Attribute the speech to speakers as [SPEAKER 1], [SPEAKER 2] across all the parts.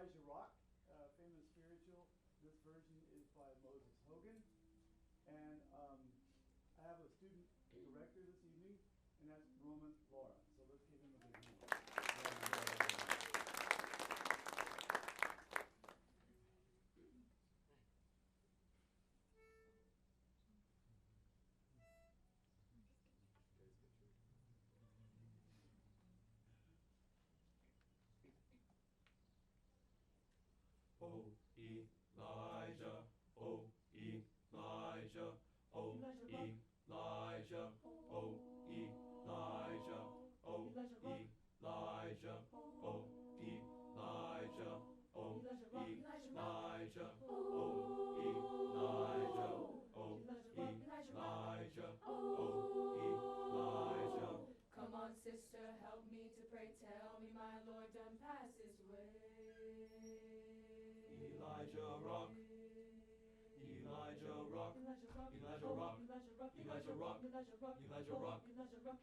[SPEAKER 1] Elijah Rock, famous spiritual. This version is by Moses Hogan. And I have a student director this evening, and that's Roman Laura. So let's give him a big hand.
[SPEAKER 2] Oh, Elijah, oh, Elijah, oh, Elijah, oh, Elijah, oh, Elijah, oh, Elijah, oh, Elijah, oh, Elijah, oh, Elijah, oh, Elijah.
[SPEAKER 3] Come on, sister, help me to pray. Tell me my Lord done pass his way.
[SPEAKER 2] Elijah Rock. Elijah Rock. Elijah Rock. Elijah Rock. Elijah Rock. Elijah Rock.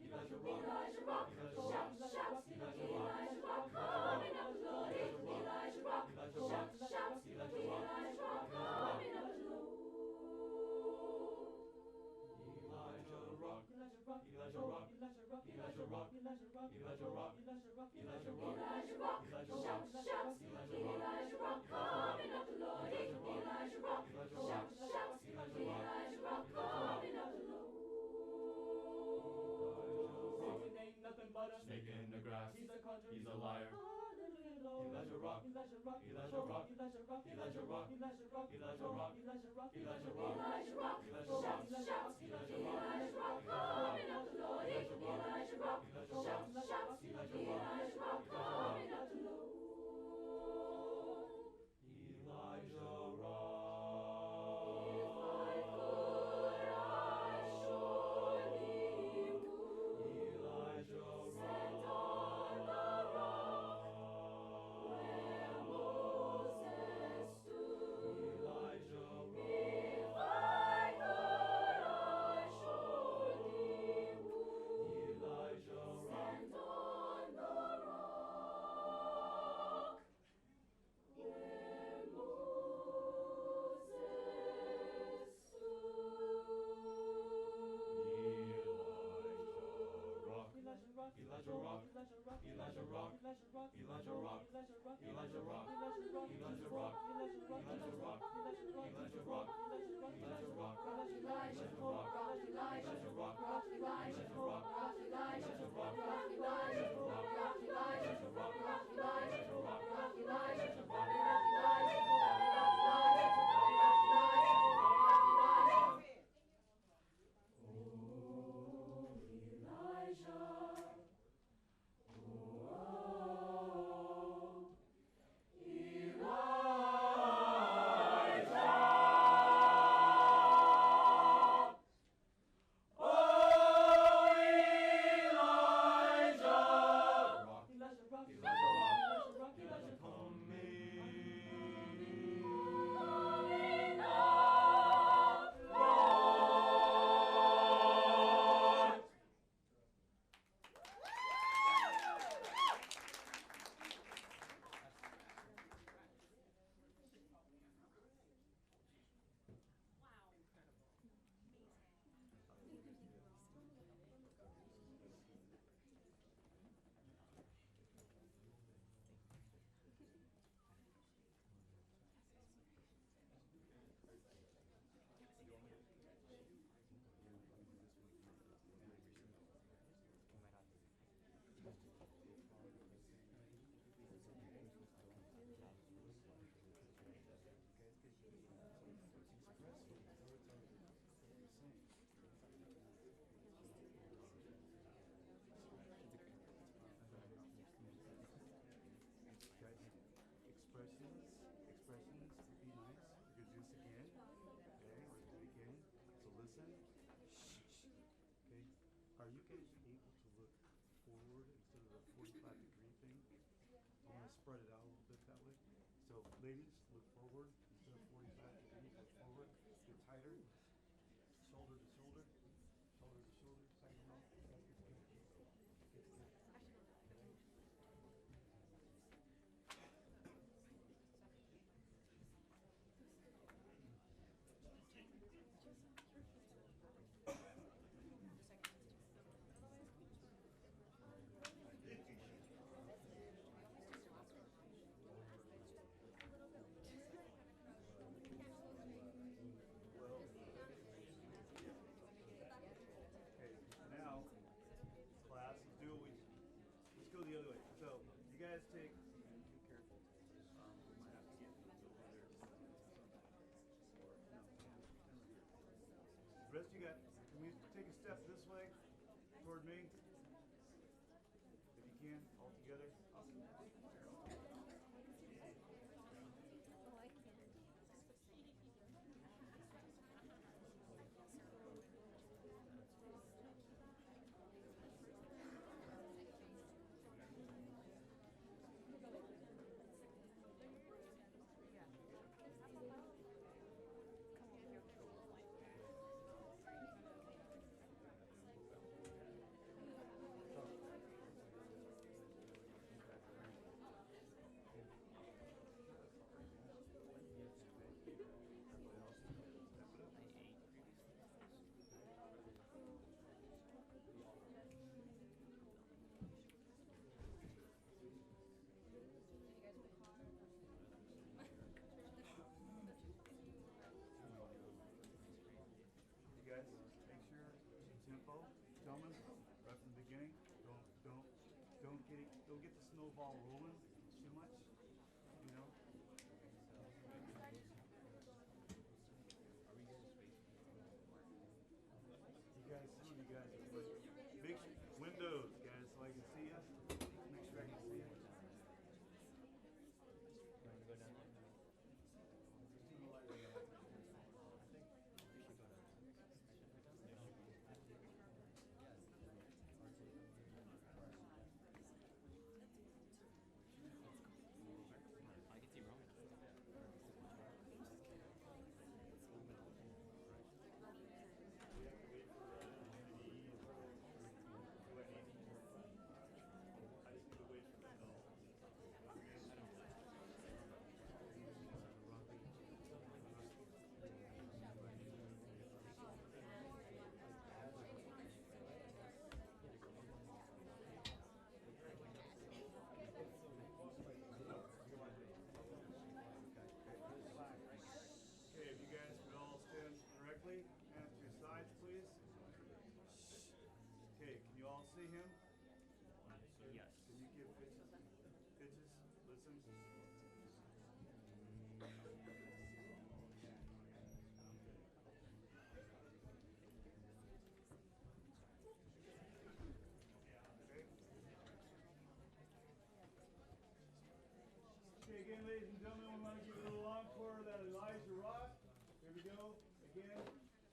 [SPEAKER 2] Elijah Rock. Elijah Rock.
[SPEAKER 3] Shout, shout, Elijah Rock. Coming up the Lord. Elijah Rock. Shout, shout, Elijah Rock. Coming up the Lord.
[SPEAKER 2] Elijah Rock. Elijah Rock. Elijah Rock. Elijah Rock. Elijah Rock. Elijah Rock.
[SPEAKER 3] Shout, shout, Elijah Rock. Coming up the Lord. Elijah Rock. Shout, shout, Elijah Rock. Coming up the Lord.
[SPEAKER 4] Satan ain't nothing but a
[SPEAKER 2] snake in the grass.
[SPEAKER 4] He's a conjurer.
[SPEAKER 2] He's a liar. Elijah Rock. Elijah Rock. Elijah Rock. Elijah Rock. Elijah Rock. Elijah Rock. Elijah Rock. Elijah Rock.
[SPEAKER 3] Elijah Rock. Shout, shout,
[SPEAKER 2] Elijah
[SPEAKER 3] Elijah Rock. Coming up the Lord. Elijah Rock. Shout, shout, Elijah Rock. Coming up the Lord.
[SPEAKER 2] Elijah Rock. Elijah Rock. Elijah Rock. Elijah Rock. Elijah Rock. Elijah Rock. Elijah Rock. Elijah Rock. Elijah Rock. Elijah Rock. Elijah Rock. Elijah Rock. Elijah Rock. Elijah Rock. Elijah Rock. Elijah Rock. Elijah
[SPEAKER 5] Expressions would be nice. We could do this again. Okay, or do it again. So listen. Okay. Are you guys able to look forward instead of the 45-degree thing? I'm going to spread it out a little bit that way. So ladies, look forward instead of 45 degrees. Look forward. Get tighter. Shoulder to shoulder. Shoulder to shoulder. Second row.
[SPEAKER 1] guys take, be careful. We might have to get over there. The rest of you guys, can we take a step this way toward me? If you can, all together. Tempo, gentlemen, right from the beginning. Don't get the snowball rolling too much, you know. You guys, some of you guys are big windows, guys, so I can see you. Make sure I can see you. Hands to your sides, please. Okay, can you all see him?
[SPEAKER 5] Yes.
[SPEAKER 1] Can you give pitches? Listen. Okay, again, ladies and gentlemen, we want to give a little encore of that Elijah Rock. Here we go. Again,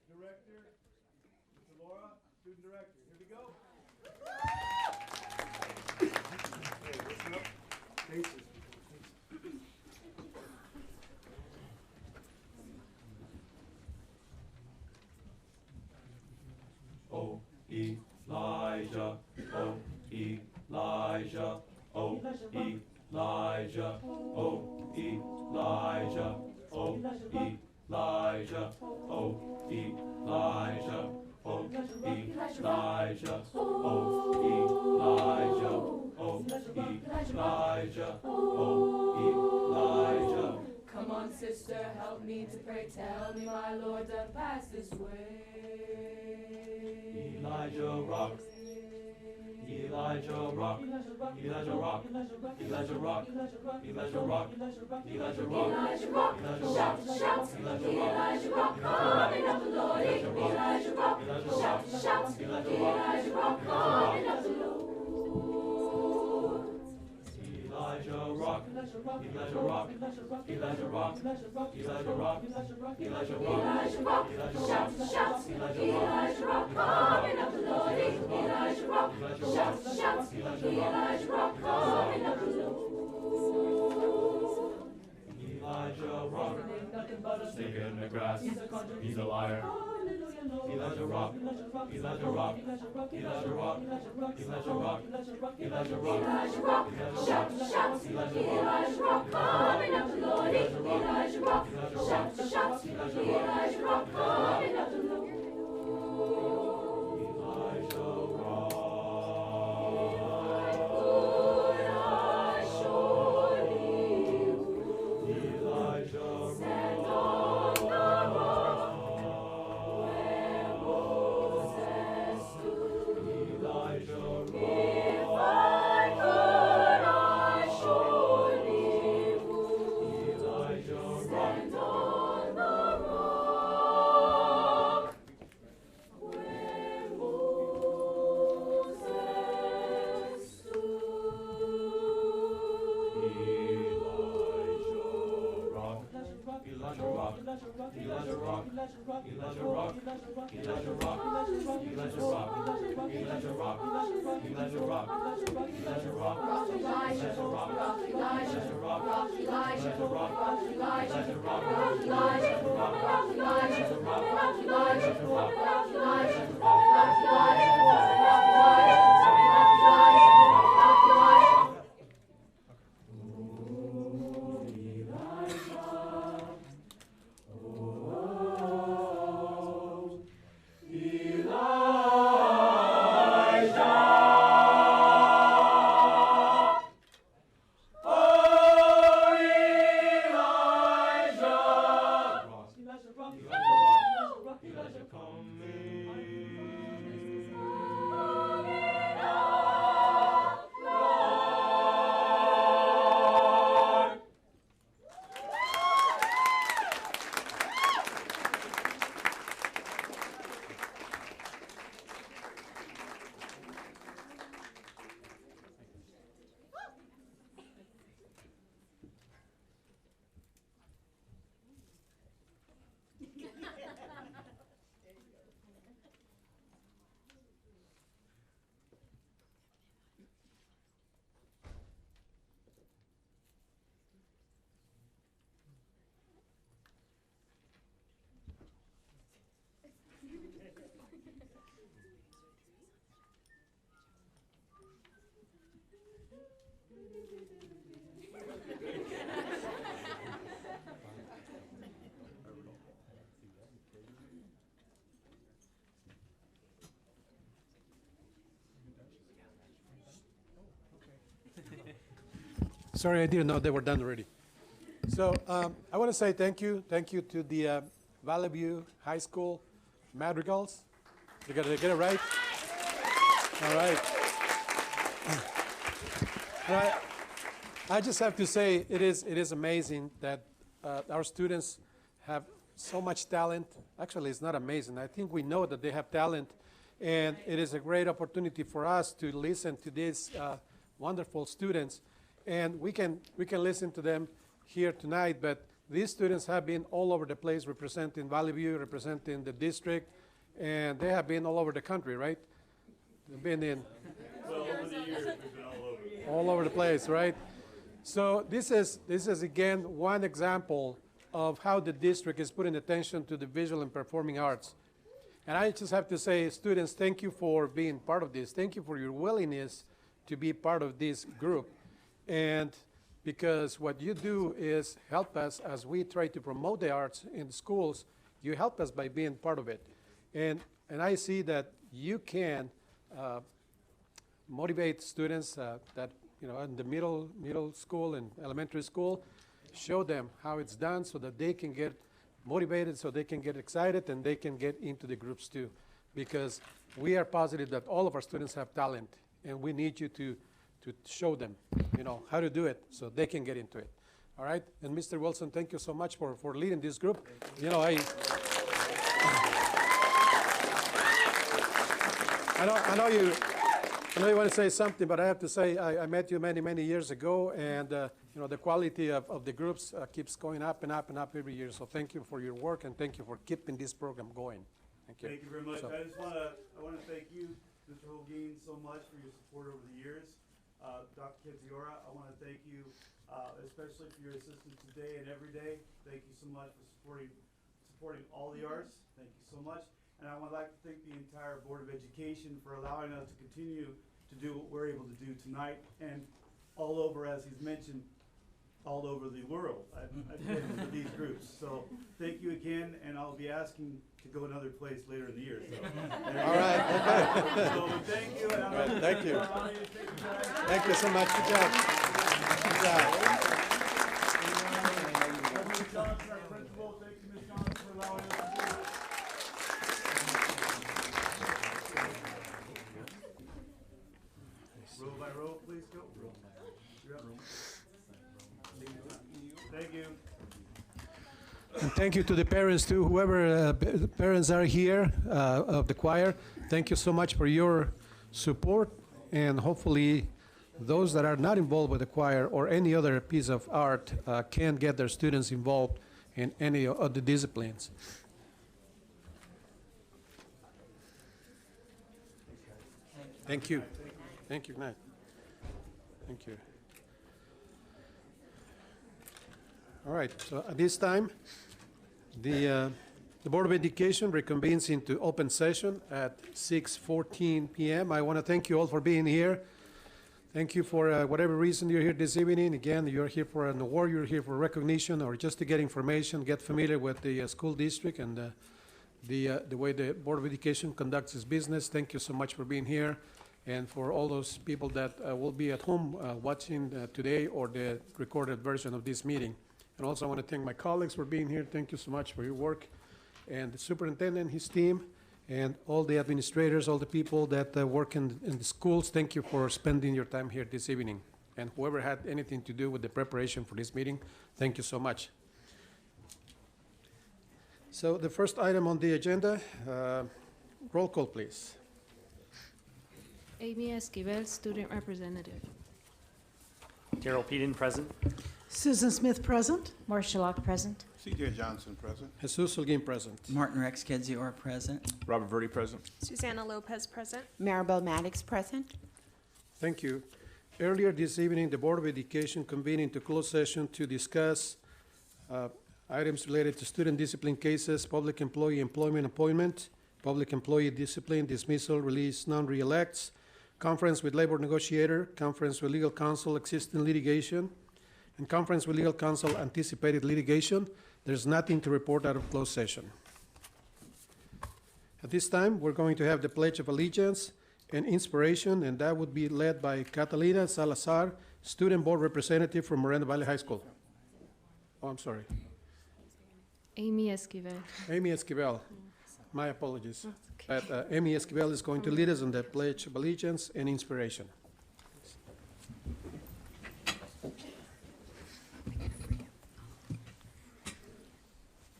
[SPEAKER 1] director, Mr. Laura, student director. Here we go. Hey, listen up. Faces.
[SPEAKER 2] Oh, Elijah, oh, Elijah, oh, Elijah, oh, Elijah, oh, Elijah, oh, Elijah, oh, Elijah, oh, Elijah, oh, Elijah, oh, Elijah.
[SPEAKER 3] Come on, sister, help me to pray. Tell me, my Lord, to pass this way.
[SPEAKER 2] Elijah rock. Elijah rock. Elijah rock. Elijah rock. Elijah rock. Elijah rock.
[SPEAKER 3] Elijah rock. Shout, shout. Elijah rock. Coming up the Lord. Elijah rock. Shout, shout. Elijah rock. Coming up the Lord.
[SPEAKER 2] Elijah rock. Elijah rock. Elijah rock. Elijah rock. Elijah rock.
[SPEAKER 3] Elijah rock. Shout, shout. Elijah rock. Coming up the Lord. Elijah rock. Shout, shout. Elijah rock. Coming up the Lord.
[SPEAKER 2] Elijah rock. Snake in the grass. He's a liar. Elijah rock. Elijah rock. Elijah rock. Elijah rock. Elijah rock.
[SPEAKER 3] Elijah rock. Shout, shout. Elijah rock. Coming up the Lord. Elijah rock. Shout, shout. Elijah rock. Coming up the Lord.
[SPEAKER 2] Elijah rock.
[SPEAKER 3] If I could, I
[SPEAKER 2] Elijah rock, Elijah rock, Elijah rock,
[SPEAKER 3] Elijah rock, Elijah rock, Elijah rock, Elijah rock, Elijah rock, Elijah rock, Elijah rock, Elijah rock, Elijah
[SPEAKER 6] Sorry, I didn't know they were done already. So I want to say thank you. Thank you to the Valley View High School Madrigals. You got to get it right. All right. I just have to say it is amazing that our students have so much talent. Actually, it's not amazing. I think we know that they have talent, and it is a great opportunity for us to listen to these wonderful students. And we can listen to them here tonight, but these students have been all over the place representing Valley View, representing the district, and they have been all over the country, right? They've been in
[SPEAKER 1] Well, over the years, we've been all over.
[SPEAKER 6] all over the place, right? So this is again one example of how the district is putting attention to the visual and performing arts. And I just have to say, students, thank you for being part of this. Thank you for your willingness to be part of this group. And because what you do is help us as we try to promote the arts in schools, you help us by being part of it. And I see that you can motivate students that, in the middle school and elementary school, show them how it's done so that they can get motivated, so they can get excited, and they can get into the groups too. Because we are positive that all of our students have talent, and we need you to show them, how to do it so they can get into it. All right? And Mr. Wilson, thank you so much for leading this group. I know you want to say something, but I have to say I met you many years ago, and the quality of the groups keeps going up and up and up every year. So thank you for your work, and thank you for keeping this program going. Thank you.
[SPEAKER 1] Thank you very much.
[SPEAKER 6] So,
[SPEAKER 1] I want to thank you, Mr. Holguin, so much for your support over the years. Dr. Kiziora, I want to thank you, especially for your assistance today and every day. Thank you so much for supporting all the arts. Thank you so much. And I would like to thank the entire Board of Education for allowing us to continue to do what we're able to do tonight, and all over, as he's mentioned, all over the world. I've been to these groups. So thank you again, and I'll be asking to go another place later in the year. So.
[SPEAKER 6] all right. Okay.
[SPEAKER 1] So thank you. And
[SPEAKER 6] All right, thank you.
[SPEAKER 1] Thank you.
[SPEAKER 6] Thank you so much. Good job. Good job.
[SPEAKER 1] Ms. Johnson, our principal, thank you, Ms. Johnson, for allowing us to do this. Row by row, please go. You're up. Thank you.
[SPEAKER 6] And thank you to the parents too, whoever parents are here of the choir. Thank you so much for your support, and hopefully those that are not involved with the choir or any other piece of art can get their students involved in any of the disciplines. Thank you. Thank you. Good night. Thank you. All right, so at this time, the Board of Education reconvenes into open session at 6:14 p.m. I want to thank you all for being here. Thank you for whatever reason you're here this evening. Again, you're here for an award, you're here for recognition, or just to get information, get familiar with the school district and the way the Board of Education conducts its business. Thank you so much for being here. And for all those people that will be at home watching today or the recorded version of this meeting. And also I want to thank my colleagues for being here. Thank you so much for your work. And the superintendent, his team, and all the administrators, all the people that work in the schools, thank you for spending your time here this evening. And whoever had anything to do with the preparation for this meeting, thank you so much. So the first item on the agenda, roll call, please.
[SPEAKER 7] Amy Esquivel, student representative.
[SPEAKER 8] Daryl Peden, present.
[SPEAKER 9] Susan Smith, present.
[SPEAKER 3] Marcia Locke, present.
[SPEAKER 10] C.J. Johnson, present.
[SPEAKER 6] Jesus Holguin, present.
[SPEAKER 11] Martin Rex Kedzior, present.
[SPEAKER 10] Robert Verdi, present.
[SPEAKER 12] Susanna Lopez, present.
[SPEAKER 9] Maribel Maddox, present.
[SPEAKER 6] Thank you. Earlier this evening, the Board of Education convened into closed session to discuss items related to student discipline cases, public employee employment appointment, public employee discipline, dismissal, release, non-reelects, conference with labor negotiator, conference with legal counsel, existing litigation, and conference with legal counsel, anticipated litigation. There's nothing to report out of closed session. At this time, we're going to have the Pledge of Allegiance and Inspiration, and that would be led by Catalina Salazar, Student Board Representative from Moreno Valley High School. Oh, I'm sorry.
[SPEAKER 7] Amy Esquivel.
[SPEAKER 6] Amy Esquivel. My apologies. But Amy Esquivel is going to lead us on the Pledge of Allegiance and Inspiration.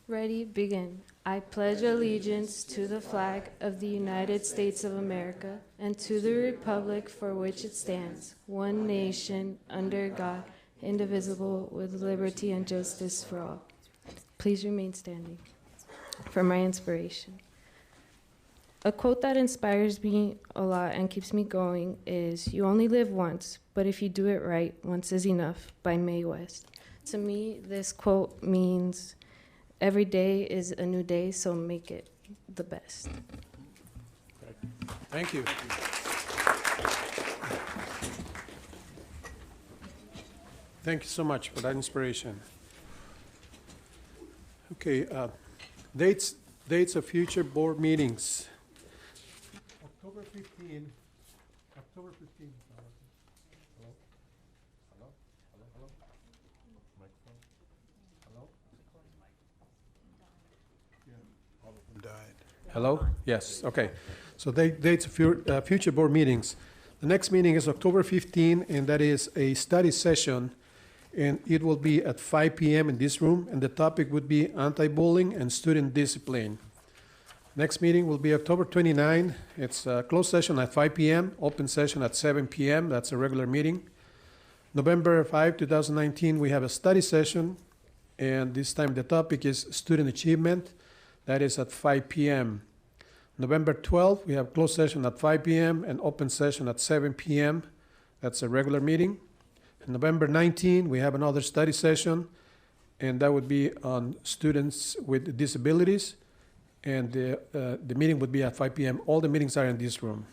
[SPEAKER 7] Ready, begin. I pledge allegiance to the flag of the United States of America and to the republic for which it stands, one nation, under God, indivisible, with liberty and justice for all. Please remain standing for my inspiration. A quote that inspires me a lot and keeps me going is, "You only live once, but if you do it right, once is enough," by Mae West. To me, this quote means every day is a new day, so make it the best.
[SPEAKER 6] Thank you. Thank you so much for that inspiration. Okay, dates of future board meetings. October 15. October 15. Hello? Hello? Hello? Hello? Microphone? Hello?
[SPEAKER 10] All of them died.
[SPEAKER 6] Hello? Yes, okay. So dates of future board meetings. The next meeting is October 15, and that is a study session, and it will be at 5 p.m. in this room, and the topic would be anti-bullying and student discipline. Next meeting will be October 29. It's a closed session at 5 p.m., open session at 7 p.m. That's a regular meeting. November 5, 2019, we have a study session, and this time the topic is student achievement. That is at 5 p.m. November 12, we have closed session at 5 p.m. and open session at 7 p.m. That's a regular meeting. And November 19, we have another study session, and that would be on students with disabilities. And the meeting would be at 5 p.m. All the meetings are in this room.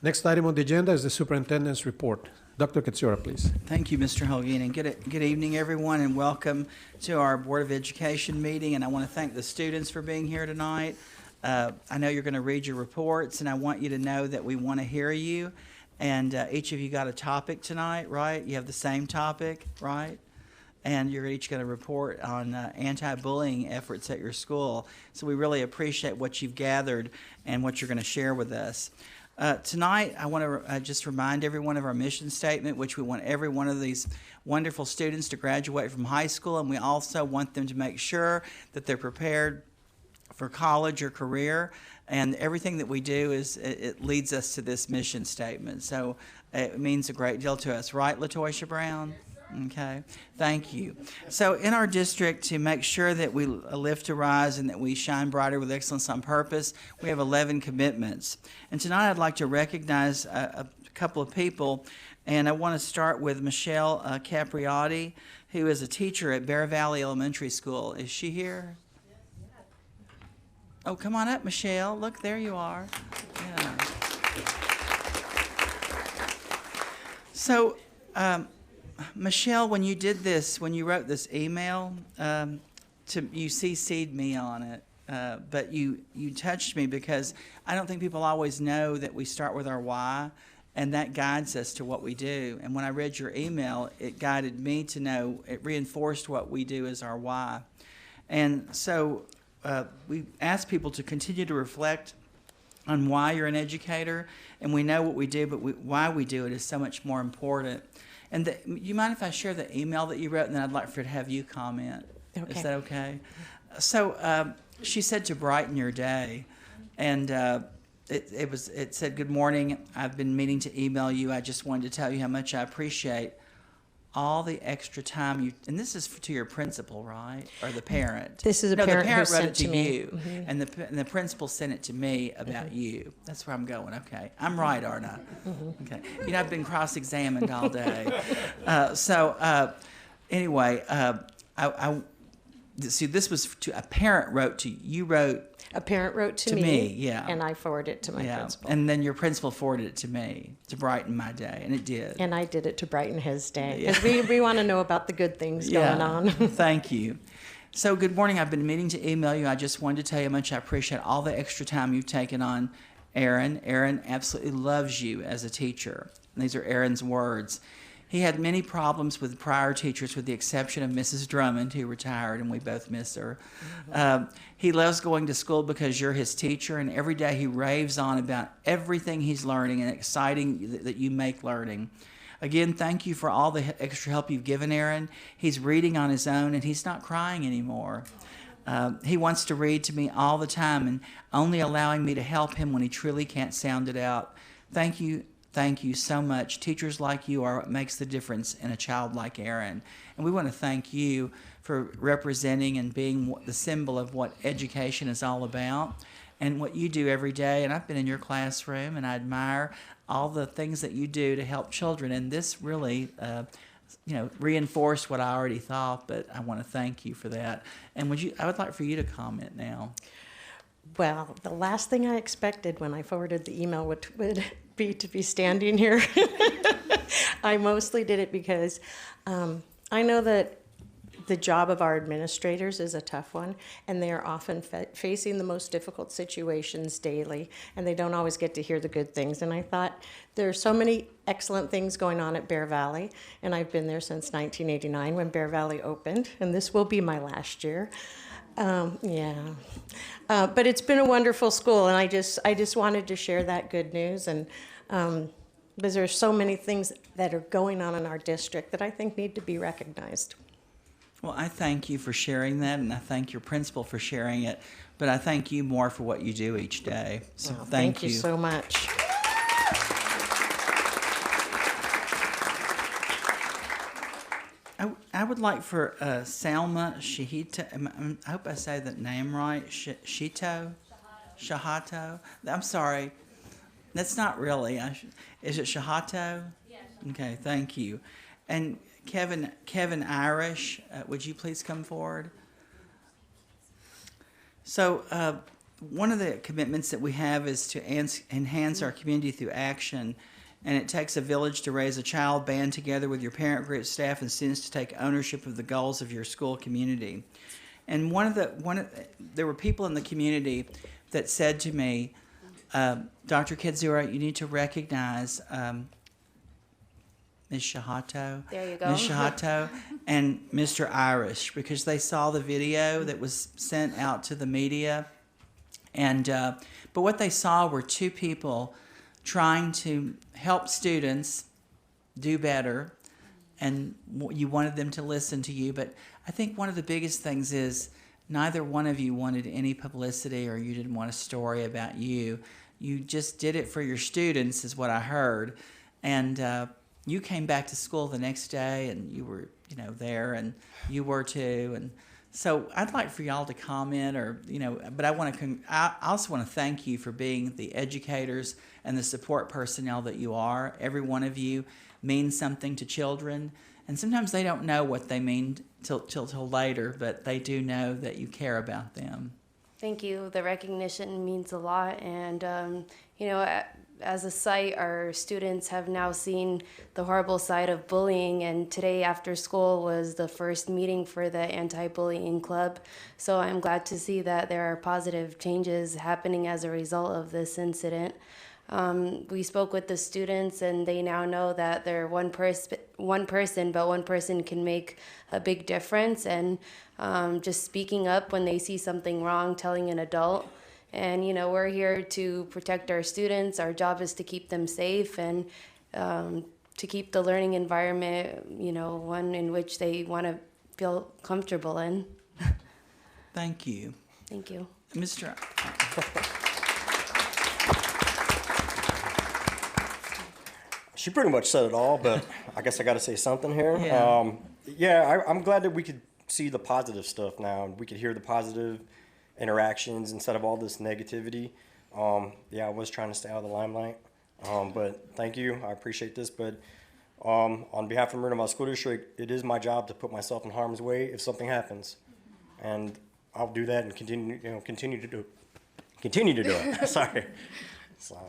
[SPEAKER 6] Next item on the agenda is the superintendent's report. Dr. Kedzior, please.
[SPEAKER 11] Thank you, Mr. Holguin, and good evening, everyone, and welcome to our Board of Education meeting. And I want to thank the students for being here tonight. I know you're going to read your reports, and I want you to know that we want to hear you. And each of you got a topic tonight, right? You have the same topic, right? And you're each going to report on anti-bullying efforts at your school. So we really appreciate what you've gathered and what you're going to share with us. Tonight, I want to just remind everyone of our mission statement, which we want every one of these wonderful students to graduate from high school, and we also want them to make sure that they're prepared for college or career. And everything that we do it leads us to this mission statement. So it means a great deal to us, right, LaToysha Brown? Yes, Okay, thank you. So in our district, to make sure that we live to rise and that we shine brighter with excellence on purpose, we have 11 commitments. And tonight I'd like to recognize a couple of people, and I want to start with Michelle Capriotti, who is a teacher at Bear Valley Elementary School. Is she here? Oh, come on up, Michelle. Look, there you are. Yeah. So, Michelle, when you did this, when you wrote this email, you CC'd me on it, but you touched me because I don't think people always know that we start with our why, and that guides us to what we do. And when I read your email, it guided me to know, it reinforced what we do as our why. And so we ask people to continue to reflect on why you're an educator, and we know what we do, but why we do it is so much more important. And you mind if I share the email that you wrote, and then I'd like for to have you comment?
[SPEAKER 9] Okay.
[SPEAKER 11] Is that okay? So she said to brighten your day, and it said, "Good morning. I've been meaning to email you. I just wanted to tell you how much I appreciate all the extra time you," and this is to your principal, right, or the parent?
[SPEAKER 9] This is a
[SPEAKER 11] no,
[SPEAKER 9] parent
[SPEAKER 11] the parent
[SPEAKER 9] who
[SPEAKER 11] wrote
[SPEAKER 9] sent
[SPEAKER 11] it to
[SPEAKER 9] to me.
[SPEAKER 11] you,
[SPEAKER 9] Mm-hmm.
[SPEAKER 11] and the principal sent it to me about you. That's where I'm going. Okay, I'm right, aren't I? Mm-hmm. Okay, you know I've been cross-examined all day. Anyway, I see. This was to a parent wrote to you. You wrote.
[SPEAKER 9] A parent wrote to
[SPEAKER 11] me, yeah,
[SPEAKER 9] and I forwarded it to my principal.
[SPEAKER 11] And then your principal forwarded it to me to brighten my day, and it did.
[SPEAKER 9] And I did it to brighten his day, because we want to know about the good things going on.
[SPEAKER 11] Thank you. So, good morning. I've been meaning to email you. I just wanted to tell you how much I appreciate all the extra time you've taken on Aaron. Aaron absolutely loves you as a teacher. And these are Aaron's words. He had many problems with prior teachers, with the exception of Mrs. Drummond, who retired, and we both miss her. He loves going to school because you're his teacher, and every day he raves on about everything he's learning and exciting that you make learning. Again, thank you for all the extra help you've given Aaron. He's reading on his own, and he's not crying anymore. He wants to read to me all the time and only allowing me to help him when he truly can't sound it out. Thank you. Thank you so much. Teachers like you are what makes the difference in a child like Aaron. And we want to thank you for representing and being the symbol of what education is all about and what you do every day. And I've been in your classroom, and I admire all the things that you do to help children. And this really, reinforced what I already thought, but I want to thank you for that. And I would like for you to comment now.
[SPEAKER 9] Well, the last thing I expected when I forwarded the email would be to be standing here. I mostly did it because I know that the job of our administrators is a tough one, and they are often facing the most difficult situations daily, and they don't always get to hear the good things. And I thought there are so many excellent things going on at Bear Valley, and I've been there since 1989 when Bear Valley opened, and this will be my last year. But it's been a wonderful school, and I just wanted to share that good news, and because there are so many things that are going on in our district that I think need to be recognized.
[SPEAKER 11] Well, I thank you for sharing that, and I thank your principal for sharing it, but I thank you more for what you do each day. So
[SPEAKER 9] Well,
[SPEAKER 11] thank you
[SPEAKER 9] so much.
[SPEAKER 11] I would like for Salma Shahito, I hope I say that name right, Shahato? I'm sorry. That's not really. Is it Shahato? Yes. Okay, thank you. And Kevin Irish, would you please come forward? So one of the commitments that we have is to enhance our community through action. And it takes a village to raise a child. Band together with your parent group, staff, and students to take ownership of the goals of your school community. And there were people in the community that said to me, Dr. Kidzura, you need to recognize Ms. Shahato,
[SPEAKER 9] there you go.
[SPEAKER 11] Ms. Shahato, and Mr. Irish, because they saw the video that was sent out to the media, and but what they saw were two people trying to help students do better, and you wanted them to listen to you. But I think one of the biggest things is neither one of you wanted any publicity, or you didn't want a story about you. You just did it for your students, is what I heard. And you came back to school the next day, and you were, there, and you were too. And so I'd like for y'all to comment, or but I also want to thank you for being the educators and the support personnel that you are. Every one of you means something to children, and sometimes they don't know what they mean till later, but they do know that you care about them.
[SPEAKER 7] Thank you. The recognition means a lot, and as a site, our students have now seen the horrible side of bullying, and today after school was the first meeting for the anti-bullying club. So I'm glad to see that there are positive changes happening as a result of this incident. We spoke with the students, and they now know that they're one person, but one person can make a big difference, and just speaking up when they see something wrong, telling an adult. And, we're here to protect our students. Our job is to keep them safe and to keep the learning environment, one in which they want to feel comfortable in.
[SPEAKER 11] Thank you.
[SPEAKER 7] Thank you.
[SPEAKER 11] Mr.
[SPEAKER 12] She pretty much said it all, but I guess I got to say something here.
[SPEAKER 11] Yeah.
[SPEAKER 12] I'm glad that we could see the positive stuff now, and we could hear the positive interactions instead of all this negativity. I was trying to stay out of the limelight, but thank you. I appreciate this. But on behalf of Marina Valley School District, it is my job to put myself in harm's way if something happens, and I'll do that and continue to do it. Sorry.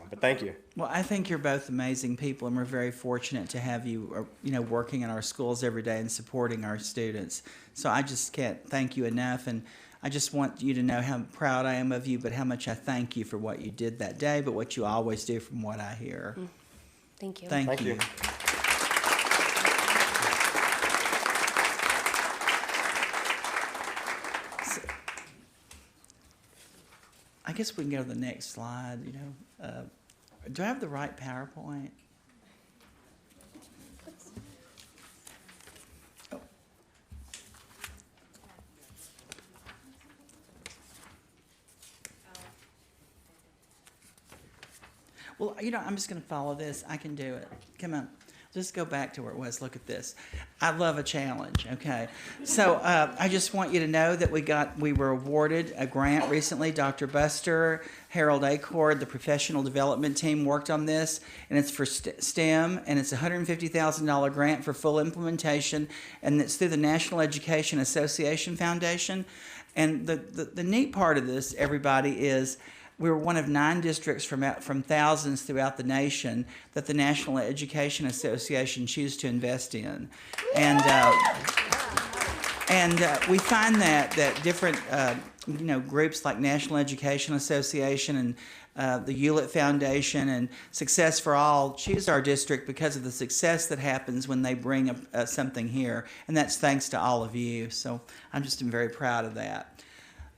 [SPEAKER 12] But thank you.
[SPEAKER 11] Well, I think you're both amazing people, and we're very fortunate to have you, working in our schools every day and supporting our students. So I just can't thank you enough, and I just want you to know how proud I am of you, but how much I thank you for what you did that day, but what you always do from what I hear.
[SPEAKER 7] Thank you.
[SPEAKER 11] Thank you. So, I guess we can go to the next slide. Do I have the right PowerPoint? Oh. Well, I'm just going to follow this. I can do it. Come on. Just go back to where it was. Look at this. I love a challenge, okay? So I just want you to know that we were awarded a grant recently. Dr. Buster, Harold Acord, the professional development team worked on this, and it's for STEM, and it's a $150,000 grant for full implementation, and it's through the National Education Association Foundation. And the neat part of this, everybody, is we were one of 9 districts from thousands throughout the nation that the National Education Association choose to invest in. And we find that different groups like National Education Association and the Hewlett Foundation and Success for All choose our district because of the success that happens when they bring something here. And that's thanks to all of you. So I'm just very proud of that.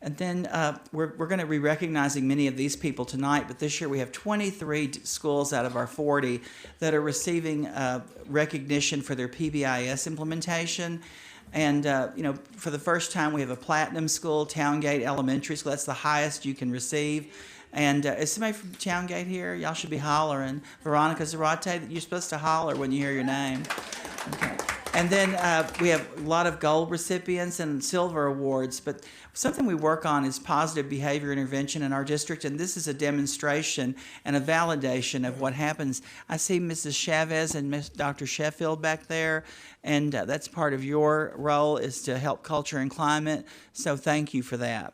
[SPEAKER 11] And then we're going to be recognizing many of these people tonight, but this year we have 23 schools out of our 40 that are receiving recognition for their PBIS implementation. And, for the first time, we have a platinum school, Towngate Elementary School. That's the highest you can receive. And is somebody from Towngate here? Y'all should be hollering. Veronica Zarate, you're supposed to holler when you hear your name. Okay. And then we have a lot of gold recipients and silver awards, but something we work on is positive behavior intervention in our district, and this is a demonstration and a validation of what happens. I see Mrs. Chavez and Dr. Sheffield back there, and that's part of your role is to help culture and climate, so thank you for that.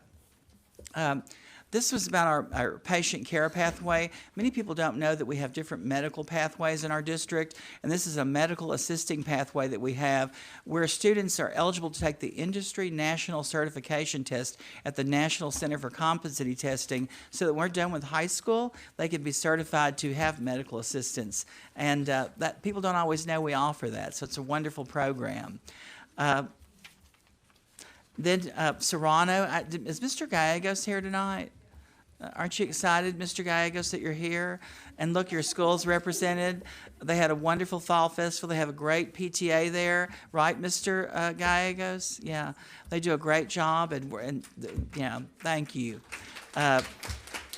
[SPEAKER 11] This was about our patient care pathway. Many people don't know that we have different medical pathways in our district, and this is a medical assisting pathway that we have where students are eligible to take the Industry National Certification Test at the National Center for Competency Testing so that when we're done with high school, they can be certified to have medical assistance. And that people don't always know we offer that, so it's a wonderful program. Then Serrano, is Mr. Gallegos here tonight? Aren't you excited, Mr. Gallegos, that you're here? And look, your school's represented. They had a wonderful fall festival. They have a great PTA there, right, Mr. Gallegos? Yeah, they do a great job, and yeah, thank you. And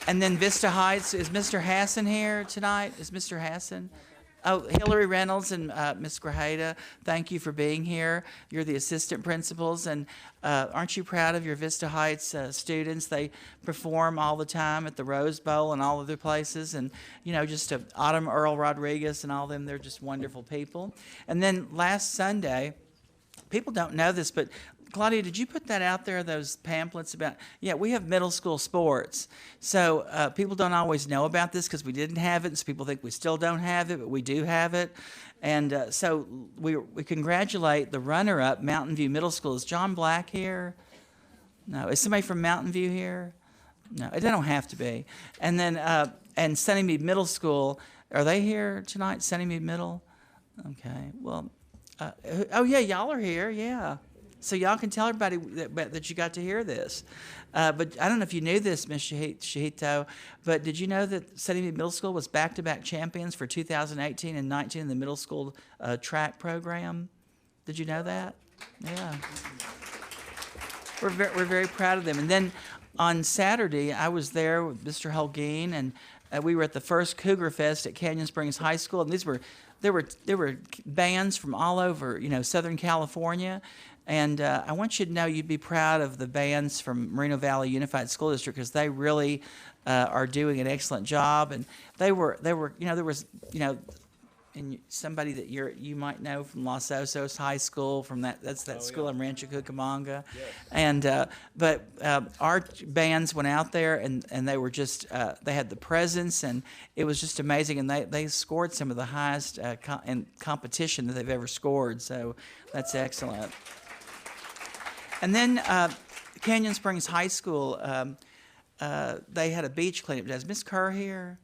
[SPEAKER 11] then Vista Heights, is Mr. Hassan here tonight? Is Mr. Hassan? Oh, Hillary Reynolds and Ms. Grajeda, thank you for being here. You're the assistant principals, and aren't you proud of your Vista Heights students? They perform all the time at the Rose Bowl and all other places, and just Autumn Earl Rodriguez and all them. They're just wonderful people. And then last Sunday, people don't know this, but Claudia, did you put that out there, those pamphlets about, yeah, we have middle school sports. So people don't always know about this because we didn't have it, and so people think we still don't have it, but we do have it. And so we congratulate the runner-up, Mountain View Middle School. Is John Black here? No. Is somebody from Mountain View here? No, they don't have to be. And then, and Sunnymead Middle School, are they here tonight, Sunnymead Middle? Okay, well, oh yeah, y'all are here, yeah. So y'all can tell everybody that you got to hear this. But I don't know if you knew this, Ms. Shahito, but did you know that Sunnymead Middle School was back-to-back champions for 2018 and 19 in the middle school track program? Did you know that? Yeah. We're very proud of them. And then on Saturday, I was there with Mr. Holguin, and we were at the first Cougar Fest at Canyon Springs High School, and there were bands from all over, Southern California. And I want you to know you'd be proud of the bands from Moreno Valley Unified School District because they really are doing an excellent job. And there was and somebody that you might know from Los Osos High School, from that's school in Rancho Cucamonga. Yes. And but our bands went out there and they were just they had the presence, and it was just amazing. And they scored some of the highest in competition that they've ever scored. So that's excellent. And then Canyon Springs High School, they had a beach cleanup day. Is Miss Kerr here?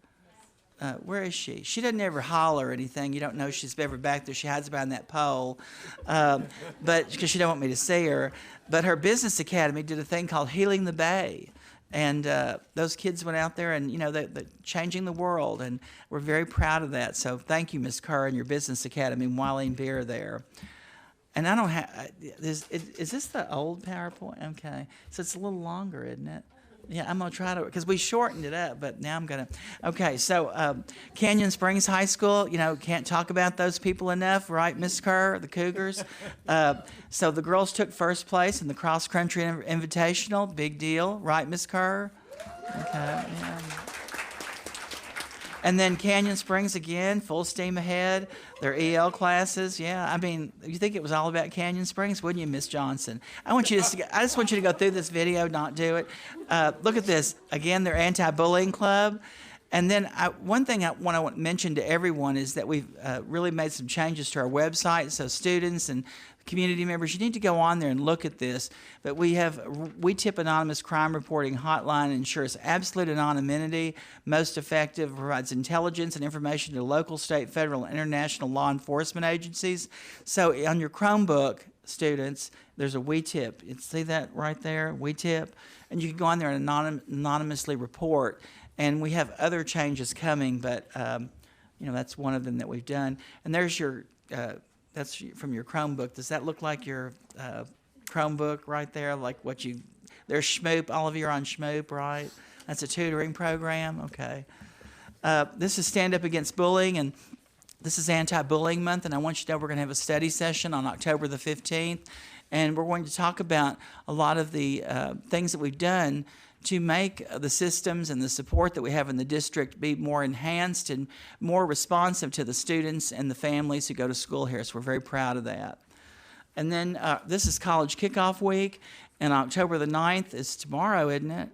[SPEAKER 11] Where is she? She doesn't ever holler or anything. You don't know she's ever back there. She hides behind that pole, but because she don't want me to see her. But her business academy did a thing called Healing the Bay, and those kids went out there and they're changing the world, and we're very proud of that. So thank you, Miss Kerr, and your business academy, and Wileen Beer there. And I don't have, is this the old PowerPoint? Okay. So it's a little longer, isn't it? Yeah, I'm going to try to, because we shortened it up, but now I'm going to. Okay, so Canyon Springs High School, can't talk about those people enough, right, Miss Kerr, the Cougars? So the girls took first place in the cross country invitational, big deal, right, Miss Kerr? Okay, yeah. And then Canyon Springs again, full steam ahead. Their EL classes, yeah. I mean, you think it was all about Canyon Springs, wouldn't you, Miss Johnson? I just want you to go through this video, not do it. Look at this. Again, their anti-bullying club. And then one thing I want to mention to everyone is that we've really made some changes to our website. So students and community members, you need to go on there and look at this. But we tip anonymous crime reporting hotline, ensures absolute anonymity, most effective, provides intelligence and information to local, state, federal, and international law enforcement agencies. So on your Chromebook, students, there's a We Tip. See that right there, We Tip? And you can go on there and anonymously report. And we have other changes coming, but that's one of them that we've done. And there's your that's from your Chromebook. Does that look like your Chromebook right there? Like there's Schmoop. All of you are on Schmoop, right? That's a tutoring program. Okay. This is Stand Up Against Bullying, and this is Anti-Bullying Month. And I want you to know we're going to have a study session on October the 15th, and we're going to talk about a lot of the things that we've done to make the systems and the support that we have in the district be more enhanced and more responsive to the students and the families who go to school here. So we're very proud of that. And then this is College Kickoff Week, and October the 9th is tomorrow, isn't it?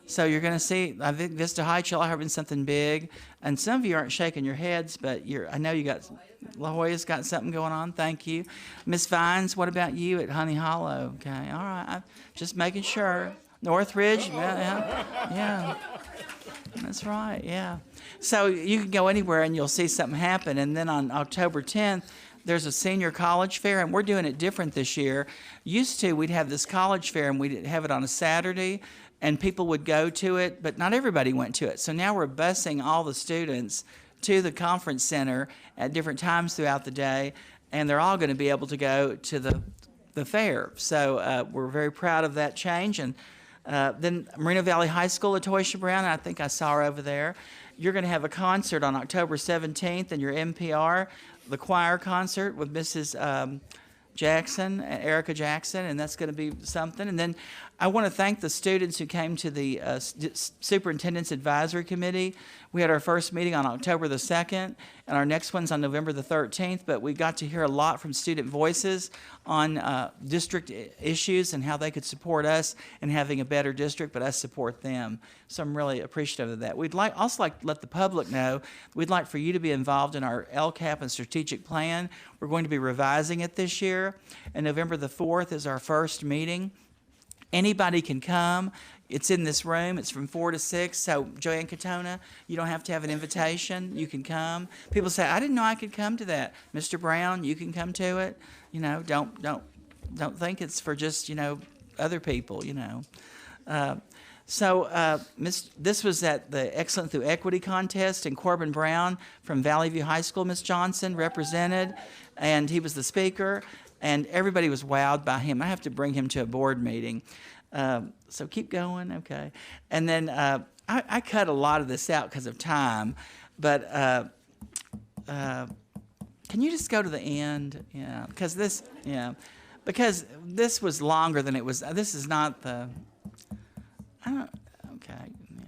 [SPEAKER 11] So you're going to see, I think Vista Heights, y'all are having something big. And some of you aren't shaking your heads, but I know you got, La Jolla's got something going on. Thank you. Miss Vines, what about you at Honey Hollow? Okay, all right. I'm just making sure. Northridge, yeah. That's right, yeah. So you can go anywhere and you'll see something happen. And then on October 10th, there's a senior college fair, and we're doing it different this year. Used to, we'd have this college fair, and we'd have it on a Saturday, and people would go to it, but not everybody went to it. So now we're busing all the students to the conference center at different times throughout the day, and they're all going to be able to go to the fair. So we're very proud of that change. And then Moreno Valley High School, Latoya Brown, I think I saw her over there. you're going to have a concert on October 17th in your MPR, the choir concert with Mrs. Erica Jackson, and that's going to be something. And then I want to thank the students who came to the Superintendent's Advisory Committee. We had our first meeting on October the 2nd, and our next one's on November the 13th, but we got to hear a lot from student voices on district issues and how they could support us in having a better district, but us support them. So I'm really appreciative of that. We'd also like to let the public know we'd like for you to be involved in our LCAP and strategic plan. We're going to be revising it this year, and November the 4th is our first meeting. Anybody can come. It's in this room. It's from 4 to 6. So, Joanne Katona, you don't have to have an invitation. You can come. People say, I didn't know I could come to that. Mr. Brown, you can come to it. You know, don't think it's for just, you know, other people, you know. This was at the Excellent Through Equity contest, and Corbin Brown from Valley View High School, Miss Johnson, represented, and he was the speaker. And everybody was wowed by him. I have to bring him to a board meeting. So keep going, okay. And then I cut a lot of this out because of time, but can you just go to the end? Yeah, because this was longer than it was. This is not the, okay, yeah.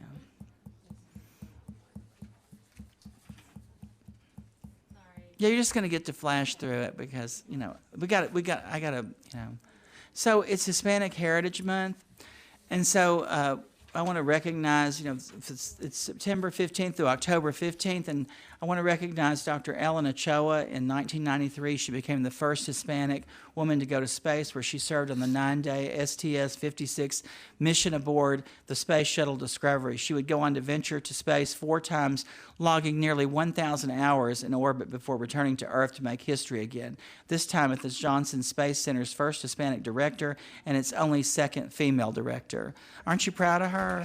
[SPEAKER 11] Yeah, you're just going to get to flash through it because, you know, I got to, you know. So it's Hispanic Heritage Month. And so I want to recognize, you know, it's September 15th through October 15th. And I want to recognize Dr. Ellen Ochoa. In 1993, she became the first Hispanic woman to go to space, where she served on the 9-day STS-56 mission aboard the Space Shuttle Discovery. She would go on to venture to space 4 times, logging nearly 1,000 hours in orbit before returning to Earth to make history again, this time at the Johnson Space Center's first Hispanic director and its only second female director. Aren't you proud of her?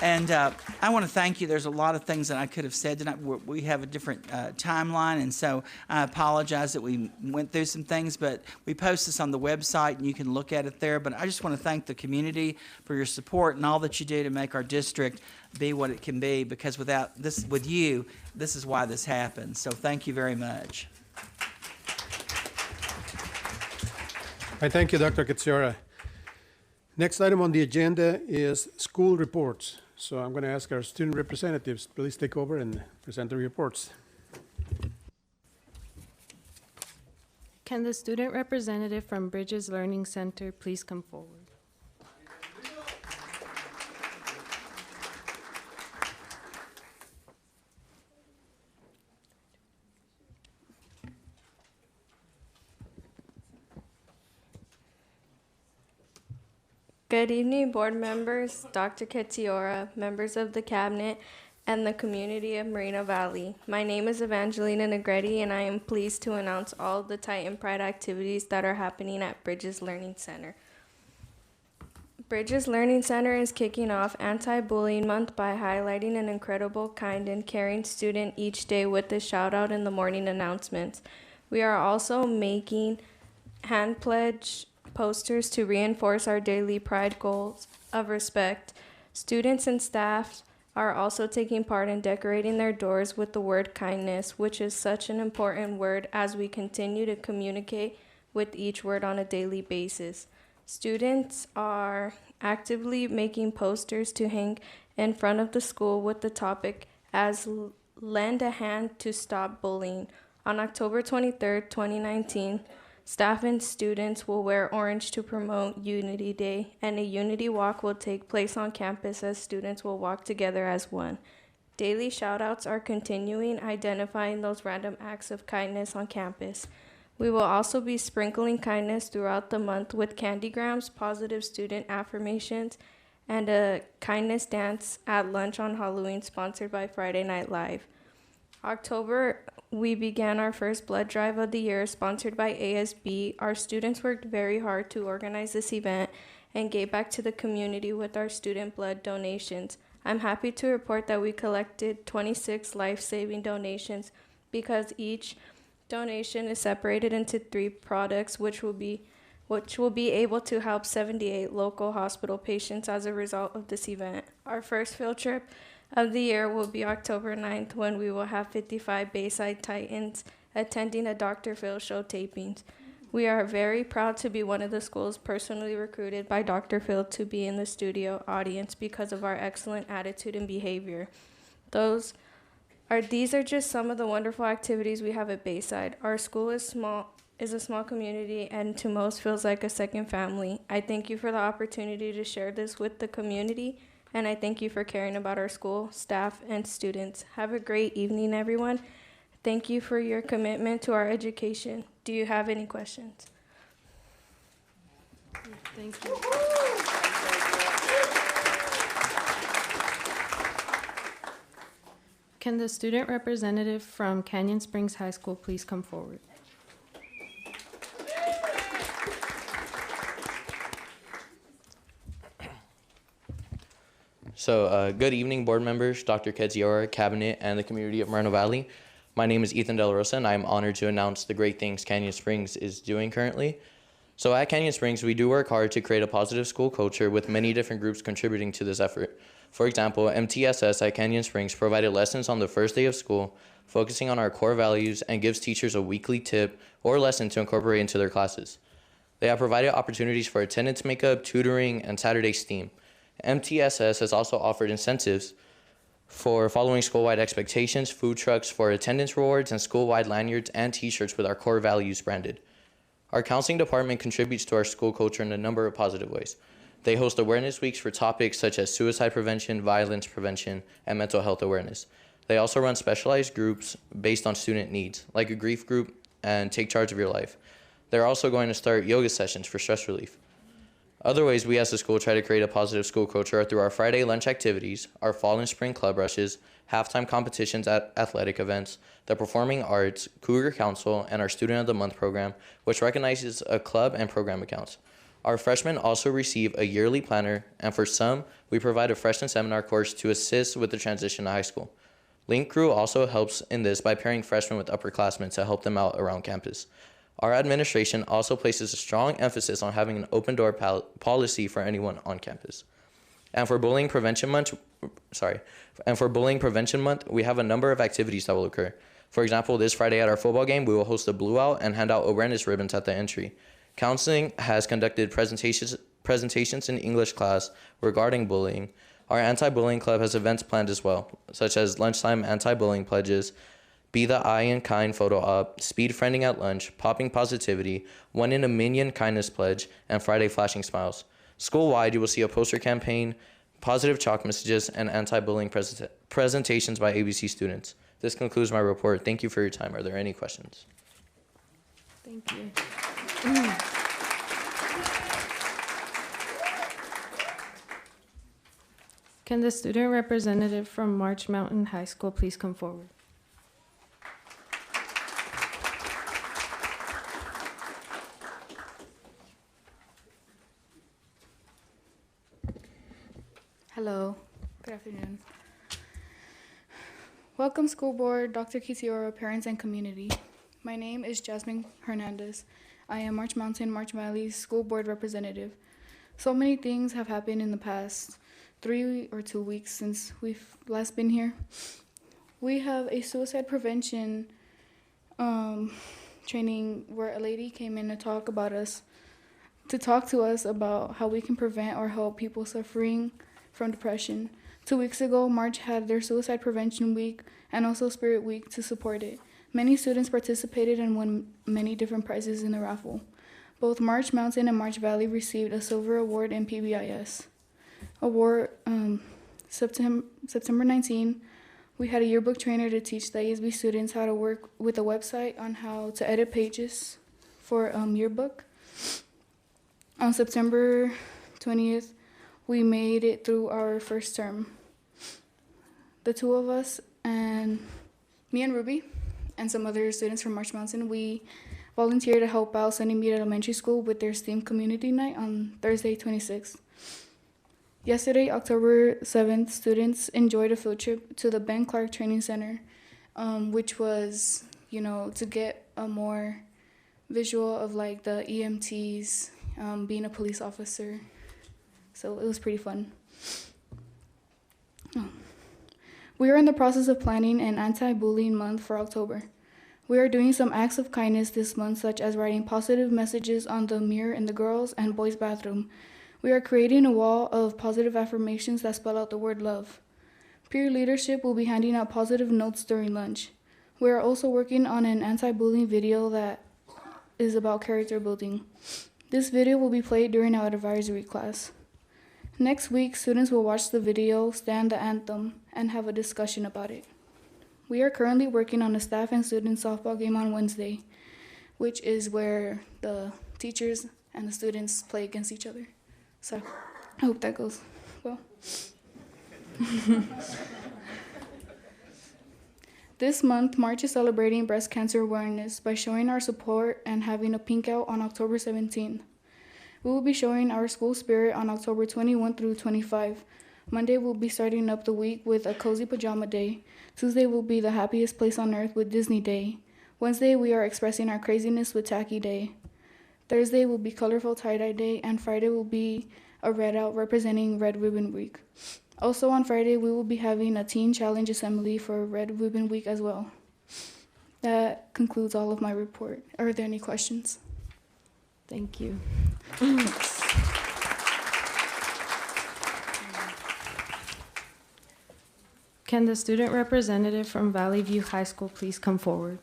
[SPEAKER 11] And I want to thank you. There's a lot of things that I could have said tonight. We have a different timeline, and so I apologize that we went through some things, but we post this on the website, and you can look at it there. But I just want to thank the community for your support and all that you do to make our district be what it can be, because without this, with you, this is why this happens. So thank you very much.
[SPEAKER 6] I thank you, Dr. Katsiora. Next item on the agenda is school reports. So I'm going to ask our student representatives, please take over and present the reports.
[SPEAKER 7] Can the student representative from Bridges Learning Center please come forward?
[SPEAKER 13] Good evening, board members, Dr. Katsiora, members of the cabinet, and the community of Moreno Valley. My name is Evangelina Negretti, and I am pleased to announce all the Titan Pride activities that are happening at Bridges Learning Center. Bridges Learning Center is kicking off Anti-Bullying Month by highlighting an incredible, kind, and caring student each day with a shout-out in the morning announcements. We are also making hand pledge posters to reinforce our daily pride goals of respect. Students and staff are also taking part in decorating their doors with the word kindness, which is such an important word as we continue to communicate with each word on a daily basis. Students are actively making posters to hang in front of the school with the topic as Lend a Hand to Stop Bullying. On October 23rd, 2019, staff and students will wear orange to promote Unity Day, and a Unity Walk will take place on campus as students will walk together as one. Daily shout-outs are continuing, identifying those random acts of kindness on campus. We will also be sprinkling kindness throughout the month with candygrams, positive student affirmations, and a kindness dance at lunch on Halloween sponsored by Friday Night Live. October, we began our first blood drive of the year sponsored by ASB. Our students worked very hard to organize this event and gave back to the community with our student blood donations. I'm happy to report that we collected 26 life-saving donations because each donation is separated into 3 products, which will be which will be able to help 78 local hospital patients as a result of this event. Our first field trip of the year will be October 9th, when we will have 55 Bayside Titans attending a Dr. Phil show tapings. We are very proud to be one of the schools personally recruited by Dr. Phil to be in the studio audience because of our excellent attitude and behavior. These are just some of the wonderful activities we have at Bayside. Our school is a small community and to most feels like a second family. I thank you for the opportunity to share this with the community, and I thank you for caring about our school, staff, and students. Have a great evening, everyone. Thank you for your commitment to our education. Do you have any questions?
[SPEAKER 7] Thank you. Can the student representative from Canyon Springs High School please come forward?
[SPEAKER 14] So, good evening, board members, Dr. Kedziora, cabinet, and the community of Moreno Valley. My name is Ethan De La Rosa, and I'm honored to announce the great things Canyon Springs is doing currently. So at Canyon Springs, we do work hard to create a positive school culture with many different groups contributing to this effort. For example, MTSS at Canyon Springs provided lessons on the first day of school, focusing on our core values, and gives teachers a weekly tip or lesson to incorporate into their classes. They have provided opportunities for attendance makeup, tutoring, and Saturday STEAM. MTSS has also offered incentives for following school-wide expectations, food trucks for attendance rewards, and school-wide lanyards and t-shirts with our core values branded. Our counseling department contributes to our school culture in a number of positive ways. They host awareness weeks for topics such as suicide prevention, violence prevention, and mental health awareness. They also run specialized groups based on student needs, like a grief group and Take Charge of Your Life. They're also going to start yoga sessions for stress relief. Other ways we as a school try to create a positive school culture are through our Friday lunch activities, our fall and spring club rushes, halftime competitions at athletic events, the performing arts, Cougar Council, and our Student of the Month program, which recognizes a club and program accounts. Our freshmen also receive a yearly planner, and for some, we provide a freshman seminar course to assist with the transition to high school. Link Crew also helps in this by pairing freshmen with upperclassmen to help them out around campus. Our administration also places a strong emphasis on having an open door policy for anyone on campus. And for Bullying Prevention Month, we have a number of activities that will occur. For example, this Friday at our football game, we will host a blue out and hand out awareness ribbons at the entry. Counseling has conducted presentations in English class regarding bullying. Our anti-bullying club has events planned as well, such as lunchtime anti-bullying pledges, Be the Eye and Kind photo op, speed friending at lunch, popping positivity, 1 in a Million kindness pledge, and Friday flashing smiles. School-wide, you will see a poster campaign, positive chalk messages, and anti-bullying presentations by ABC students. This concludes my report. Thank you for your time. Are there any questions?
[SPEAKER 7] Thank you. Can the student representative from March Mountain High School please come forward?
[SPEAKER 15] Hello, good afternoon. Welcome school board, Dr. Kedziora, parents and community. My name is Jasmine Hernandez. I am March Mountain, March Valley school board representative. So many things have happened in the past 3 or 2 weeks since we've last been here. We have a suicide prevention training where a lady came in to talk to us about how we can prevent or help people suffering from depression. 2 weeks ago, March had their Suicide Prevention Week and also Spirit Week to support it. Many students participated and won many different prizes in the raffle. Both March Mountain and March Valley received a silver award in PBIS. Award September 19, we had a yearbook trainer to teach the ASB students how to work with a website on how to edit pages for yearbook. On September 20th, we made it through our first term. The two of us, and me and Ruby, and some other students from March Mountain, we volunteered to help out Sunny Mead Elementary School with their STEAM Community Night on Thursday, 26th. Yesterday, October 7th, students enjoyed a field trip to the Ben Clark Training Center, which was, to get a more visual of like the EMTs being a police officer. So it was pretty fun. We are in the process of planning an anti-bullying month for October. We are doing some acts of kindness this month, such as writing positive messages on the mirror in the girls' and boys' bathroom. We are creating a wall of positive affirmations that spell out the word love. Peer leadership will be handing out positive notes during lunch. We are also working on an anti-bullying video that is about character building. This video will be played during our advisory class. Next week, students will watch the video, stand the anthem, and have a discussion about it. We are currently working on a staff and student softball game on Wednesday, which is where the teachers and the students play against each other. So I hope that goes well. This month, March is celebrating breast cancer awareness by showing our support and having a pink out on October 17th. We will be showing our school spirit on October 21 through 25. Monday, we'll be starting up the week with a cozy pajama day. Tuesday will be the happiest place on earth with Disney Day. Wednesday, we are expressing our craziness with Tacky Day. Thursday will be colorful tie-dye day, and Friday will be a red out representing Red Ribbon Week. Also on Friday, we will be having a teen challenge assembly for Red Ribbon Week as well. That concludes all of my report. Are there any questions?
[SPEAKER 7] Thank you. Can the student representative from Valley View High School please come forward?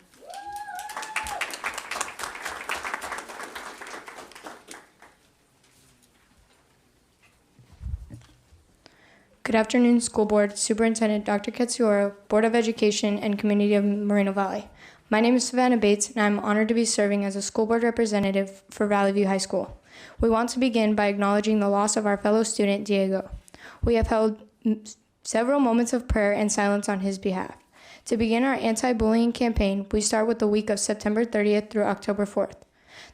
[SPEAKER 13] Good afternoon, School Board, Superintendent Dr. Ketsuora, Board of Education, and Community of Moreno Valley. My name is Savannah Bates, and I'm honored to be serving as a school board representative for Valley View High School. We want to begin by acknowledging the loss of our fellow student, Diego. We have held several moments of prayer and silence on his behalf. To begin our anti-bullying campaign, we start with the week of September 30th through October 4th.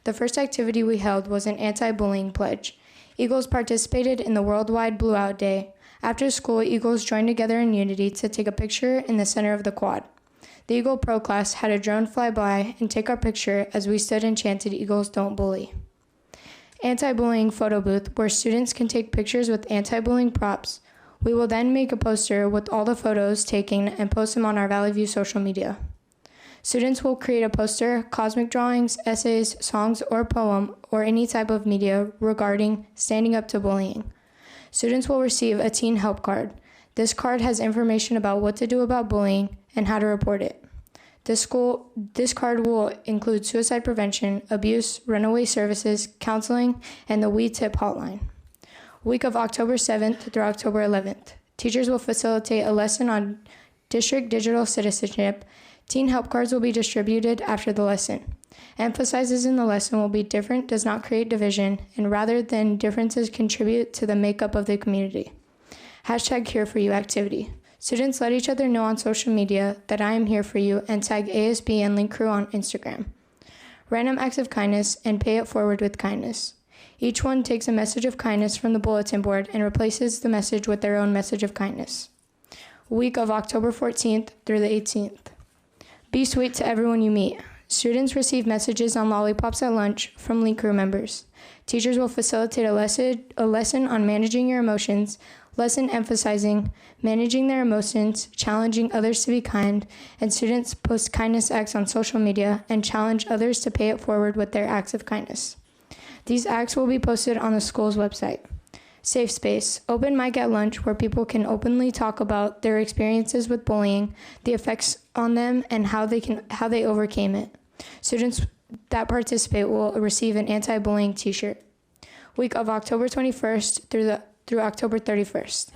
[SPEAKER 13] The first activity we held was an anti-bullying pledge. Eagles participated in the Worldwide Blue Out Day. After school, Eagles joined together in unity to take a picture in the center of the quad. The Eagle Pro class had a drone fly by and take our picture as we stood and chanted, "Eagles don't bully." Anti-bullying photo booth, where students can take pictures with anti-bullying props. We will then make a poster with all the photos taken and post them on our Valley View social media. Students will create a poster, cosmic drawings, essays, songs, or poem, or any type of media regarding standing up to bullying. Students will receive a teen help card. This card has information about what to do about bullying and how to report it. This card will include suicide prevention, abuse, runaway services, counseling, and the We Tip hotline. Week of October 7th through October 11th. Teachers will facilitate a lesson on district digital citizenship. Teen help cards will be distributed after the lesson. Emphasizes in the lesson will be different does not create division, and rather than differences contribute to the makeup of the community. Hashtag Here For You activity. Students let each other know on social media that I am here for you and tag ASB and Link Crew on Instagram. Random acts of kindness and pay it forward with kindness. Each one takes a message of kindness from the bulletin board and replaces the message with their own message of kindness. Week of October 14th through the 18th. Be sweet to everyone you meet. Students receive messages on lollipops at lunch from Link Crew members. Teachers will facilitate a lesson on managing your emotions, lesson emphasizing managing their emotions, challenging others to be kind, and students post kindness acts on social media and challenge others to pay it forward with their acts of kindness. These acts will be posted on the school's website. Safe space, open mic at lunch where people can openly talk about their experiences with bullying, the effects on them, and how they overcame it. Students that participate will receive an anti-bullying t-shirt. Week of October 21st through October 31st.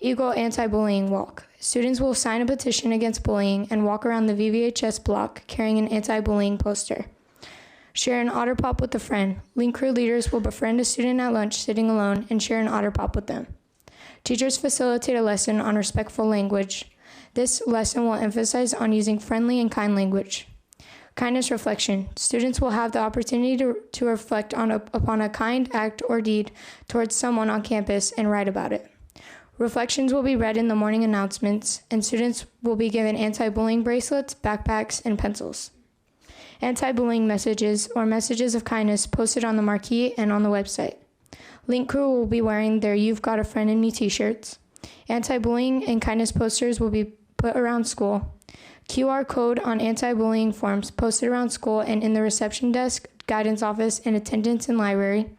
[SPEAKER 13] Eagle Anti-Bullying Walk. Students will sign a petition against bullying and walk around the VVHS block carrying an anti-bullying poster. Share an Otter Pop with a friend. Link Crew leaders will befriend a student at lunch sitting alone and share an Otter Pop with them. Teachers facilitate a lesson on respectful language. This lesson will emphasize on using friendly and kind language. Kindness reflection. Students will have the opportunity to reflect upon a kind act or deed towards someone on campus and write about it. Reflections will be read in the morning announcements, and students will be given anti-bullying bracelets, backpacks, and pencils.
[SPEAKER 16] anti-bullying messages, or messages of kindness posted on the marquee and on the website. Link Crew will be wearing their You've Got a Friend in Me t-shirts. Anti-bullying and kindness posters will be put around school. QR code on anti-bullying forms posted around school and in the reception desk, guidance office, and attendance and library.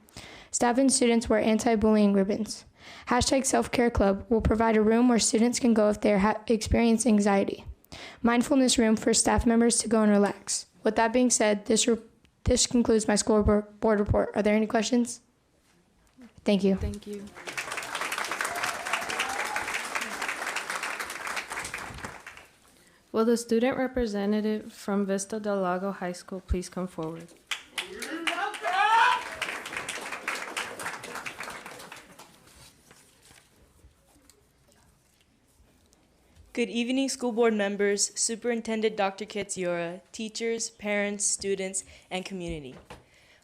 [SPEAKER 16] Staff and students wear anti-bullying ribbons. Hashtag Self-Care Club will provide a room where students can go if they experience anxiety. Mindfulness room for staff members to go and relax. With that being said, this concludes my school board report. Are there any questions? Thank you.
[SPEAKER 7] Thank you. Will the student representative from Vista Del Lago High School please come forward?
[SPEAKER 17] Good evening, school board members, Superintendent Dr. Ketsiora, teachers, parents, students, and community.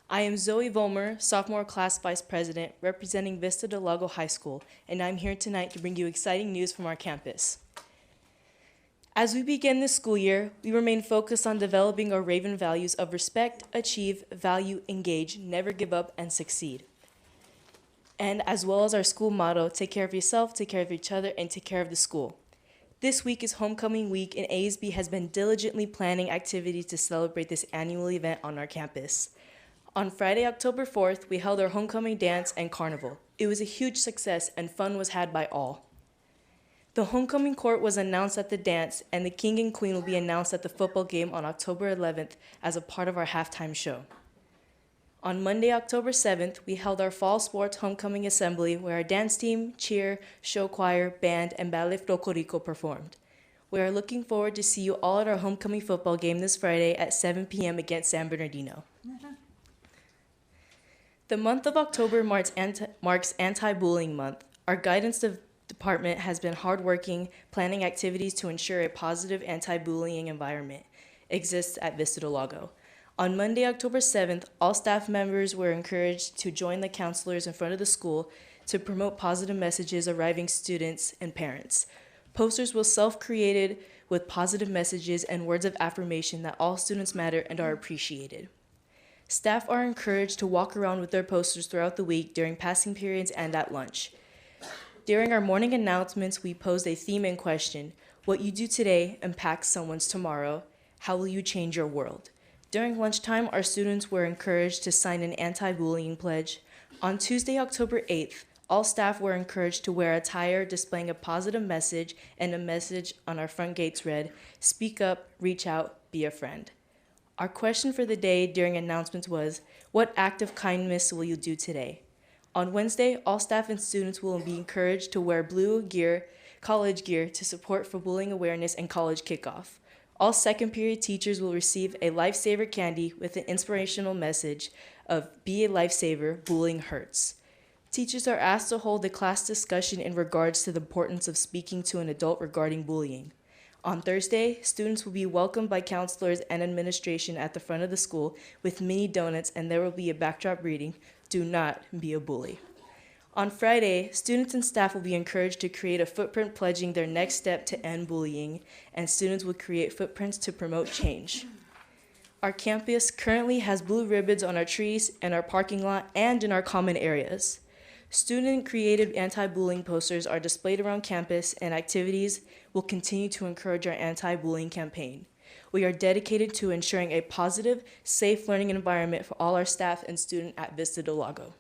[SPEAKER 17] I am Zoe Vollmer, sophomore class vice president, representing Vista Del Lago High School, and I'm here tonight to bring you exciting news from our campus. As we begin this school year, we remain focused on developing our Raven values of respect, achieve, value, engage, never give up, and succeed. And as well as our school motto, take care of yourself, take care of each other, and take care of the school. This week is homecoming week, and ASB has been diligently planning activities to celebrate this annual event on our campus. On Friday, October 4th, we held our homecoming dance and carnival. It was a huge success, and fun was had by all. The homecoming court was announced at the dance, and the king and queen will be announced at the football game on October 11th as a part of our halftime show. On Monday, October 7th, we held our fall sports homecoming assembly where our dance team, cheer, show choir, band, and Ballet Frocorico performed. We are looking forward to see you all at our homecoming football game this Friday at 7 p.m. against San Bernardino. The month of October marks Anti-Bullying Month. Our guidance department has been hardworking, planning activities to ensure a positive anti-bullying environment exists at Vista Del Lago. On Monday, October 7th, all staff members were encouraged to join the counselors in front of the school to promote positive messages arriving students and parents. Posters were self-created with positive messages and words of affirmation that all students matter and are appreciated. Staff are encouraged to walk around with their posters throughout the week during passing periods and at lunch. During our morning announcements, we posed a theme and question: what you do today impacts someone's tomorrow. How will you change your world? During lunchtime, our students were encouraged to sign an anti-bullying pledge. On Tuesday, October 8th, all staff were encouraged to wear attire displaying a positive message, and a message on our front gates read, "Speak up, reach out, be a friend." Our question for the day during announcements was, what act of kindness will you do today? On Wednesday, all staff and students will be encouraged to wear blue gear, college gear, to support for bullying awareness and college kickoff. All second period teachers will receive a lifesaver candy with an inspirational message of "Be a lifesaver, bullying hurts." Teachers are asked to hold a class discussion in regards to the importance of speaking to an adult regarding bullying. On Thursday, students will be welcomed by counselors and administration at the front of the school with mini donuts, and there will be a backdrop reading, "Do not be a bully." On Friday, students and staff will be encouraged to create a footprint pledging their next step to end bullying, and students will create footprints to promote change. Our campus currently has blue ribbons on our trees, in our parking lot, and in our common areas. Student-created anti-bullying posters are displayed around campus, and activities will continue to encourage our anti-bullying campaign. We are dedicated to ensuring a positive, safe learning environment for all our staff and students at Vista Del Lago.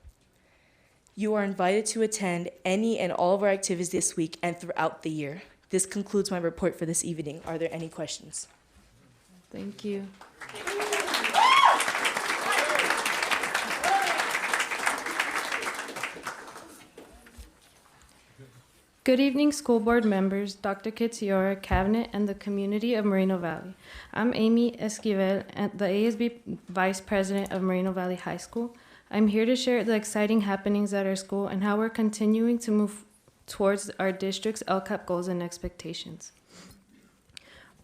[SPEAKER 17] You are invited to attend any and all of our activities this week and throughout the year. This concludes my report for this evening. Are there any questions?
[SPEAKER 7] Thank you. Good evening, school board members, Dr. Ketsiora, cabinet, and the community of Moreno Valley. I'm Amy Esquivel, the ASB Vice President of Moreno Valley High School. I'm here to share the exciting happenings at our school and how we're continuing to move towards our district's LCAP goals and expectations.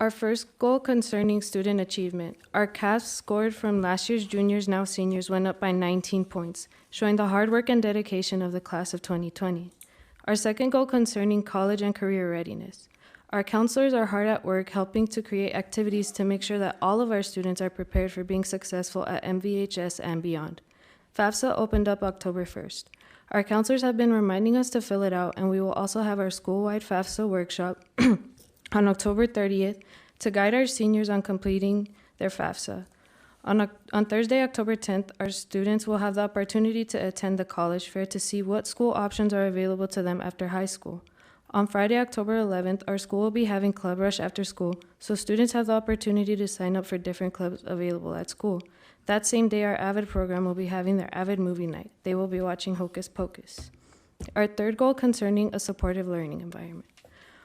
[SPEAKER 7] Our first goal concerning student achievement. Our CAS scored from last year's juniors, now seniors, went up by 19 points, showing the hard work and dedication of the class of 2020. Our second goal concerning college and career readiness. Our counselors are hard at work helping to create activities to make sure that all of our students are prepared for being successful at MVHS and beyond. FAFSA opened up October 1st. Our counselors have been reminding us to fill it out, and we will also have our school-wide FAFSA workshop on October 30th to guide our seniors on completing their FAFSA. On Thursday, October 10th, our students will have the opportunity to attend the college fair to see what school options are available to them after high school. On Friday, October 11th, our school will be having Club Rush after school, so students have the opportunity to sign up for different clubs available at school. That same day, our AVID program will be having their AVID movie night. They will be watching Hocus Pocus. Our third goal concerning a supportive learning environment.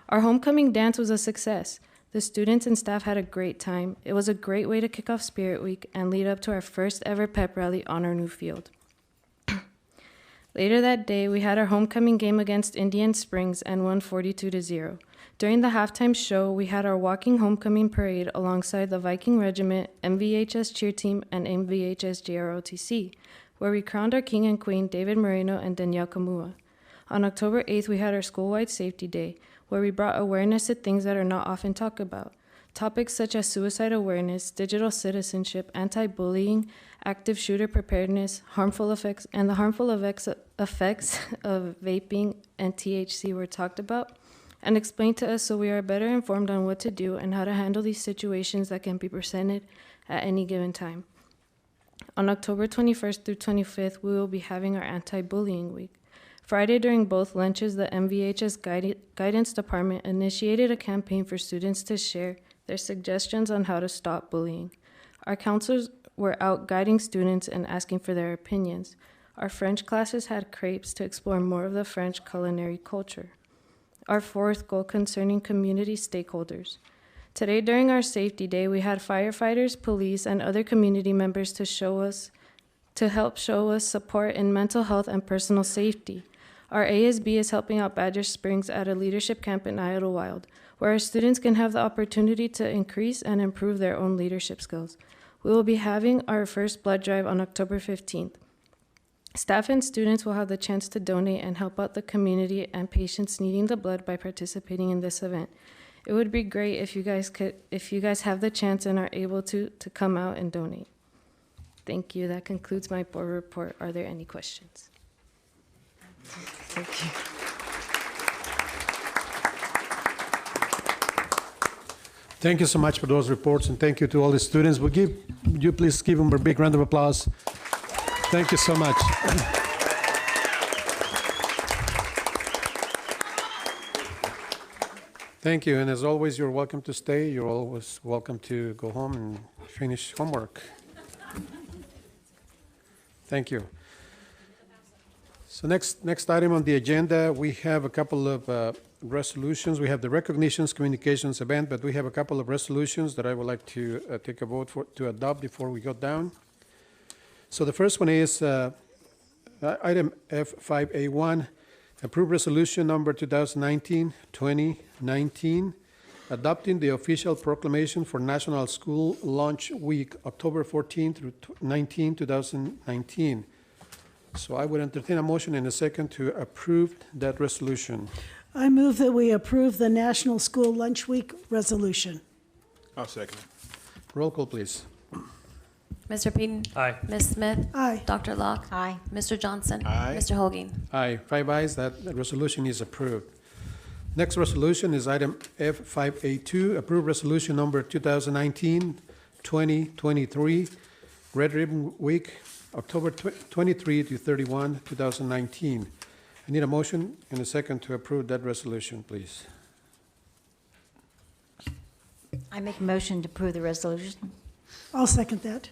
[SPEAKER 7] Our homecoming dance was a success. The students and staff had a great time. It was a great way to kick off Spirit Week and lead up to our first ever pep rally on our new field. Later that day, we had our homecoming game against Indian Springs and won 42-0. During the halftime show, we had our walking homecoming parade alongside the Viking Regiment, MVHS cheer team, and MVHS JROTC, where we crowned our king and queen, David Moreno and Danielle Kamua. On October 8th, we had our school-wide safety day, where we brought awareness to things that are not often talked about. Topics such as suicide awareness, digital citizenship, anti-bullying, active shooter preparedness, harmful effects, and the harmful effects of vaping and THC were talked about and explained to us so we are better informed on what to do and how to handle these situations that can be presented at any given time. On October 21st through 25th, we will be having our anti-bullying week. Friday, during both lunches, the MVHS Guidance Department initiated a campaign for students to share their suggestions on how to stop bullying. Our counselors were out guiding students and asking for their opinions. Our French classes had crepes to explore more of the French culinary culture. Our fourth goal concerning community stakeholders. Today, during our safety day, we had firefighters, police, and other community members to help show us support in mental health and personal safety. Our ASB is helping out Badger Springs at a leadership camp in Idlewild, where our students can have the opportunity to increase and improve their own leadership skills. We will be having our first blood drive on October 15th. Staff and students will have the chance to donate and help out the community and patients needing the blood by participating in this event. It would be great if you guys have the chance and are able to come out and donate. Thank you. That concludes my board report. Are there any questions? Thank you.
[SPEAKER 6] Thank you so much for those reports, and thank you to all the students. Would you please give them a big round of applause? Thank you so much. Thank you, and as always, you're welcome to stay. You're always welcome to go home and finish homework. Thank you. So next item on the agenda, we have a couple of resolutions. We have the recognitions communications event, but we have a couple of resolutions that I would like to take a vote to adopt before we go down. So the first one is item F5A1, approve resolution number 2019-2019, adopting the official proclamation for National School Lunch Week, October 14 through 19, 2019. So I would entertain a motion in a second to approve that resolution.
[SPEAKER 18] I move that we approve the National School Lunch Week resolution.
[SPEAKER 10] I'll second it.
[SPEAKER 6] Roll call, please.
[SPEAKER 2] Mr. Peden?
[SPEAKER 8] Aye.
[SPEAKER 2] Ms. Smith?
[SPEAKER 18] Aye.
[SPEAKER 2] Dr. Locke?
[SPEAKER 9] Aye.
[SPEAKER 2] Mr. Johnson?
[SPEAKER 10] Aye.
[SPEAKER 2] Mr. Hogan?
[SPEAKER 6] Aye. 5 ayes. That resolution is approved. Next resolution is item F5A2, approve resolution number 2019-2023, Red Ribbon Week, October 23 to 31, 2019. I need a motion and a second to approve that resolution, please.
[SPEAKER 9] I make a motion to approve the resolution.
[SPEAKER 18] I'll second that.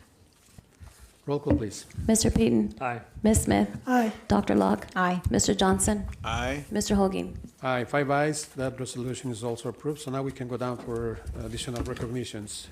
[SPEAKER 6] Roll call, please.
[SPEAKER 2] Mr. Peden?
[SPEAKER 8] Aye.
[SPEAKER 2] Ms. Smith?
[SPEAKER 18] Aye.
[SPEAKER 2] Dr. Locke?
[SPEAKER 9] Aye.
[SPEAKER 2] Mr. Johnson?
[SPEAKER 10] Aye.
[SPEAKER 2] Mr. Hogan?
[SPEAKER 6] Aye. 5 ayes. That resolution is also approved. So now we can go down for additional recognitions.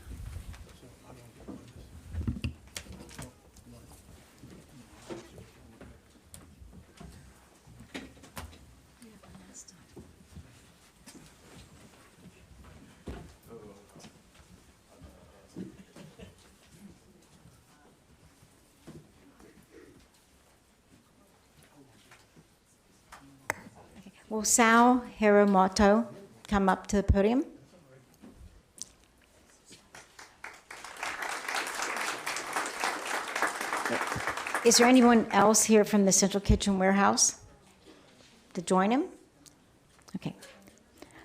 [SPEAKER 9] Will Sal Hiramoto
[SPEAKER 19] come up to the podium? Is there anyone else here from the Central Kitchen Warehouse to join him? Okay.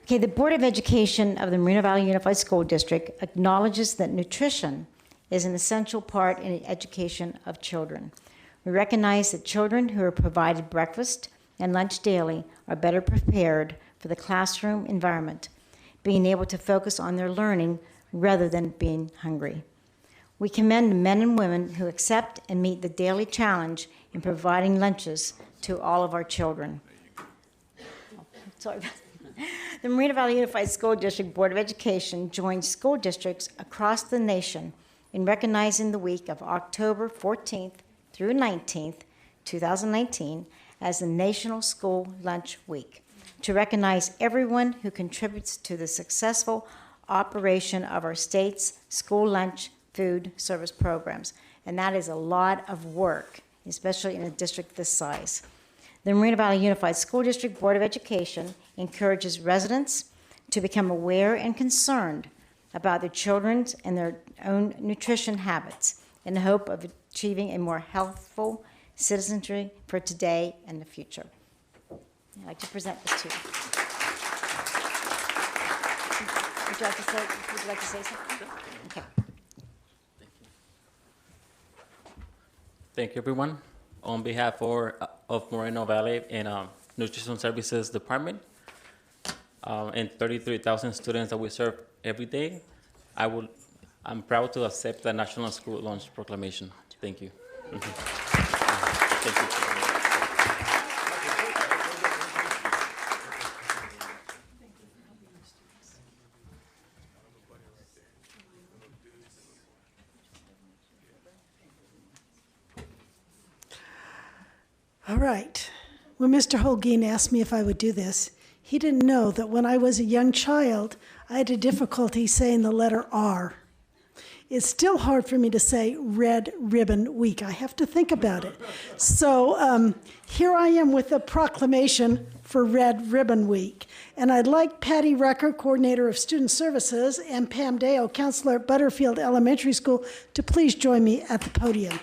[SPEAKER 19] Okay, the Board of Education of the Moreno Valley Unified School District acknowledges that nutrition is an essential part in the education of children. We recognize that children who are provided breakfast and lunch daily are better prepared for the classroom environment, being able to focus on their learning rather than being hungry. We commend the men and women who accept and meet the daily challenge in providing lunches to all of our children. Sorry. The Moreno Valley Unified School District Board of Education joins school districts across the nation in recognizing the week of October 14th through 19th, 2019, as the National School Lunch Week, to recognize everyone who contributes to the successful operation of our state's school lunch food service programs. And that is a lot of work, especially in a district this size. The Moreno Valley Unified School District Board of Education encourages residents to become aware and concerned about their children's and their own nutrition habits in the hope of achieving a more healthful citizenry for today and the future. I'd like to present this to you. Would you like to say something? Okay.
[SPEAKER 20] Thank you, everyone. On behalf of Moreno Valley and Nutrition Services Department and 33,000 students that we serve every day, I'm proud to accept the National School Lunch Proclamation. Thank you. Thank you.
[SPEAKER 18] All right. When Mr. Holguin asked me if I would do this, he didn't know that when I was a young child, I had a difficulty saying the letter R. It's still hard for me to say Red Ribbon Week. I have to think about it. So here I am with a proclamation for Red Ribbon Week. And I'd like Patty Rucker, Coordinator of Student Services, and Pam Deo, Counselor at Butterfield Elementary School, to please join me at the podium.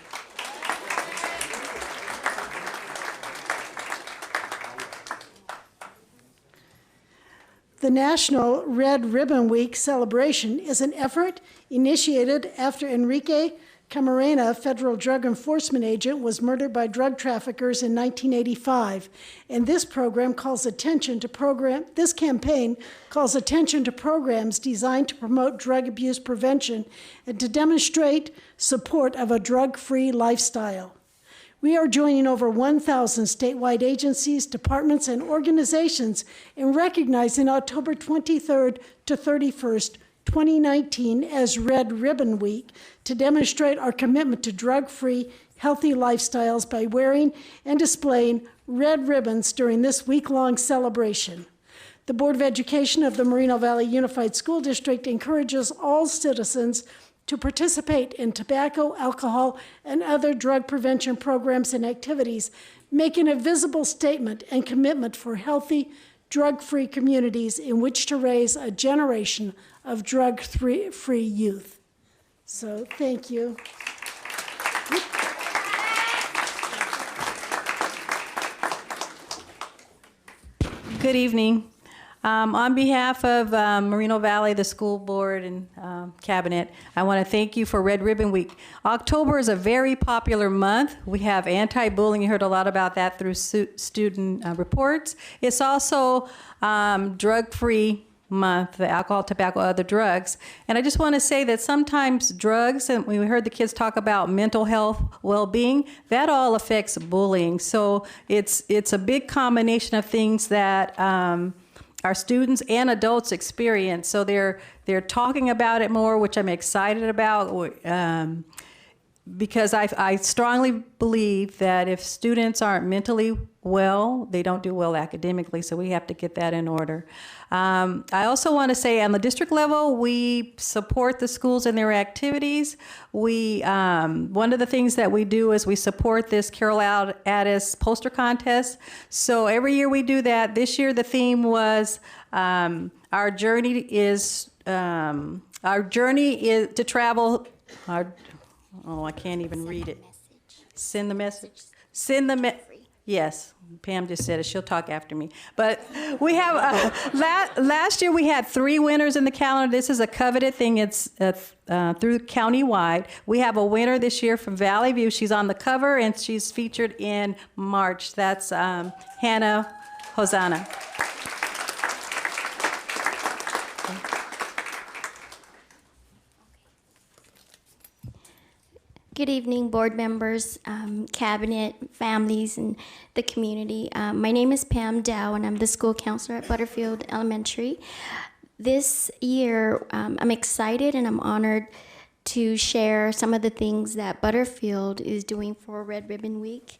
[SPEAKER 18] The National Red Ribbon Week celebration is an effort initiated after Enrique Camarena, federal drug enforcement agent, was murdered by drug traffickers in 1985. And this campaign calls attention to programs designed to promote drug abuse prevention and to demonstrate support of a drug-free lifestyle. We are joining over 1,000 statewide agencies, departments, and organizations in recognizing October 23rd to 31st, 2019 as Red Ribbon Week to demonstrate our commitment to drug-free, healthy lifestyles by wearing and displaying red ribbons during this week-long celebration. The Board of Education of the Moreno Valley Unified School District encourages all citizens to participate in tobacco, alcohol, and other drug prevention programs and activities, making a visible statement and commitment for healthy, drug-free communities in which to raise a generation of drug-free youth. So, thank you.
[SPEAKER 21] Good evening. On behalf of Moreno Valley, the school board and cabinet, I want to thank you for Red Ribbon Week. October is a very popular month. We have anti-bullying. You heard a lot about that through student reports. It's also drug-free month, the alcohol, tobacco, other drugs. And I just want to say that sometimes drugs, and we heard the kids talk about mental health, well-being, that all affects bullying. So it's a big combination of things that our students and adults experience. So they're talking about it more, which I'm excited about, because I strongly believe that if students aren't mentally well, they don't do well academically, so we have to get that in order. I also want to say on the district level, we support the schools in their activities. One of the things that we do is we support this Carol Addis poster contest. So every year we do that. This year the theme was Our journey is to travel. I can't even read it. Send the message. Yes, Pam just said it. She'll talk after me. But we have, last year we had 3 winners in the calendar. This is a coveted thing. It's through countywide. We have a winner this year from Valley View. She's on the cover and she's featured in March. That's Hannah Hosanna.
[SPEAKER 4] Good evening, board members, cabinet, families, and the community. My name is Pam Dow, and I'm the school counselor at Butterfield Elementary. This year, I'm excited and I'm honored to share some of the things that Butterfield is doing for Red Ribbon Week.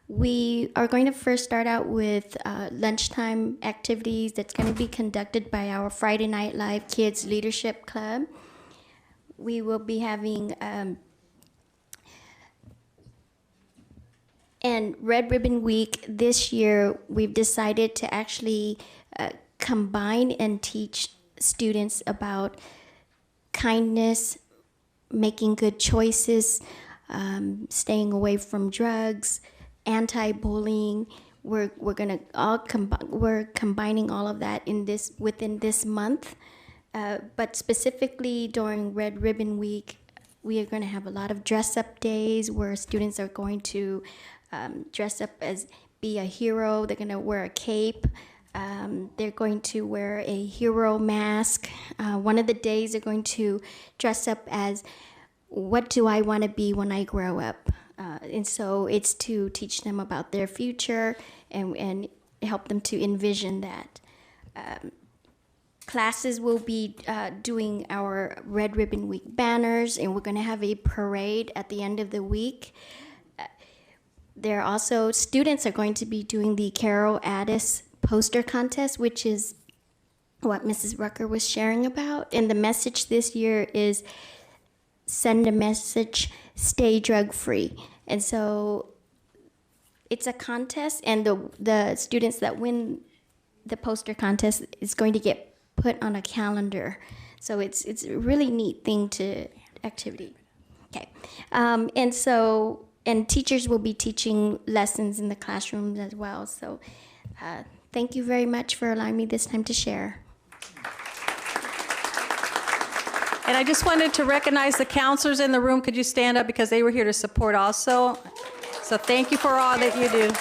[SPEAKER 4] We are going to first start out with lunchtime activities that's going to be conducted by our Friday Night Live Kids Leadership Club. We will be having and Red Ribbon Week this year, we've decided to actually combine and teach students about kindness, making good choices, staying away from drugs, anti-bullying. We're combining all of that within this month. But specifically during Red Ribbon Week, we are going to have a lot of dress-up days where students are going to dress up as be a hero. They're going to wear a cape. They're going to wear a hero mask. One of the days they're going to dress up as, what do I want to be when I grow up? And so it's to teach them about their future and help them to envision that. Classes will be doing our Red Ribbon Week banners, and we're going to have a parade at the end of the week. There are also, students are going to be doing the Carol Addis poster contest, which is what Mrs. Rucker was sharing about. And the message this year is send a message, stay drug-free. And so it's a contest, and the students that win the poster contest is going to get put on a calendar. So it's a really neat activity. Okay. And teachers will be teaching lessons in the classrooms as well. So thank you very much for allowing me this time to share.
[SPEAKER 21] And I just wanted to recognize the counselors in the room. Could you stand up, because they were here to support also. So thank you for all that you do.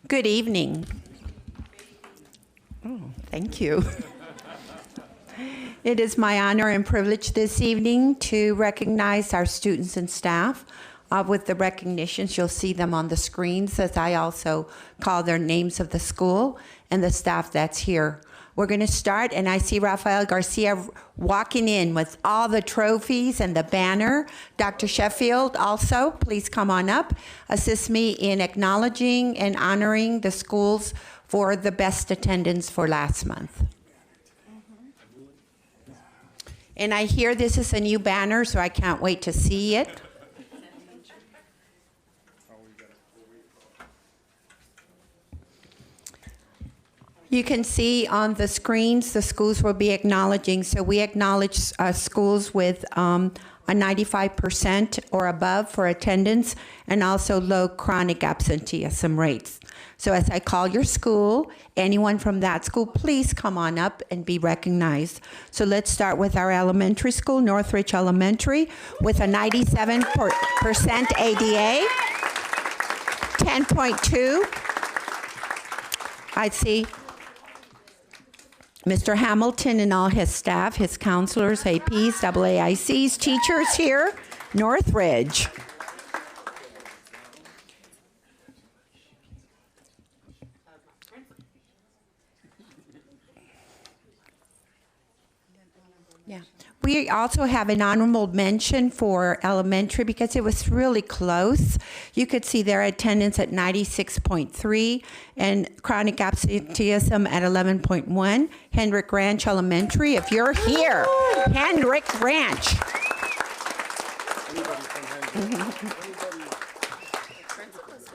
[SPEAKER 22] Good evening. Oh, thank you. It is my honor and privilege this evening to recognize our students and staff with the recognitions. You'll see them on the screens as I also call their names of the school and the staff that's here. We're going to start, and I see Rafael Garcia walking in with all the trophies and the banner. Dr. Sheffield also, please come on up. Assist me in acknowledging and honoring the schools for the best attendance for last month. And I hear this is a new banner, so I can't wait to see it. You can see on the screens the schools will be acknowledging. So we acknowledge schools with a 95% or above for attendance, and also low chronic absenteeism rates. So as I call your school, anyone from that school, please come on up and be recognized. So let's start with our elementary school, Northridge Elementary, with a 97% ADA, 10.2. I see Mr. Hamilton and all his staff, his counselors, APs, AAICs, teachers here, Northridge. Yeah, We also have an honorable mention for elementary because it was really close. You could see their attendance at 96.3 and chronic absenteeism at 11.1. Hendrick Ranch Elementary, if you're here, Hendrick Ranch.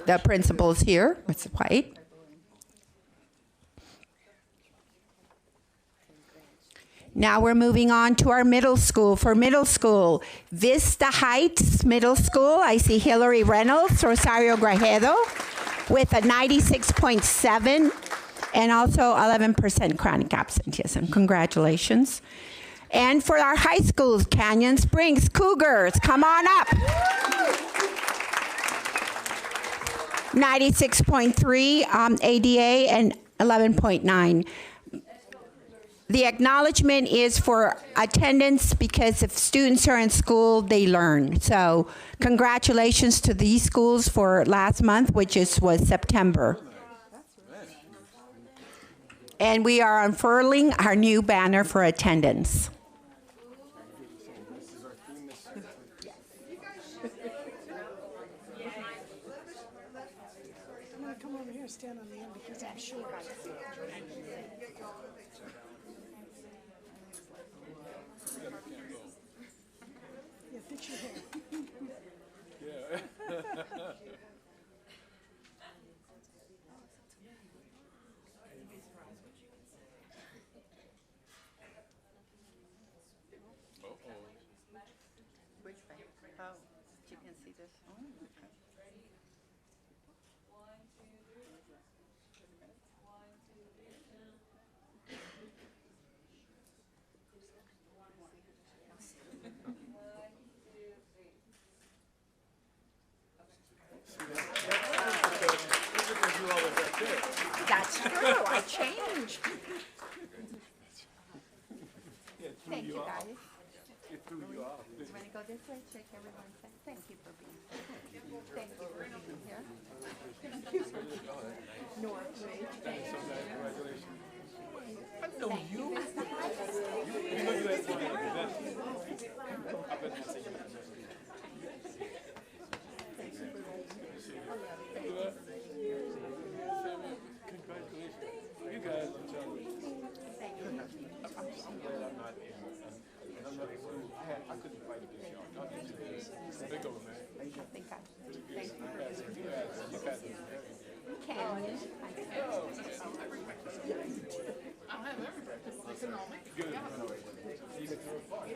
[SPEAKER 22] The principal is here, Ms. White. Now we're moving on to our middle school. For middle school, Vista Heights Middle School, I see Hillary Reynolds, Rosario Grajedo, with a 96.7 and also 11% chronic absenteeism. Congratulations. And for our high schools, Canyon Springs Cougars, come on up. 96.3 ADA and 11.9. The acknowledgement is for attendance because if students are in school, they learn. So congratulations to these schools for last month, which was September. And we are unfurling our new banner for attendance.
[SPEAKER 18] Come over here, stand on the end because I'm short. Yeah, fix your hair.
[SPEAKER 22] Which way? Oh, you can see this. Oh, okay. That's true. I changed. Thank you, guys.
[SPEAKER 6] It threw you off.
[SPEAKER 22] You want to go this way? Shake everyone's hand. Thank you for being here. Thank you for being here. Thank you. Northridge. Thank you.
[SPEAKER 6] I know you. You guys are jealous. I'm glad I'm not in. I'm not in school. I couldn't fight against y'all. Y'all did this. Big old man.
[SPEAKER 22] Thank you.
[SPEAKER 6] You guys are very I'll have every breakfast. Good. You get to report.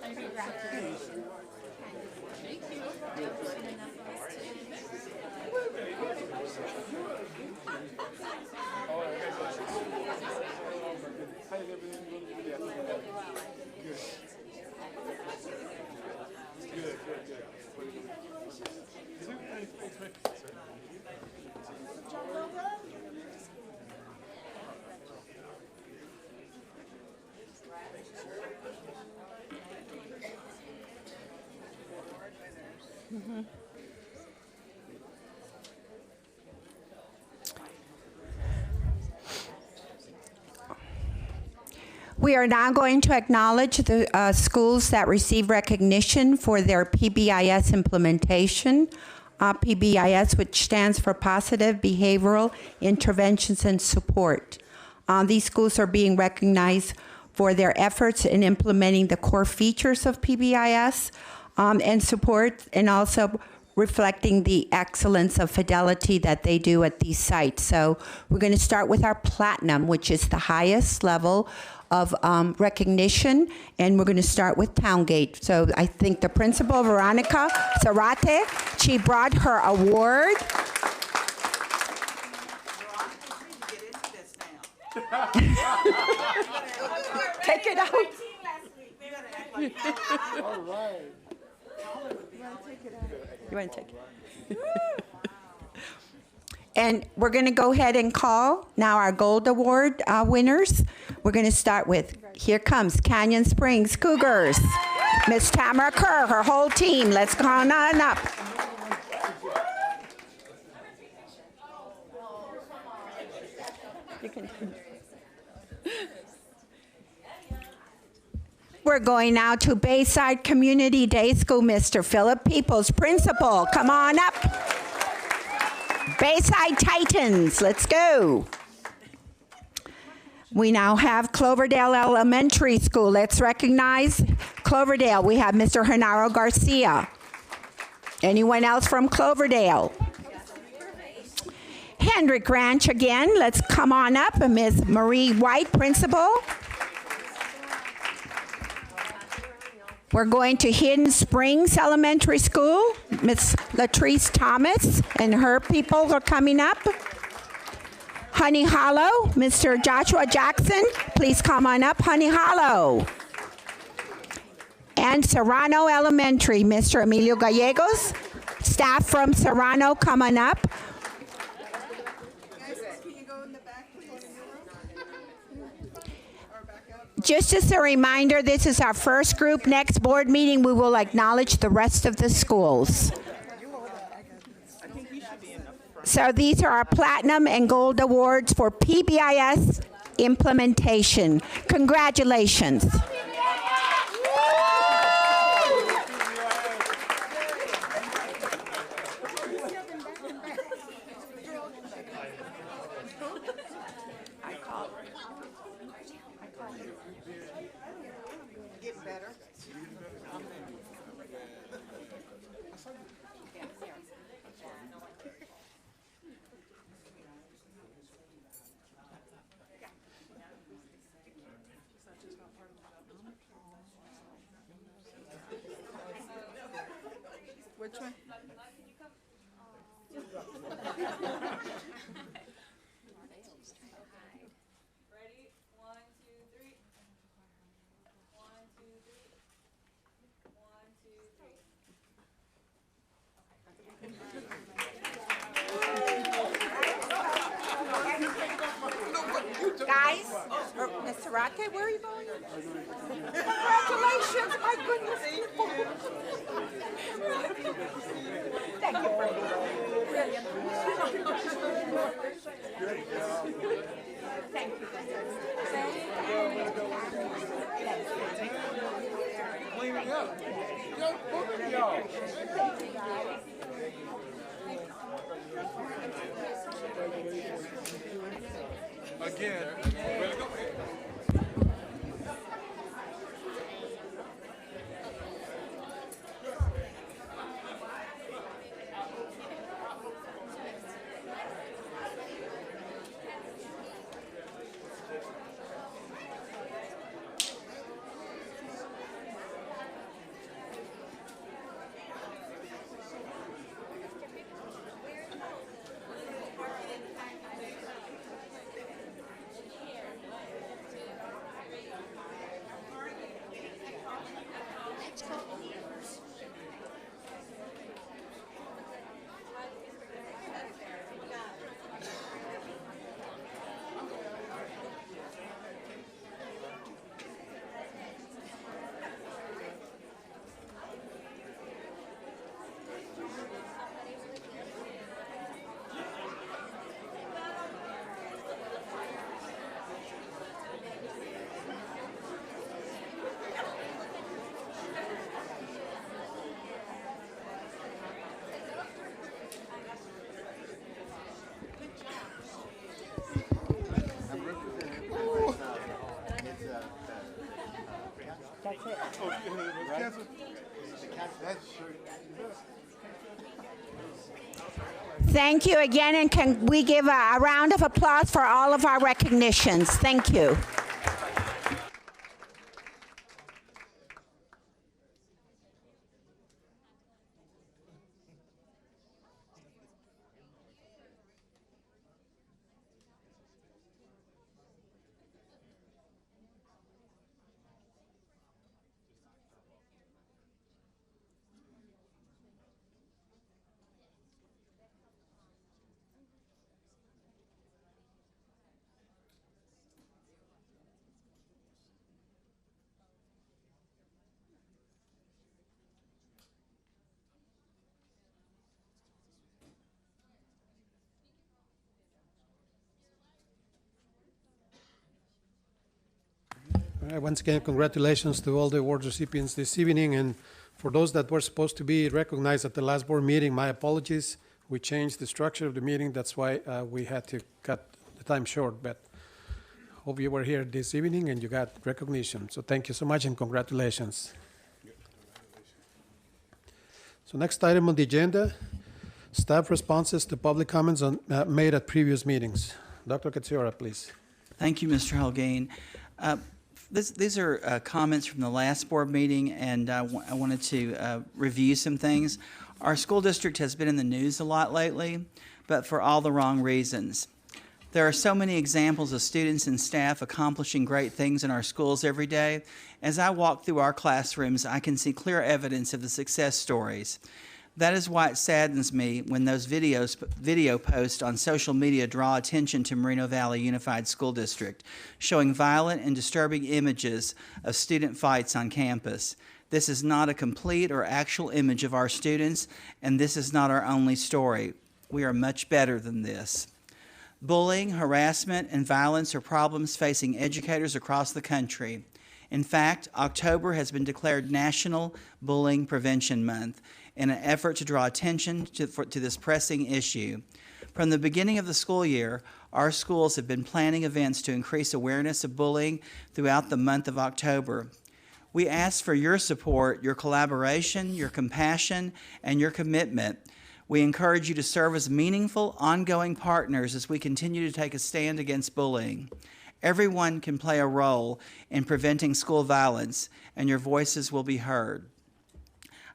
[SPEAKER 6] Thank you.
[SPEAKER 22] We are now going to acknowledge the schools that receive recognition for their PBIS implementation. PBIS, which stands for Positive Behavioral Interventions and Support. These schools are being recognized for their efforts in implementing the core features of PBIS and support, and also reflecting the excellence of fidelity that they do at these sites. So we're going to start with our platinum, which is the highest level of recognition, and we're going to start with Towngate. So I think the principal, Veronica Zarate, she brought her award. Take it out.
[SPEAKER 6] All right.
[SPEAKER 22] You want to take it? And we're going to go ahead and call now our Gold Award winners. We're going to start with, here comes Canyon Springs Cougars. Miss Tamara Kerr, her whole team. Let's go on up. You can. We're going now to Bayside Community Day School. Mr. Philip Peoples, principal, come on up. Bayside Titans, let's go. We now have Cloverdale Elementary School. Let's recognize Cloverdale. We have Mr. Genaro Garcia. Anyone else from Cloverdale? Hendrick Ranch again. Let's come on up. Ms. Marie White, principal. We're going to Hidden Springs Elementary School. Ms. Latrice Thomas and her people are coming up. Honey Hollow, Mr. Joshua Jackson, please come on up, Honey Hollow. And Serrano Elementary, Mr. Emilio Gallegos. Staff from Serrano, come on up. Just as a reminder, this is our first group. Next board meeting, we will acknowledge the rest of the schools. So these are our platinum and gold awards for PBIS implementation. Congratulations.
[SPEAKER 2] Which one?
[SPEAKER 3] Ready? 1, 2, 3. 1, 2, 3. 1, 2, 3.
[SPEAKER 22] Guys, Ms. Sarate, where are you going? Congratulations, my goodness. Thank you for being brilliant. Thank you.
[SPEAKER 2] Cleaning up. Yo, look at y'all. Again, way to go.
[SPEAKER 22] Thank you again, and can we give a round of applause for all of our recognitions? Thank you.
[SPEAKER 6] Once again, congratulations to all the award recipients this evening, and for those that were supposed to be recognized at the last board meeting, my apologies. We changed the structure of the meeting. That's why we had to cut the time short, but hope you were here this evening and you got recognition. So thank you so much and congratulations. So next item on the agenda, staff responses to public comments made at previous meetings. Dr. Katsiora, please.
[SPEAKER 11] Thank you, Mr. Holguin. These are comments from the last board meeting, and I wanted to review some things. Our school district has been in the news a lot lately, but for all the wrong reasons. There are so many examples of students and staff accomplishing great things in our schools every day. As I walk through our classrooms, I can see clear evidence of the success stories. That is why it saddens me when those video posts on social media draw attention to Moreno Valley Unified School District, showing violent and disturbing images of student fights on campus. This is not a complete or actual image of our students, and this is not our only story. We are much better than this. Bullying, harassment, and violence are problems facing educators across the country. In fact, October has been declared National Bullying Prevention Month in an effort to draw attention to this pressing issue. From the beginning of the school year, our schools have been planning events to increase awareness of bullying throughout the month of October. We ask for your support, your collaboration, your compassion, and your commitment. We encourage you to serve as meaningful, ongoing partners as we continue to take a stand against bullying. Everyone can play a role in preventing school violence, and your voices will be heard.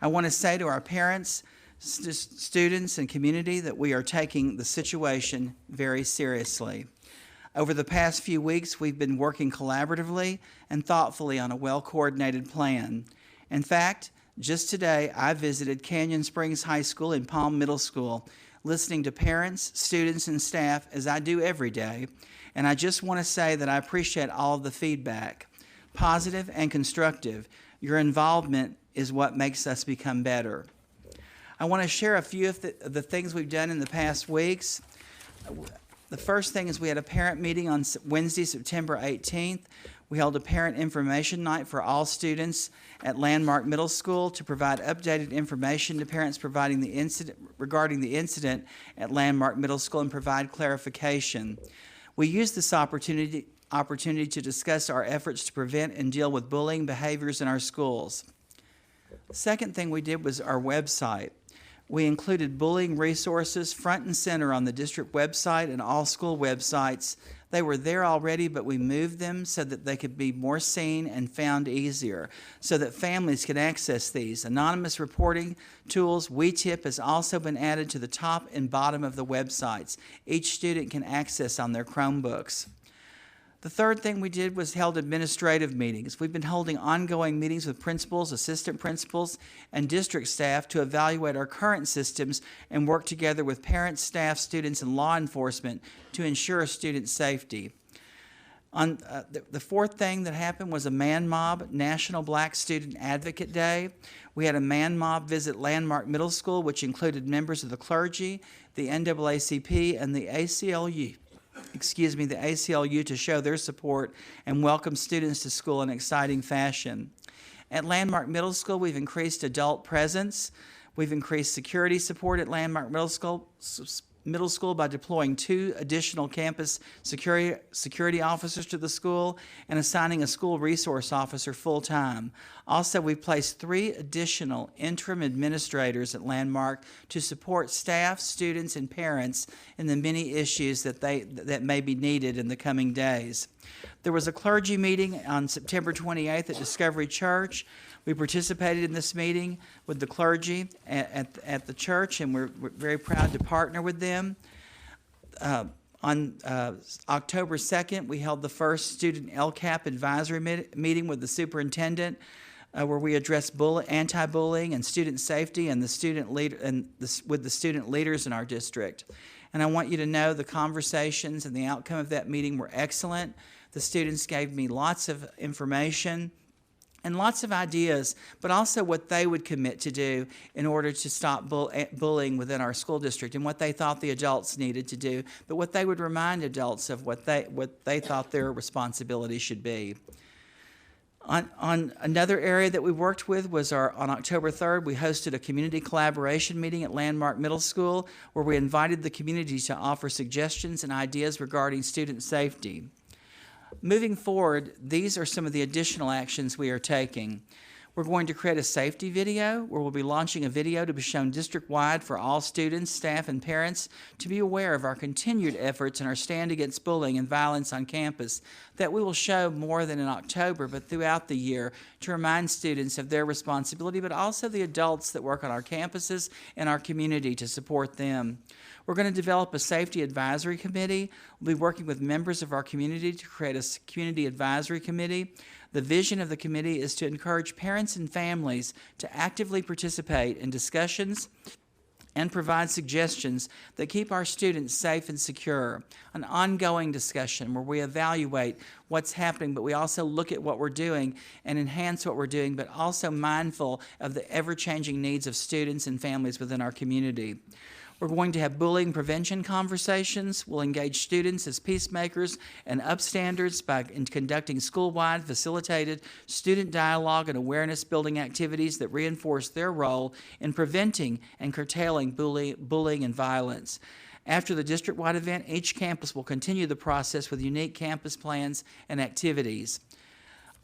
[SPEAKER 11] I want to say to our parents, students, and community that we are taking the situation very seriously. Over the past few weeks, we've been working collaboratively and thoughtfully on a well-coordinated plan. In fact, just today, I visited Canyon Springs High School and Palm Middle School, listening to parents, students, and staff as I do every day, and I just want to say that I appreciate all of the feedback, positive and constructive. Your involvement is what makes us become better. I want to share a few of the things we've done in the past weeks. The first thing is we had a parent meeting on Wednesday, September 18th. We held a parent information night for all students at Landmark Middle School to provide updated information to parents regarding the incident at Landmark Middle School and provide clarification. We used this opportunity to discuss our efforts to prevent and deal with bullying behaviors in our schools. The second thing we did was our website. We included bullying resources front and center on the district website and all school websites. They were there already, but we moved them so that they could be more seen and found easier, so that families could access these. Anonymous reporting tools, WeTip, has also been added to the top and bottom of the websites. Each student can access on their Chromebooks. The third thing we did was held administrative meetings. We've been holding ongoing meetings with principals, assistant principals, and district staff to evaluate our current systems and work together with parents, staff, students, and law enforcement to ensure student safety. On the fourth thing that happened was a man mob, National Black Student Advocate Day. We had a man mob visit Landmark Middle School, which included members of the clergy, the NAACP, and the ACLU. The ACLU, to show their support and welcome students to school in exciting fashion. At Landmark Middle School, we've increased adult presence. We've increased security support at Landmark Middle School by deploying 2 additional campus security officers to the school and assigning a school resource officer full-time. Also, we've placed 3 additional interim administrators at Landmark to support staff, students, and parents in the many issues that may be needed in the coming days. There was a clergy meeting on September 28th at Discovery Church. We participated in this meeting with the clergy at the church, and we're very proud to partner with them. On October 2nd, we held the first student LCAP advisory meeting with the superintendent, where we addressed anti-bullying and student safety and with the student leaders in our district. And I want you to know the conversations and the outcome of that meeting were excellent. The students gave me lots of information and lots of ideas, but also what they would commit to do in order to stop bullying within our school district, and what they thought the adults needed to do, but what they would remind adults of what they thought their responsibility should be. On another area that we worked with was on October 3rd, we hosted a community collaboration meeting at Landmark Middle School where we invited the community to offer suggestions and ideas regarding student safety. Moving forward, these are some of the additional actions we are taking. We're going to create a safety video where we'll be launching a video to be shown district-wide for all students, staff, and parents to be aware of our continued efforts and our stand against bullying and violence on campus that we will show more than in October, but throughout the year to remind students of their responsibility, but also the adults that work on our campuses and our community to support them. We're going to develop a safety advisory committee. We'll be working with members of our community to create a community advisory committee. The vision of the committee is to encourage parents and families to actively participate in discussions and provide suggestions that keep our students safe and secure. An ongoing discussion where we evaluate what's happening, but we also look at what we're doing and enhance what we're doing, but also mindful of the ever-changing needs of students and families within our community. We're going to have bullying prevention conversations. We'll engage students as peacemakers and upstanders by conducting school-wide facilitated student dialogue and awareness building activities that reinforce their role in preventing and curtailing bullying and violence. After the district-wide event, each campus will continue the process with unique campus plans and activities.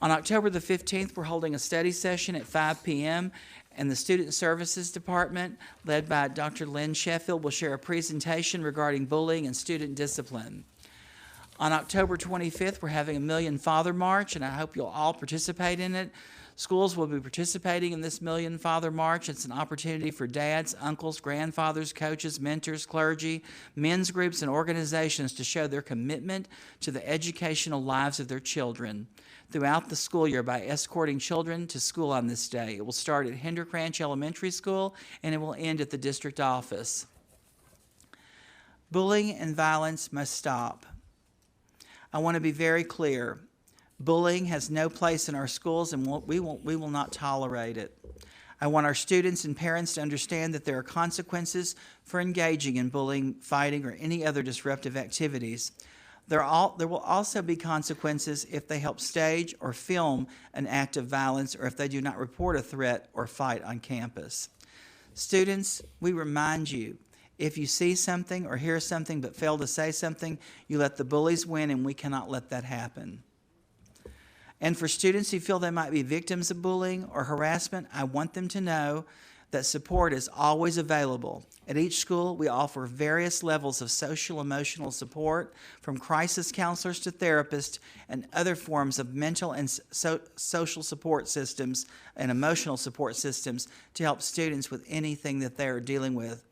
[SPEAKER 11] On October the 15th, we're holding a study session at 5 p.m. and the Student Services Department, led by Dr. Lynn Sheffield, will share a presentation regarding bullying and student discipline. On October 25th, we're having a Million Father March, and I hope you'll all participate in it. Schools will be participating in this Million Father March. It's an opportunity for dads, uncles, grandfathers, coaches, mentors, clergy, men's groups, and organizations to show their commitment to the educational lives of their children throughout the school year by escorting children to school on this day. It will start at Hindercranch Elementary School, and it will end at the district office. Bullying and violence must stop. I want to be very clear. Bullying has no place in our schools, and we will not tolerate it. I want our students and parents to understand that there are consequences for engaging in bullying, fighting, or any other disruptive activities. There will also be consequences if they help stage or film an act of violence or if they do not report a threat or fight on campus. Students, we remind you, if you see something or hear something but fail to say something, you let the bullies win, and we cannot let that happen. And for students who feel they might be victims of bullying or harassment, I want them to know that support is always available. At each school, we offer various levels of social emotional support, from crisis counselors to therapists and other forms of mental and social support systems and emotional support systems to help students with anything that they are dealing with.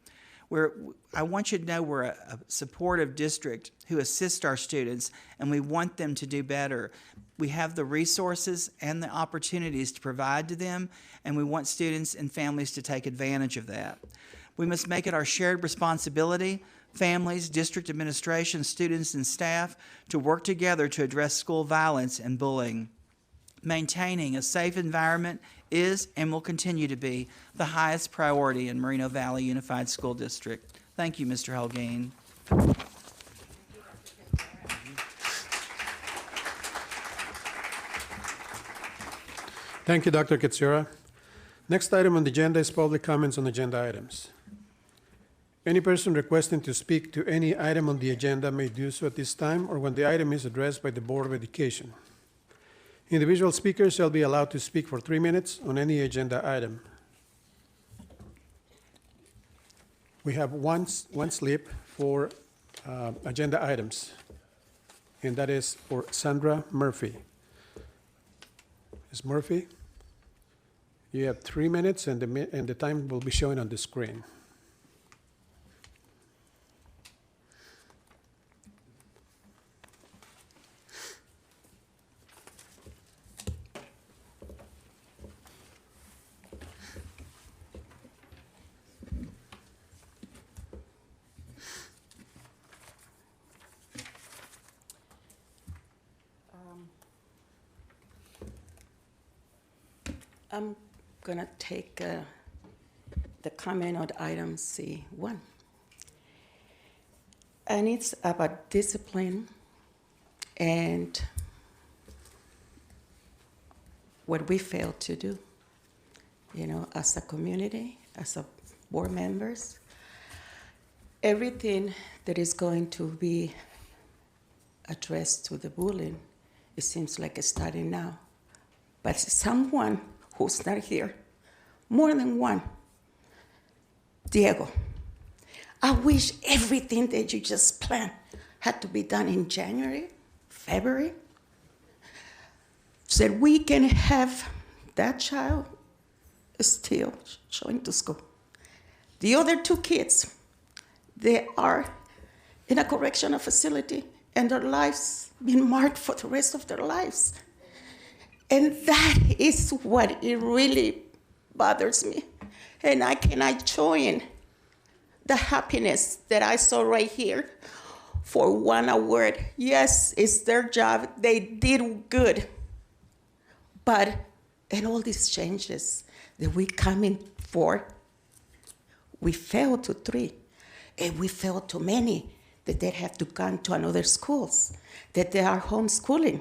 [SPEAKER 11] I want you to know we're a supportive district who assists our students, and we want them to do better. We have the resources and the opportunities to provide to them, and we want students and families to take advantage of that. We must make it our shared responsibility, families, district administration, students, and staff, to work together to address school violence and bullying. Maintaining a safe environment is and will continue to be the highest priority in Moreno Valley Unified School District. Thank you, Mr. Holguin.
[SPEAKER 6] Thank you, Dr. Katsura. Next item on the agenda is public comments on agenda items. Any person requesting to speak to any item on the agenda may do so at this time or when the item is addressed by the Board of Education. Individual speakers shall be allowed to speak for 3 minutes on any agenda item. We have one slip for agenda items, and that is for Sandra Murphy. Ms. Murphy, you have 3 minutes, and the time will be shown on the screen.
[SPEAKER 1] I'm going to take the comment on item C1. And it's about discipline and what we failed to do, as a community, as a board members. Everything that is going to be addressed to the bullying, it seems like it's starting now. But someone who's not here, more than one, Diego, I wish everything that you just planned had to be done in January, February, so that we can have that child still showing to school. The other two kids, they are in a correctional facility and their lives been marked for the rest of their lives. And that is what it really bothers me. And I cannot join the happiness that I saw right here for one award. Yes, it's their job. They did good. But in all these changes that we come in for, we failed to 3. And we failed to many that they have to come to another schools, that they are homeschooling.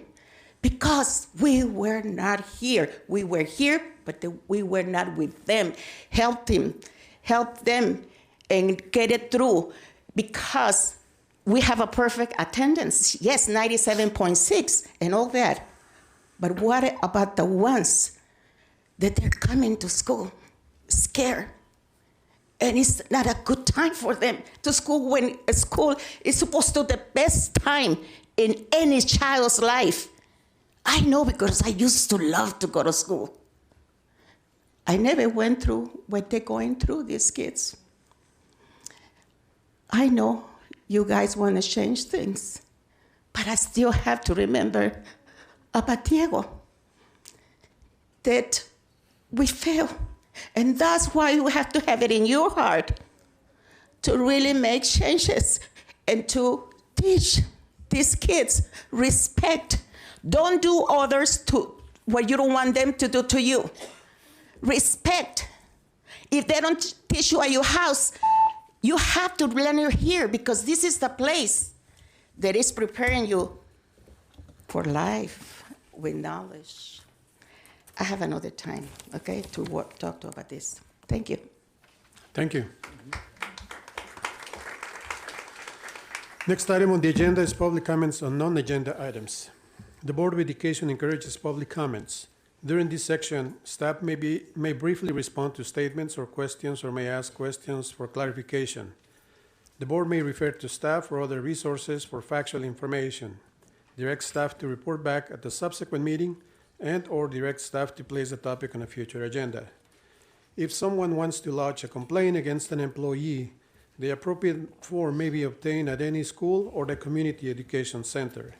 [SPEAKER 1] Because we were not here. We were here, but we were not with them. Help them and get it through. Because we have a perfect attendance. Yes, 97.6 and all that. But what about the ones that they're coming to school scared? And it's not a good time for them to school when school is supposed to be the best time in any child's life. I know because I used to love to go to school. I never went through what they're going through, these kids. I know you guys want to change things, but I still have to remember about Diego, that we fail. And that's why you have to have it in your heart to really make changes and to teach these kids respect. Don't do others to what you don't want them to do to you. Respect. If they don't teach you at your house, you have to learn it here because this is the place that is preparing you for life with knowledge. I have another time, okay, to talk to about this. Thank you.
[SPEAKER 6] Thank you. Next item on the agenda is public comments on non-agenda items. The Board of Education encourages public comments. During this section, staff may briefly respond to statements or questions or may ask questions for clarification. The board may refer to staff or other resources for factual information. Direct staff to report back at the subsequent meeting and or direct staff to place the topic on a future agenda. If someone wants to lodge a complaint against an employee, the appropriate form may be obtained at any school or the community education center.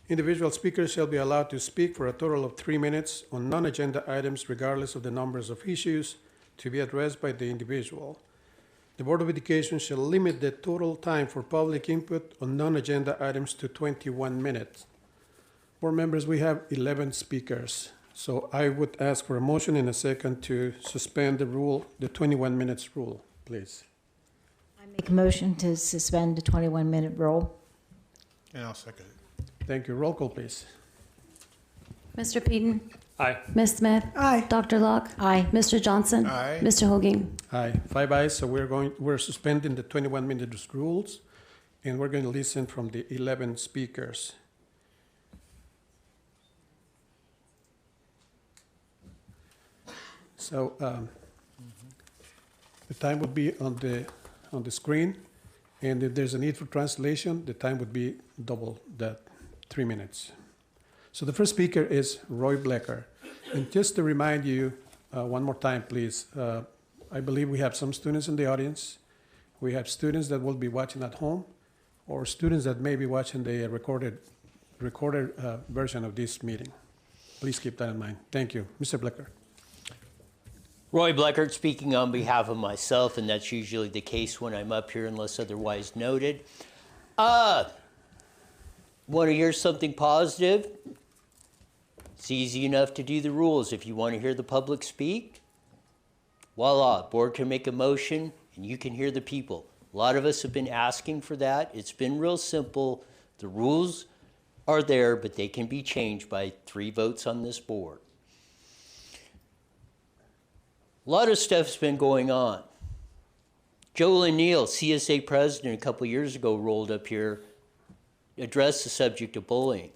[SPEAKER 6] Individual speakers shall be allowed to speak for a total of 3 minutes on non-agenda items regardless of the numbers of issues to be addressed by the individual. The Board of Education shall limit the total time for public input on non-agenda items to 21 minutes. Board members, we have 11 speakers, so I would ask for a motion in a second to suspend the rule, the 21 minutes rule, please.
[SPEAKER 19] I make a motion to suspend the 21-minute rule.
[SPEAKER 10] And I'll second it.
[SPEAKER 6] Thank you. Roll call, please.
[SPEAKER 2] Mr. Peden?
[SPEAKER 20] Aye.
[SPEAKER 2] Ms. Smith?
[SPEAKER 18] Aye.
[SPEAKER 2] Dr. Locke?
[SPEAKER 19] Aye.
[SPEAKER 2] Mr. Johnson?
[SPEAKER 10] Aye.
[SPEAKER 2] Mr. Hoaging?
[SPEAKER 6] Aye. 5 ayes, so we're suspending the 21 minutes rules, and we're going to listen from the 11 speakers. So the time would be on the screen, and if there's a need for translation, the time would be double that, 3 minutes. So the first speaker is Roy Blecker. And just to remind you, one more time, please, I believe we have some students in the audience. We have students that will be watching at home, or students that may be watching the recorded version of this meeting. Please keep that in mind. Thank you. Mr. Blecker.
[SPEAKER 5] Roy Bleckert speaking on behalf of myself, and that's usually the case when I'm up here unless otherwise noted. Want to hear something positive? It's easy enough to do the rules. If you want to hear the public speak, voila, board can make a motion and you can hear the people. A lot of us have been asking for that. It's been real simple. The rules are there, but they can be changed by 3 votes on this board. A lot of stuff's been going on. Jolyn Neal, CSA president, a couple years ago rolled up here, addressed the subject of bullying.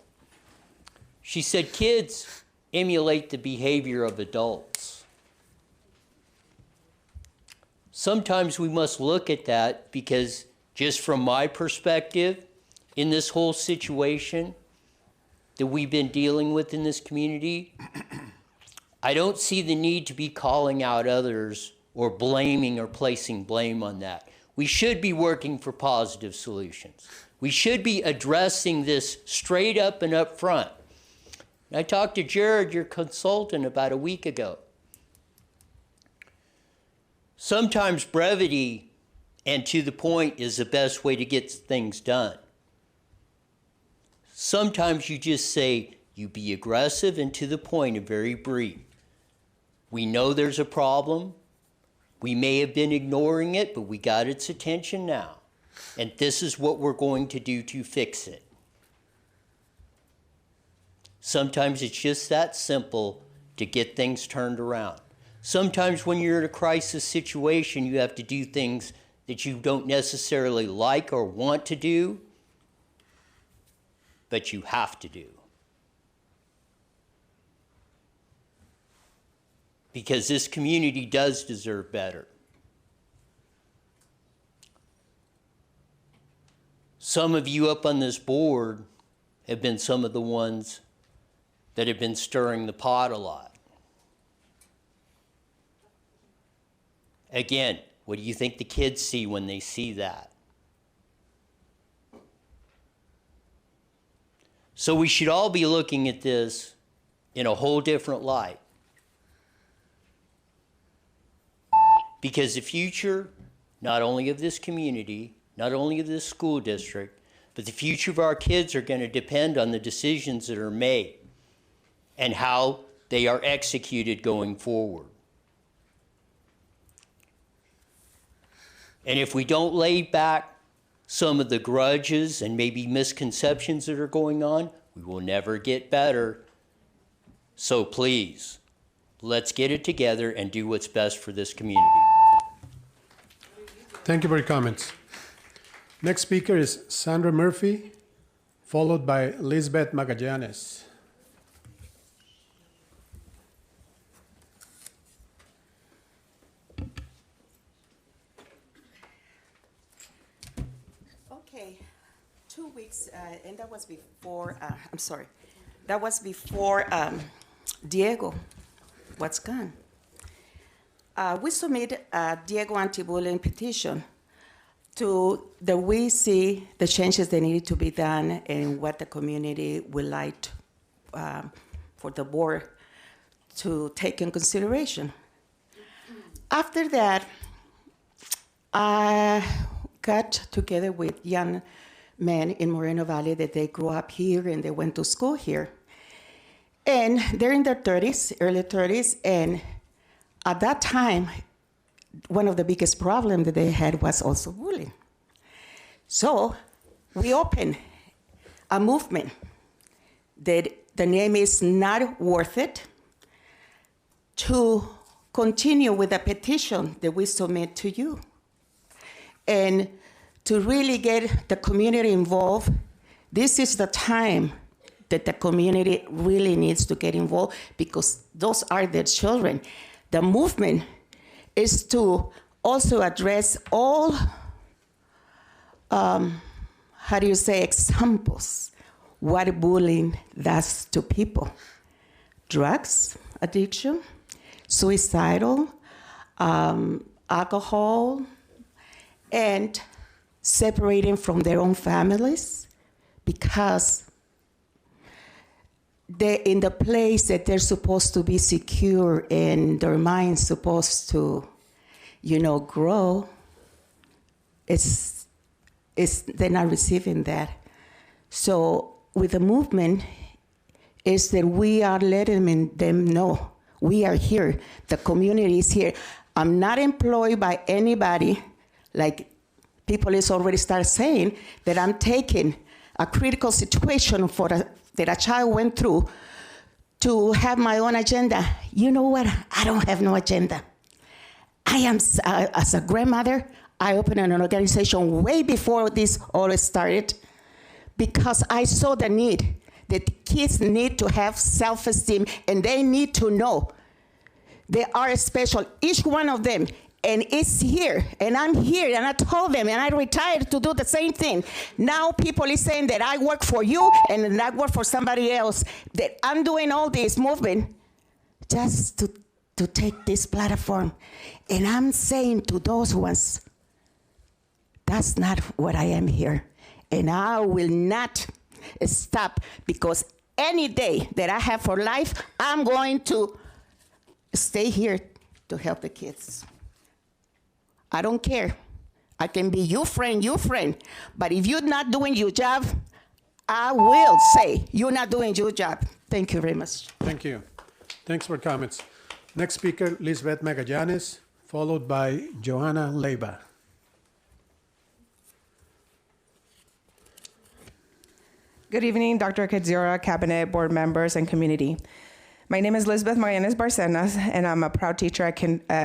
[SPEAKER 5] She said kids emulate the behavior of adults. Sometimes we must look at that because just from my perspective, in this whole situation that we've been dealing with in this community, I don't see the need to be calling out others or blaming or placing blame on that. We should be working for positive solutions. We should be addressing this straight up and up front. I talked to Jared, your consultant, about a week ago. Sometimes brevity and to the point is the best way to get things done. Sometimes you just say, you be aggressive and to the point and very brief. We know there's a problem. We may have been ignoring it, but we got its attention now. And this is what we're going to do to fix it. Sometimes it's just that simple to get things turned around. Sometimes when you're in a crisis situation, you have to do things that you don't necessarily like or want to do, but you have to do. Because this community does deserve better. Some of you up on this board have been some of the ones that have been stirring the pot a lot. Again, what do you think the kids see when they see that? So we should all be looking at this in a whole different light. Because the future, not only of this community, not only of this school district, but the future of our kids are going to depend on the decisions that are made and how they are executed going forward. And if we don't lay back some of the grudges and maybe misconceptions that are going on, we will never get better. So please, let's get it together and do what's best for this community.
[SPEAKER 6] Thank you for your comments. Next speaker is Sandra Murphy, followed by Lisbeth Magallanes.
[SPEAKER 1] Okay, 2 weeks, and that was before, that was before Diego was gone. We submitted a Diego anti-bullying petition that we see the changes that needed to be done and what the community would like for the board to take in consideration. After that, I got together with young men in Moreno Valley that they grew up here and they went to school here. And they're in their 30s, early 30s, and at that time, one of the biggest problems that they had was also bullying. So we opened a movement that the name is Not Worth It, to continue with a petition that we submit to you. And to really get the community involved, this is the time that the community really needs to get involved because those are their children. The movement is to also address all, examples, what bullying does to people. Drugs addiction, suicidal, alcohol, and separating from their own families because they're in the place that they're supposed to be secure and their mind's supposed to, grow. They're not receiving that. So with the movement, is that we are letting them know we are here. The community is here. I'm not employed by anybody, like people is already start saying that I'm taking a critical situation that a child went through to have my own agenda. You know what? I don't have no agenda. I am, as a grandmother, I opened an organization way before this all started because I saw the need that kids need to have self-esteem and they need to know they are special, each one of them, and it's here, and I'm here, and I told them, and I retired to do the same thing. Now people is saying that I work for you and I work for somebody else, that I'm doing all this movement just to take this platform. And I'm saying to those ones, that's not what I am here. And I will not stop, because any day that I have for life, I'm going to stay here to help the kids. I don't care. I can be your friend, but if you're not doing your job, I will say you're not doing your job. Thank you very much.
[SPEAKER 6] Thank you. Thanks for comments. Next speaker, Lisbeth Magallanes, followed by Johanna Leiva.
[SPEAKER 12] Good evening, Dr. Kadzira, Cabinet, board members, and community. My name is Lisbeth Magallanes Barcenas, and I'm a proud teacher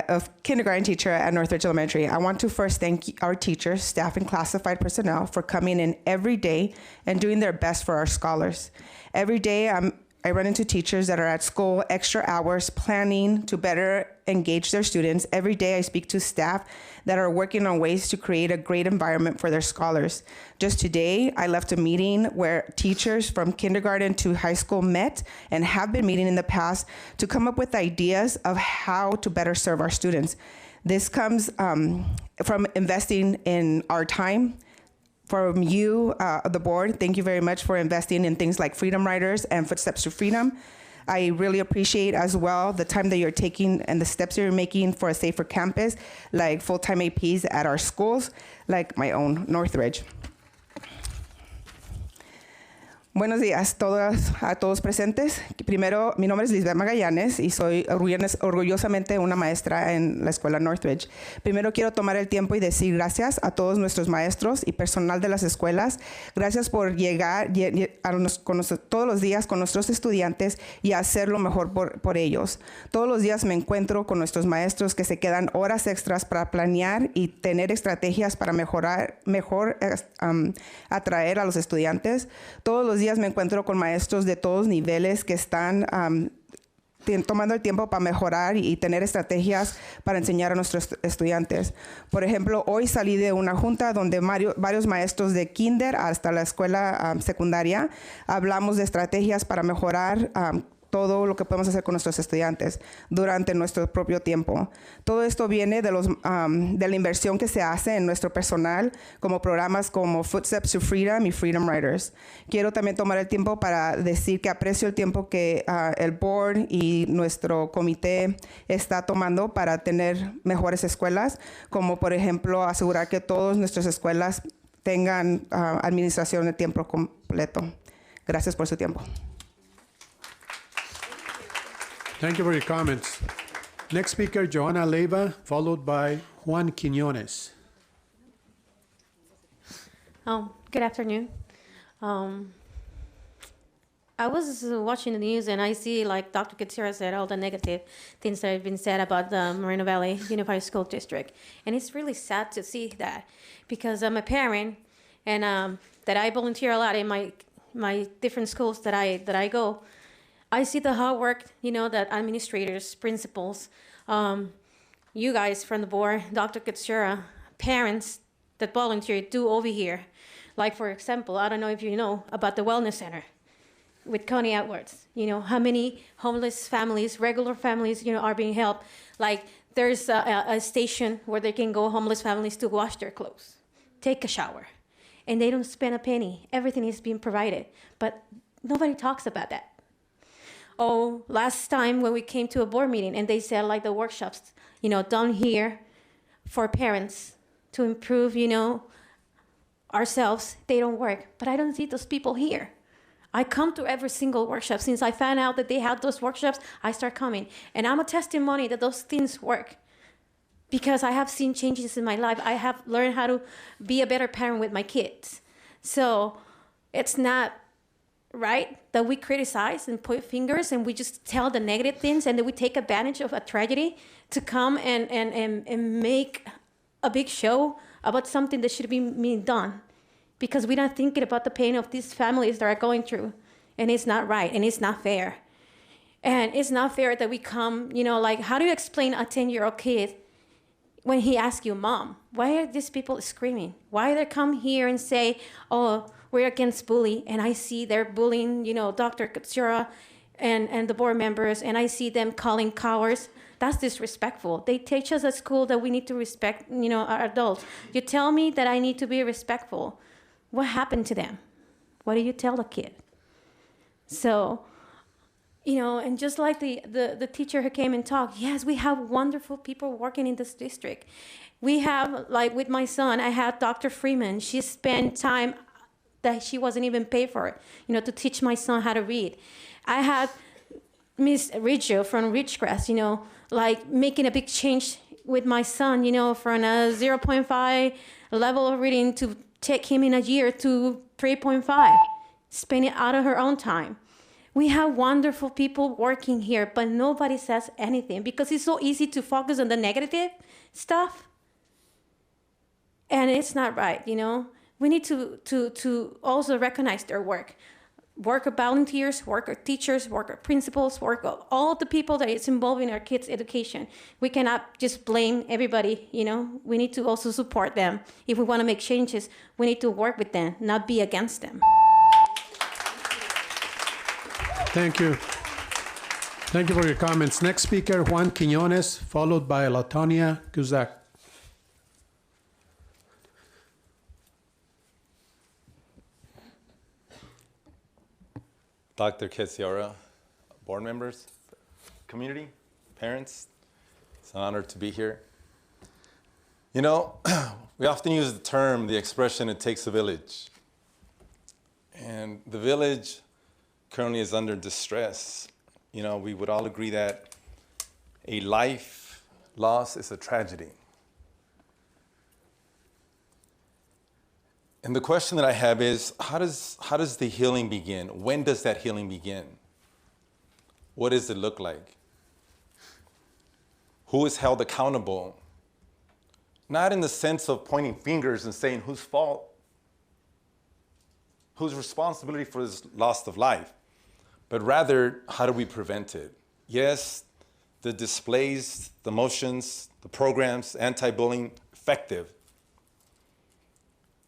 [SPEAKER 12] of kindergarten teacher at Northridge Elementary. I want to first thank our teachers, staff, and classified personnel for coming in every day and doing their best for our scholars. Every day, I run into teachers that are at school extra hours planning to better engage their students. Every day I speak to staff that are working on ways to create a great environment for their scholars. Just today, I left a meeting where teachers from kindergarten to high school met and have been meeting in the past to come up with ideas of how to better serve our students. This comes from investing in our time. From you, the board, thank you very much for investing in things like Freedom Riders and Footsteps to Freedom. I really appreciate as well the time that you're taking and the steps you're making for a safer campus, like full-time APs at our schools, like my own Northridge. Buenos días a todos presentes. Primero, mi nombre es Lisbeth Magallanes y soy orgullosamente una maestra en la escuela Northridge. Primero quiero tomar el tiempo y decir gracias a todos nuestros maestros y personal de las escuelas. Gracias por llegar todos los días con nuestros estudiantes y hacer lo mejor por ellos. Todos los días me encuentro con nuestros maestros que se quedan horas extras para planear y tener estrategias para atraer a los estudiantes. Todos los días me encuentro con maestros de todos niveles que están tomando el tiempo para mejorar y tener estrategias para enseñar a nuestros estudiantes. Por ejemplo, hoy salí de una junta donde varios maestros de kinder hasta la escuela secundaria hablamos de estrategias para mejorar todo lo que podemos hacer con nuestros estudiantes durante nuestro propio tiempo. Todo esto viene de la inversión que se hace en nuestro personal, como programas como Footsteps to Freedom y Freedom Riders. Quiero también tomar el tiempo para decir que aprecio el tiempo que el board y nuestro comité está tomando para tener mejores escuelas, como por ejemplo asegurar que todas nuestras escuelas tengan administración de tiempo completo. Gracias por su tiempo.
[SPEAKER 6] Thank you for your comments. Next speaker, Johanna Leiva, followed by Juan Quiñones.
[SPEAKER 14] Good afternoon. I was watching the news and I see, like Dr. Katsira said, all the negative things that have been said about the Moreno Valley Unified School District. And it's really sad to see that, because I'm a parent and that I volunteer a lot in my different schools that I go. I see the hard work, that administrators, principals, you guys from the board, Dr. Katsura, parents that volunteer do over here. Like, for example, I don't know if you know about the Wellness Center with Connie Edwards. How many homeless families, regular families, are being helped. Like, there's a station where they can go, homeless families, to wash their clothes, take a shower. And they don't spend a penny. Everything is being provided. But nobody talks about that. Oh, last time when we came to a board meeting and they said, like, the workshops, done here for parents to improve, ourselves, they don't work. But I don't see those people here. I come to every single workshop. Since I found out that they had those workshops, I start coming. And I'm a testimony that those things work, because I have seen changes in my life. I have learned how to be a better parent with my kids. So it's not right that we criticize and point fingers and we just tell the negative things and then we take advantage of a tragedy to come and make a big show about something that should be being done, because we're not thinking about the pain of these families that are going through, and it's not right, and it's not fair. And it's not fair that we come, like, how do you explain a 10-year-old kid when he asks you, Mom, why are these people screaming? Why they come here and say, oh, we're against bully, and I see they're bullying, Dr. Katsura and the board members, and I see them calling cowards. That's disrespectful. They teach us at school that we need to respect, our adults. You tell me that I need to be respectful. What happened to them? What do you tell the kid? So, and just like the teacher who came and talked, yes, we have wonderful people working in this district. We have, like with my son, I had Dr. Freeman. She spent time that she wasn't even paid for, to teach my son how to read. I had Miss Riggio from Ridgecrest, like making a big change with my son, from a 0.5 level of reading to take him in a year to 3.5, spending out of her own time. We have wonderful people working here, but nobody says anything because it's so easy to focus on the negative stuff. And it's not right, We need to also recognize their work. Work of volunteers, work of teachers, work of principals, work of all the people that is involved in our kids' education. We cannot just blame everybody, We need to also support them. If we want to make changes, we need to work with them, not be against them.
[SPEAKER 6] Thank you. Thank you for your comments. Next speaker, Juan Quiñones, followed by Latonia Kuzak.
[SPEAKER 13] Dr. Katsiora, board members, community, parents, it's an honor to be here. We often use the expression, it takes a village. And the village currently is under distress. We would all agree that a life loss is a tragedy. And the question that I have is, how does the healing begin? When does that healing begin? What does it look like? Who is held accountable? Not in the sense of pointing fingers and saying whose fault, whose responsibility for this loss of life, but rather, how do we prevent it? Yes, the displays, the motions, the programs, anti-bullying, effective.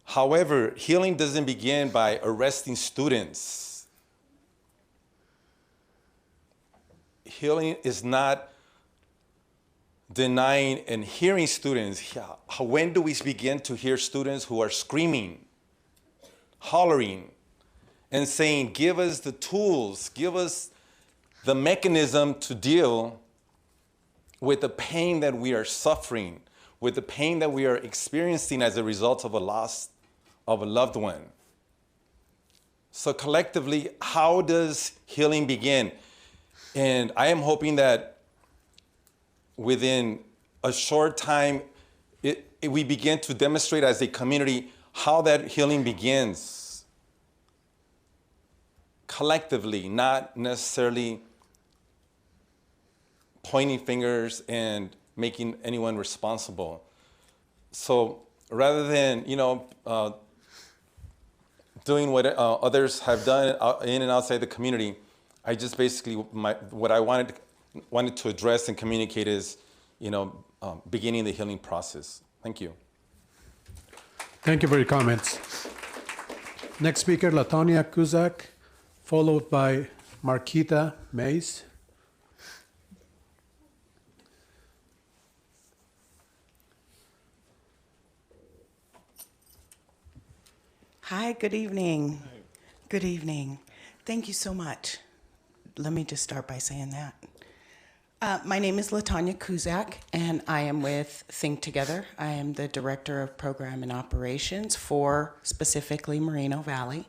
[SPEAKER 13] However, healing doesn't begin by arresting students. Healing is not denying and hearing students. When do we begin to hear students who are screaming, hollering, and saying, give us the tools, give us the mechanism to deal with the pain that we are suffering, with the pain that we are experiencing as a result of a loss of a loved one. So collectively, how does healing begin? And I am hoping that within a short time, we begin to demonstrate as a community how that healing begins. Collectively, not necessarily pointing fingers and making anyone responsible. So rather than, doing what others have done in and outside the community, I just basically, what I wanted to address and communicate is, beginning the healing process. Thank you.
[SPEAKER 6] Thank you for your comments. Next speaker, Latonia Kuzak, followed by Marquita Mays.
[SPEAKER 15] Hi, good evening. Good evening. Thank you so much. Let me just start by saying that. My name is Latonia Kuzak, and I am with Think Together. I am the Director of Program and Operations for specifically Moreno Valley.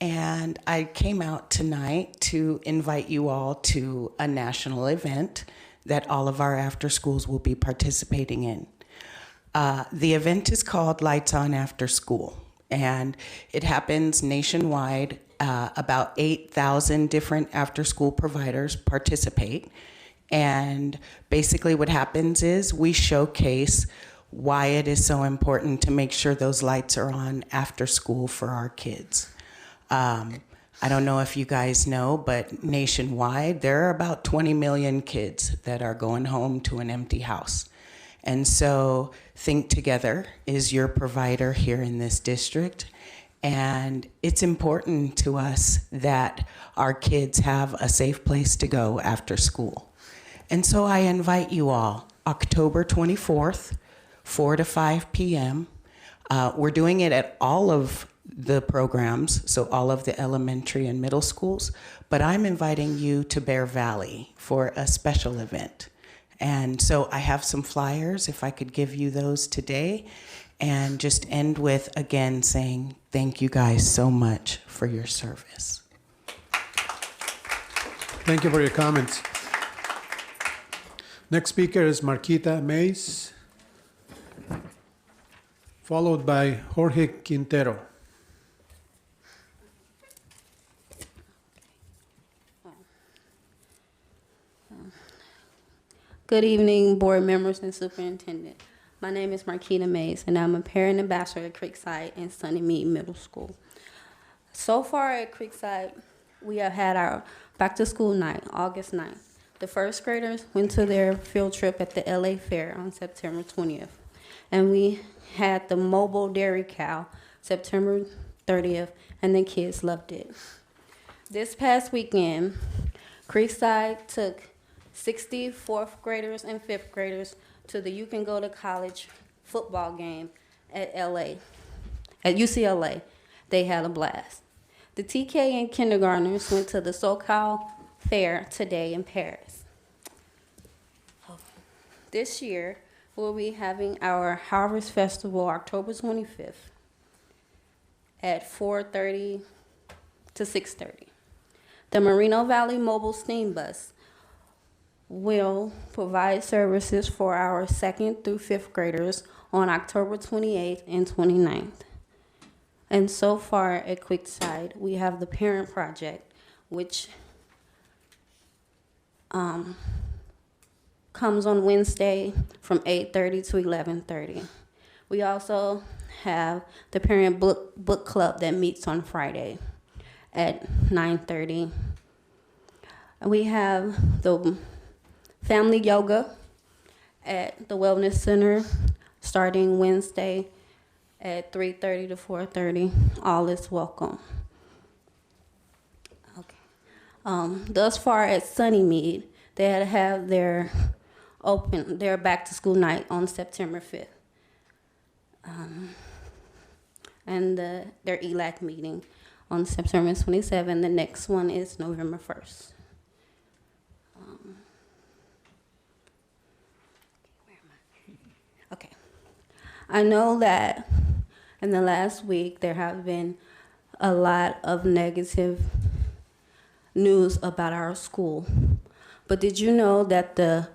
[SPEAKER 15] And I came out tonight to invite you all to a national event that all of our after schools will be participating in. The event is called Lights On After School, and it happens nationwide. About 8,000 different after-school providers participate, And basically what happens is we showcase why it is so important to make sure those lights are on after school for our kids. I don't know if you guys know, but nationwide, there are about 20 million kids that are going home to an empty house. And so Think Together is your provider here in this district. And it's important to us that our kids have a safe place to go after school. And so I invite you all, October 24th, 4 to 5 p.m. We're doing it at all of the programs, so all of the elementary and middle schools, but I'm inviting you to Bear Valley for a special event. And so I have some flyers, if I could give you those today, and just end with, again, saying thank you guys so much for your service.
[SPEAKER 6] Thank you for your comments. Next speaker is Marquita Mays, followed by Jorge Quintero.
[SPEAKER 16] Good evening, board members and superintendent. My name is Marquita Mays, and I'm a parent ambassador at Creekside and Sunnymead Middle School. So far at Creekside, we have had our back to school night, August 9th. The first graders went to their field trip at the LA Fair on September 20th. And we had the mobile dairy cow September 30th, and the kids loved it. This past weekend, Creekside took 60 fourth graders and fifth graders to the You Can Go to College football game at UCLA. They had a blast. The TK and kindergartners went to the SoCal Fair today in Paris. This year, we'll be having our Harvest Festival October 25th at 4:30 to 6:30. The Moreno Valley Mobile Steam Bus will provide services for our 2nd through 5th graders on October 28th and 29th. And so far at Creekside, we have the Parent Project, which comes on Wednesday from 8:30 to 11:30. We also have the Parent Book Club that meets on Friday at 9:30. We have the Family Yoga at the Wellness Center starting Wednesday at 3:30 to 4:30. All is welcome. Okay. Thus far at Sunnymead, they have their back to school night on September 5th. And their ELAC meeting on September 27th. The next one is November 1st. Okay. I know that in the last week there have been a lot of negative news about our school. But did you know that the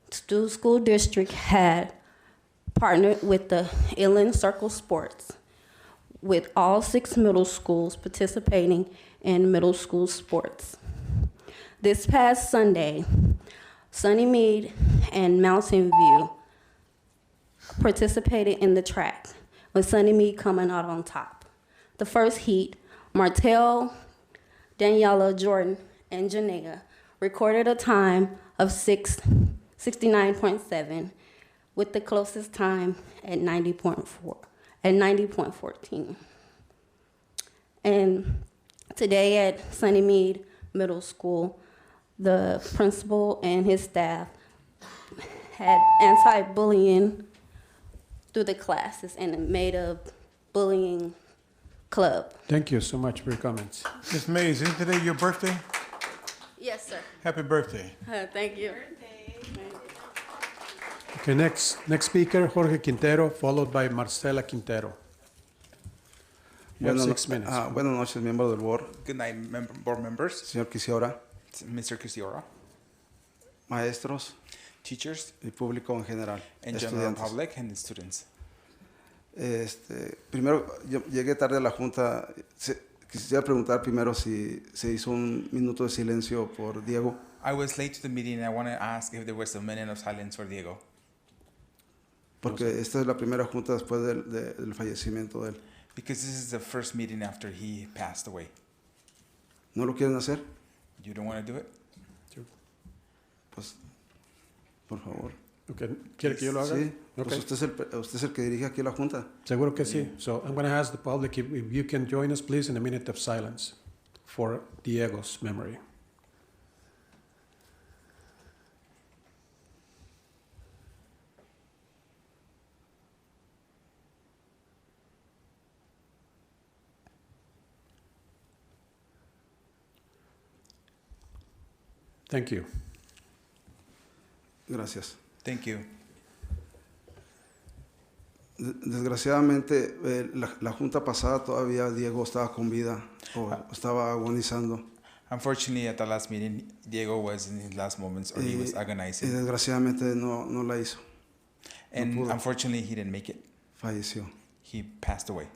[SPEAKER 16] school district had partnered with the Inland Circle Sports, with all 6 middle schools participating in middle school sports? This past Sunday, Sunnymead and Mountain View participated in the track, with Sunnymead coming out on top. The first heat, Martell, Daniela, Jordan, and Janea recorded a time of 69.7, with the closest time at 90.14. And today at Sunnymead Middle School, the principal and his staff had anti-bullying through the classes and made a bullying club.
[SPEAKER 6] Thank you so much for your comments.
[SPEAKER 10] Ms. Mays, isn't today your birthday?
[SPEAKER 16] Yes, sir.
[SPEAKER 10] Happy birthday.
[SPEAKER 16] Thank you.
[SPEAKER 6] Okay, next speaker, Jorge Quintero, followed by Marcela Quintero. You have 6 minutes.
[SPEAKER 17] Buenas noches, miembros del board.
[SPEAKER 23] Good night, board members.
[SPEAKER 17] Señor Quisiora.
[SPEAKER 23] Mr. Quisiora.
[SPEAKER 17] Maestros.
[SPEAKER 23] Teachers.
[SPEAKER 17] Y público en general.
[SPEAKER 23] And general public and the students.
[SPEAKER 17] Primero, yo llegué tarde a la junta. Quisiera preguntar primero si se hizo un minuto de silencio por Diego.
[SPEAKER 23] I was late to the meeting, and I want to ask if there was a minute of silence for Diego.
[SPEAKER 17] Porque esta es la primera junta después del fallecimiento de él.
[SPEAKER 23] Because this is the first meeting after he passed away.
[SPEAKER 17] ¿No lo quieren hacer?
[SPEAKER 23] You don't want to do it?
[SPEAKER 17] Pues, por favor.
[SPEAKER 6] Okay. ¿Quiere que yo lo haga?
[SPEAKER 17] Sí,
[SPEAKER 6] Okay.
[SPEAKER 17] pues usted es el que dirige aquí la junta.
[SPEAKER 6] Seguro que sí. So I'm going to ask the public if you can join us, please, in a minute of silence for Diego's memory. Thank you.
[SPEAKER 17] Gracias.
[SPEAKER 23] Thank you.
[SPEAKER 17] Desgraciadamente, la junta pasada todavía Diego estaba con vida o estaba agonizando.
[SPEAKER 23] Unfortunately, at the last meeting, Diego was in his last moments, or he was
[SPEAKER 17] Y
[SPEAKER 23] agonizing.
[SPEAKER 17] desgraciadamente no la hizo.
[SPEAKER 23] And
[SPEAKER 17] pudo.
[SPEAKER 23] unfortunately, he didn't make it.
[SPEAKER 17] Falleció.
[SPEAKER 23] He passed away.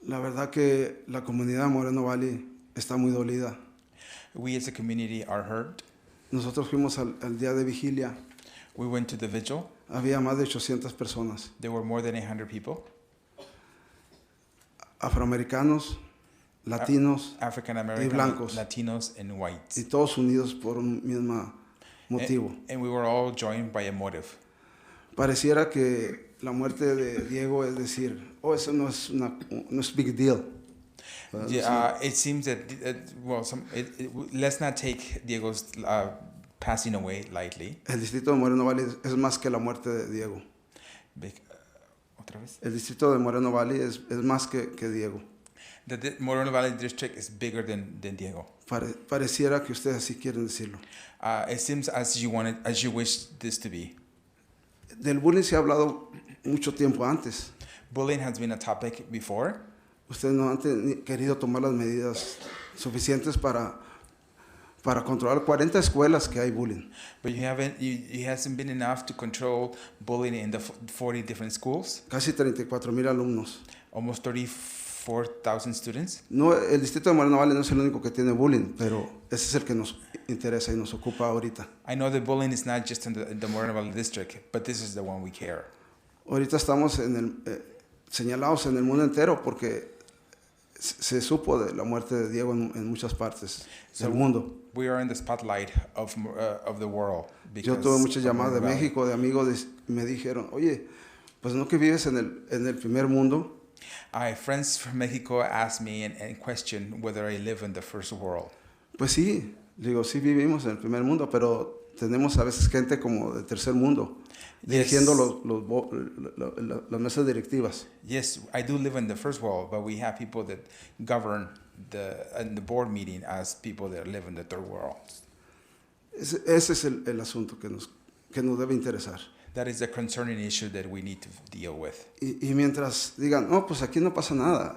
[SPEAKER 17] La verdad que la comunidad de Moreno Valley está muy dolida.
[SPEAKER 23] We as a community are hurt.
[SPEAKER 17] Nosotros fuimos al día de vigilia.
[SPEAKER 23] We went to the vigil.
[SPEAKER 17] Había más de 800 personas.
[SPEAKER 23] There were more than 800 people.
[SPEAKER 17] Afroamericanos, latinos
[SPEAKER 23] African
[SPEAKER 17] y
[SPEAKER 23] American,
[SPEAKER 17] blancos.
[SPEAKER 23] Latinos, and whites.
[SPEAKER 17] Y todos unidos por un mismo motivo.
[SPEAKER 23] And we were all joined by a motive.
[SPEAKER 17] Pareciera que la muerte de Diego es decir, eso no es big deal.
[SPEAKER 23] Yeah, it seems that let's not take Diego's passing away lightly.
[SPEAKER 17] El distrito de Moreno Valley es más que la muerte de Diego.
[SPEAKER 23] ¿Otra vez?
[SPEAKER 17] El distrito de Moreno Valley es más que Diego.
[SPEAKER 23] The Moreno Valley district is bigger than Diego.
[SPEAKER 17] Pareciera que ustedes así quieren decirlo.
[SPEAKER 23] It seems as you wish this to be.
[SPEAKER 17] Del bullying se ha hablado mucho tiempo antes.
[SPEAKER 23] Bullying has been a topic before.
[SPEAKER 17] Ustedes no han querido tomar las medidas suficientes para controlar 40 escuelas que hay bullying.
[SPEAKER 23] But it hasn't been enough to control bullying in the 40 different schools.
[SPEAKER 17] Casi 34,000 alumnos.
[SPEAKER 23] Almost 34,000 students.
[SPEAKER 17] No, el distrito de Moreno Valley no es el único que tiene bullying, pero ese es el que nos interesa y nos ocupa ahorita.
[SPEAKER 23] I know that bullying is not just in the Moreno Valley district, but this is the one we care.
[SPEAKER 17] Ahorita estamos señalados en el mundo entero porque se supo de la muerte de Diego en muchas partes del mundo.
[SPEAKER 23] We are in the spotlight of the world.
[SPEAKER 17] Yo tuve muchas llamadas de México, de amigos, y me dijeron, oye, pues no que vives en el primer mundo.
[SPEAKER 23] Friends from Mexico asked me and questioned whether I live in the first world.
[SPEAKER 17] Pues sí, digo, sí vivimos en el primer mundo, pero tenemos a veces gente como de tercer mundo dirigiendo las mesas directivas.
[SPEAKER 23] Yes, I do live in the first world, but we have people that govern the board meeting as people that live in the third world.
[SPEAKER 17] Ese es el asunto que nos debe interesar.
[SPEAKER 23] That is a concerning issue that we need to deal with.
[SPEAKER 17] Y mientras digan, no, pues aquí no pasa nada,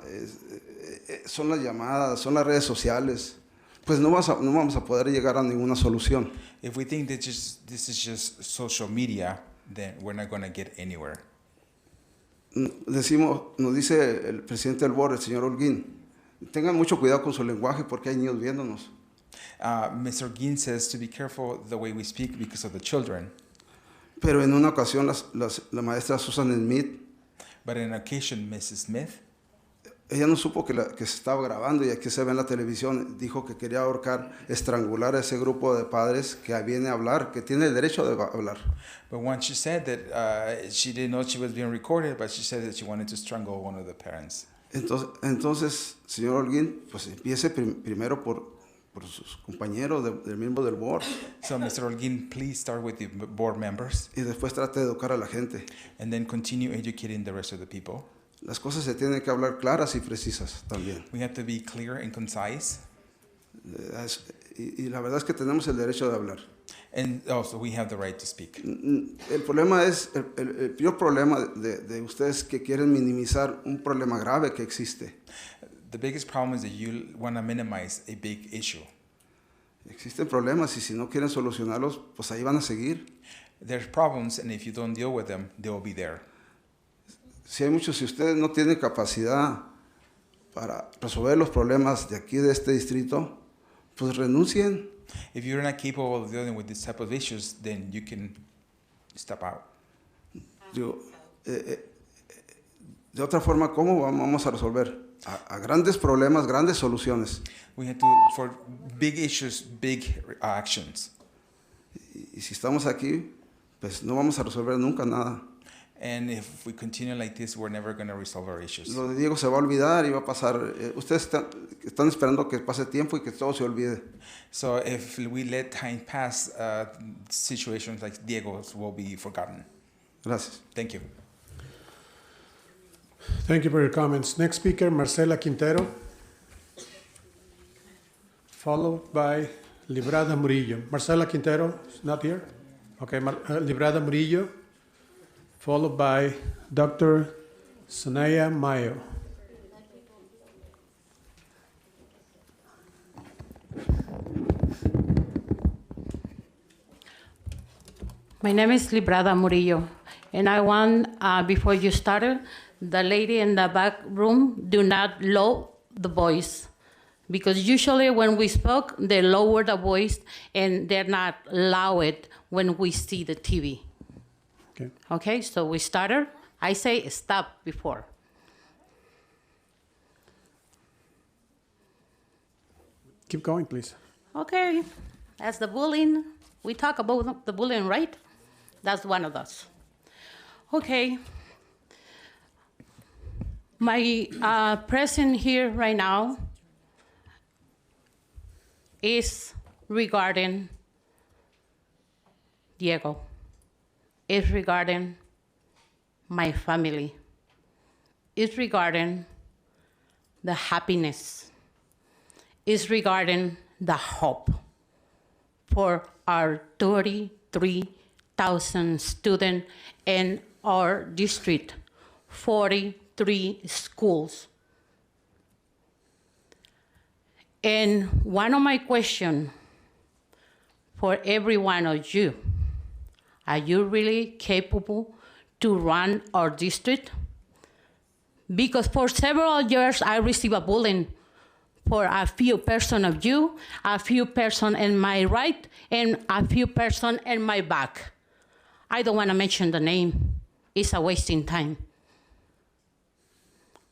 [SPEAKER 17] son las llamadas, son las redes sociales, pues no vamos a poder llegar a ninguna solución.
[SPEAKER 23] If we think that this is just social media, then we're not going to get anywhere.
[SPEAKER 17] Nos dice el presidente del board, el señor Holguín, tengan mucho cuidado con su lenguaje porque hay niños viéndonos.
[SPEAKER 23] Mr. Holguín says to be careful the way we speak because of the children.
[SPEAKER 17] Pero en una ocasión la maestra Susan Smith,
[SPEAKER 23] But on occasion, Mrs. Smith,
[SPEAKER 17] ella no supo que se estaba grabando y aquí se ve en la televisión, dijo que quería ahorcar, estrangular a ese grupo de padres que viene a hablar, que tiene el derecho de hablar.
[SPEAKER 23] But once she said that she didn't know she was being recorded, but she said that she wanted to strangle one of the parents.
[SPEAKER 17] Entonces, señor Holguín, pues empiece primero por sus compañeros del miembro del board.
[SPEAKER 23] So, Mr. Holguín, please start with the board members.
[SPEAKER 17] Y después trate de educar a la gente.
[SPEAKER 23] And then continue educating the rest of the people.
[SPEAKER 17] Las cosas se tienen que hablar claras y precisas también.
[SPEAKER 23] We have to be clear and concise.
[SPEAKER 17] Y la verdad es que tenemos el derecho de hablar.
[SPEAKER 23] And also we have the right to speak.
[SPEAKER 17] El problema es, el peor problema de ustedes que quieren minimizar un problema grave que existe.
[SPEAKER 23] The biggest problem is that you want to minimize a big issue.
[SPEAKER 17] Existen problemas y si no quieren solucionarlos, pues ahí van a seguir.
[SPEAKER 23] There's problems, and if you don't deal with them, they will be there.
[SPEAKER 17] Si ustedes no tienen capacidad para resolver los problemas de aquí de este distrito, pues renuncien.
[SPEAKER 23] If you're not capable of dealing with this type of issues, then you can step out.
[SPEAKER 17] Digo, de otra forma, ¿cómo vamos a resolver? A grandes problemas, grandes soluciones.
[SPEAKER 23] We have to, for big issues, big actions.
[SPEAKER 17] Y si estamos aquí, pues no vamos a resolver nunca nada.
[SPEAKER 23] And if we continue like this, we're never going to resolve our issues.
[SPEAKER 17] Lo de Diego se va a olvidar y va a pasar. Ustedes están esperando que pase tiempo y que todo se olvide.
[SPEAKER 23] So if we let time pass, situations like Diego's will be forgotten.
[SPEAKER 17] Gracias.
[SPEAKER 23] Thank you.
[SPEAKER 6] Thank you for your comments. Next speaker, Marcela Quintero, followed by Librada Murillo. Marcela Quintero is not here? Okay, Librada Murillo, followed by Dr. Sanaya Mayo.
[SPEAKER 7] My name is Librada Murillo, and I want, before you started, the lady in the back room do not lower the voice, because usually when we spoke, they lower the voice and they're not loud when we see the TV.
[SPEAKER 6] Okay.
[SPEAKER 7] Okay, so we started. I say stop before.
[SPEAKER 6] Keep going, please.
[SPEAKER 7] Okay, that's the bullying. We talk about the bullying, right? That's one of those. Okay. My present here right now is regarding Diego. It's regarding my family. It's regarding the happiness. It's regarding the hope for our 33,000 students in our district, 43 schools. And one of my questions for every one of you, are you really capable to run our district? Because for several years, I received a bullying for a few person of you, a few person in my right, and a few person in my back. I don't want to mention the name. It's a wasting time.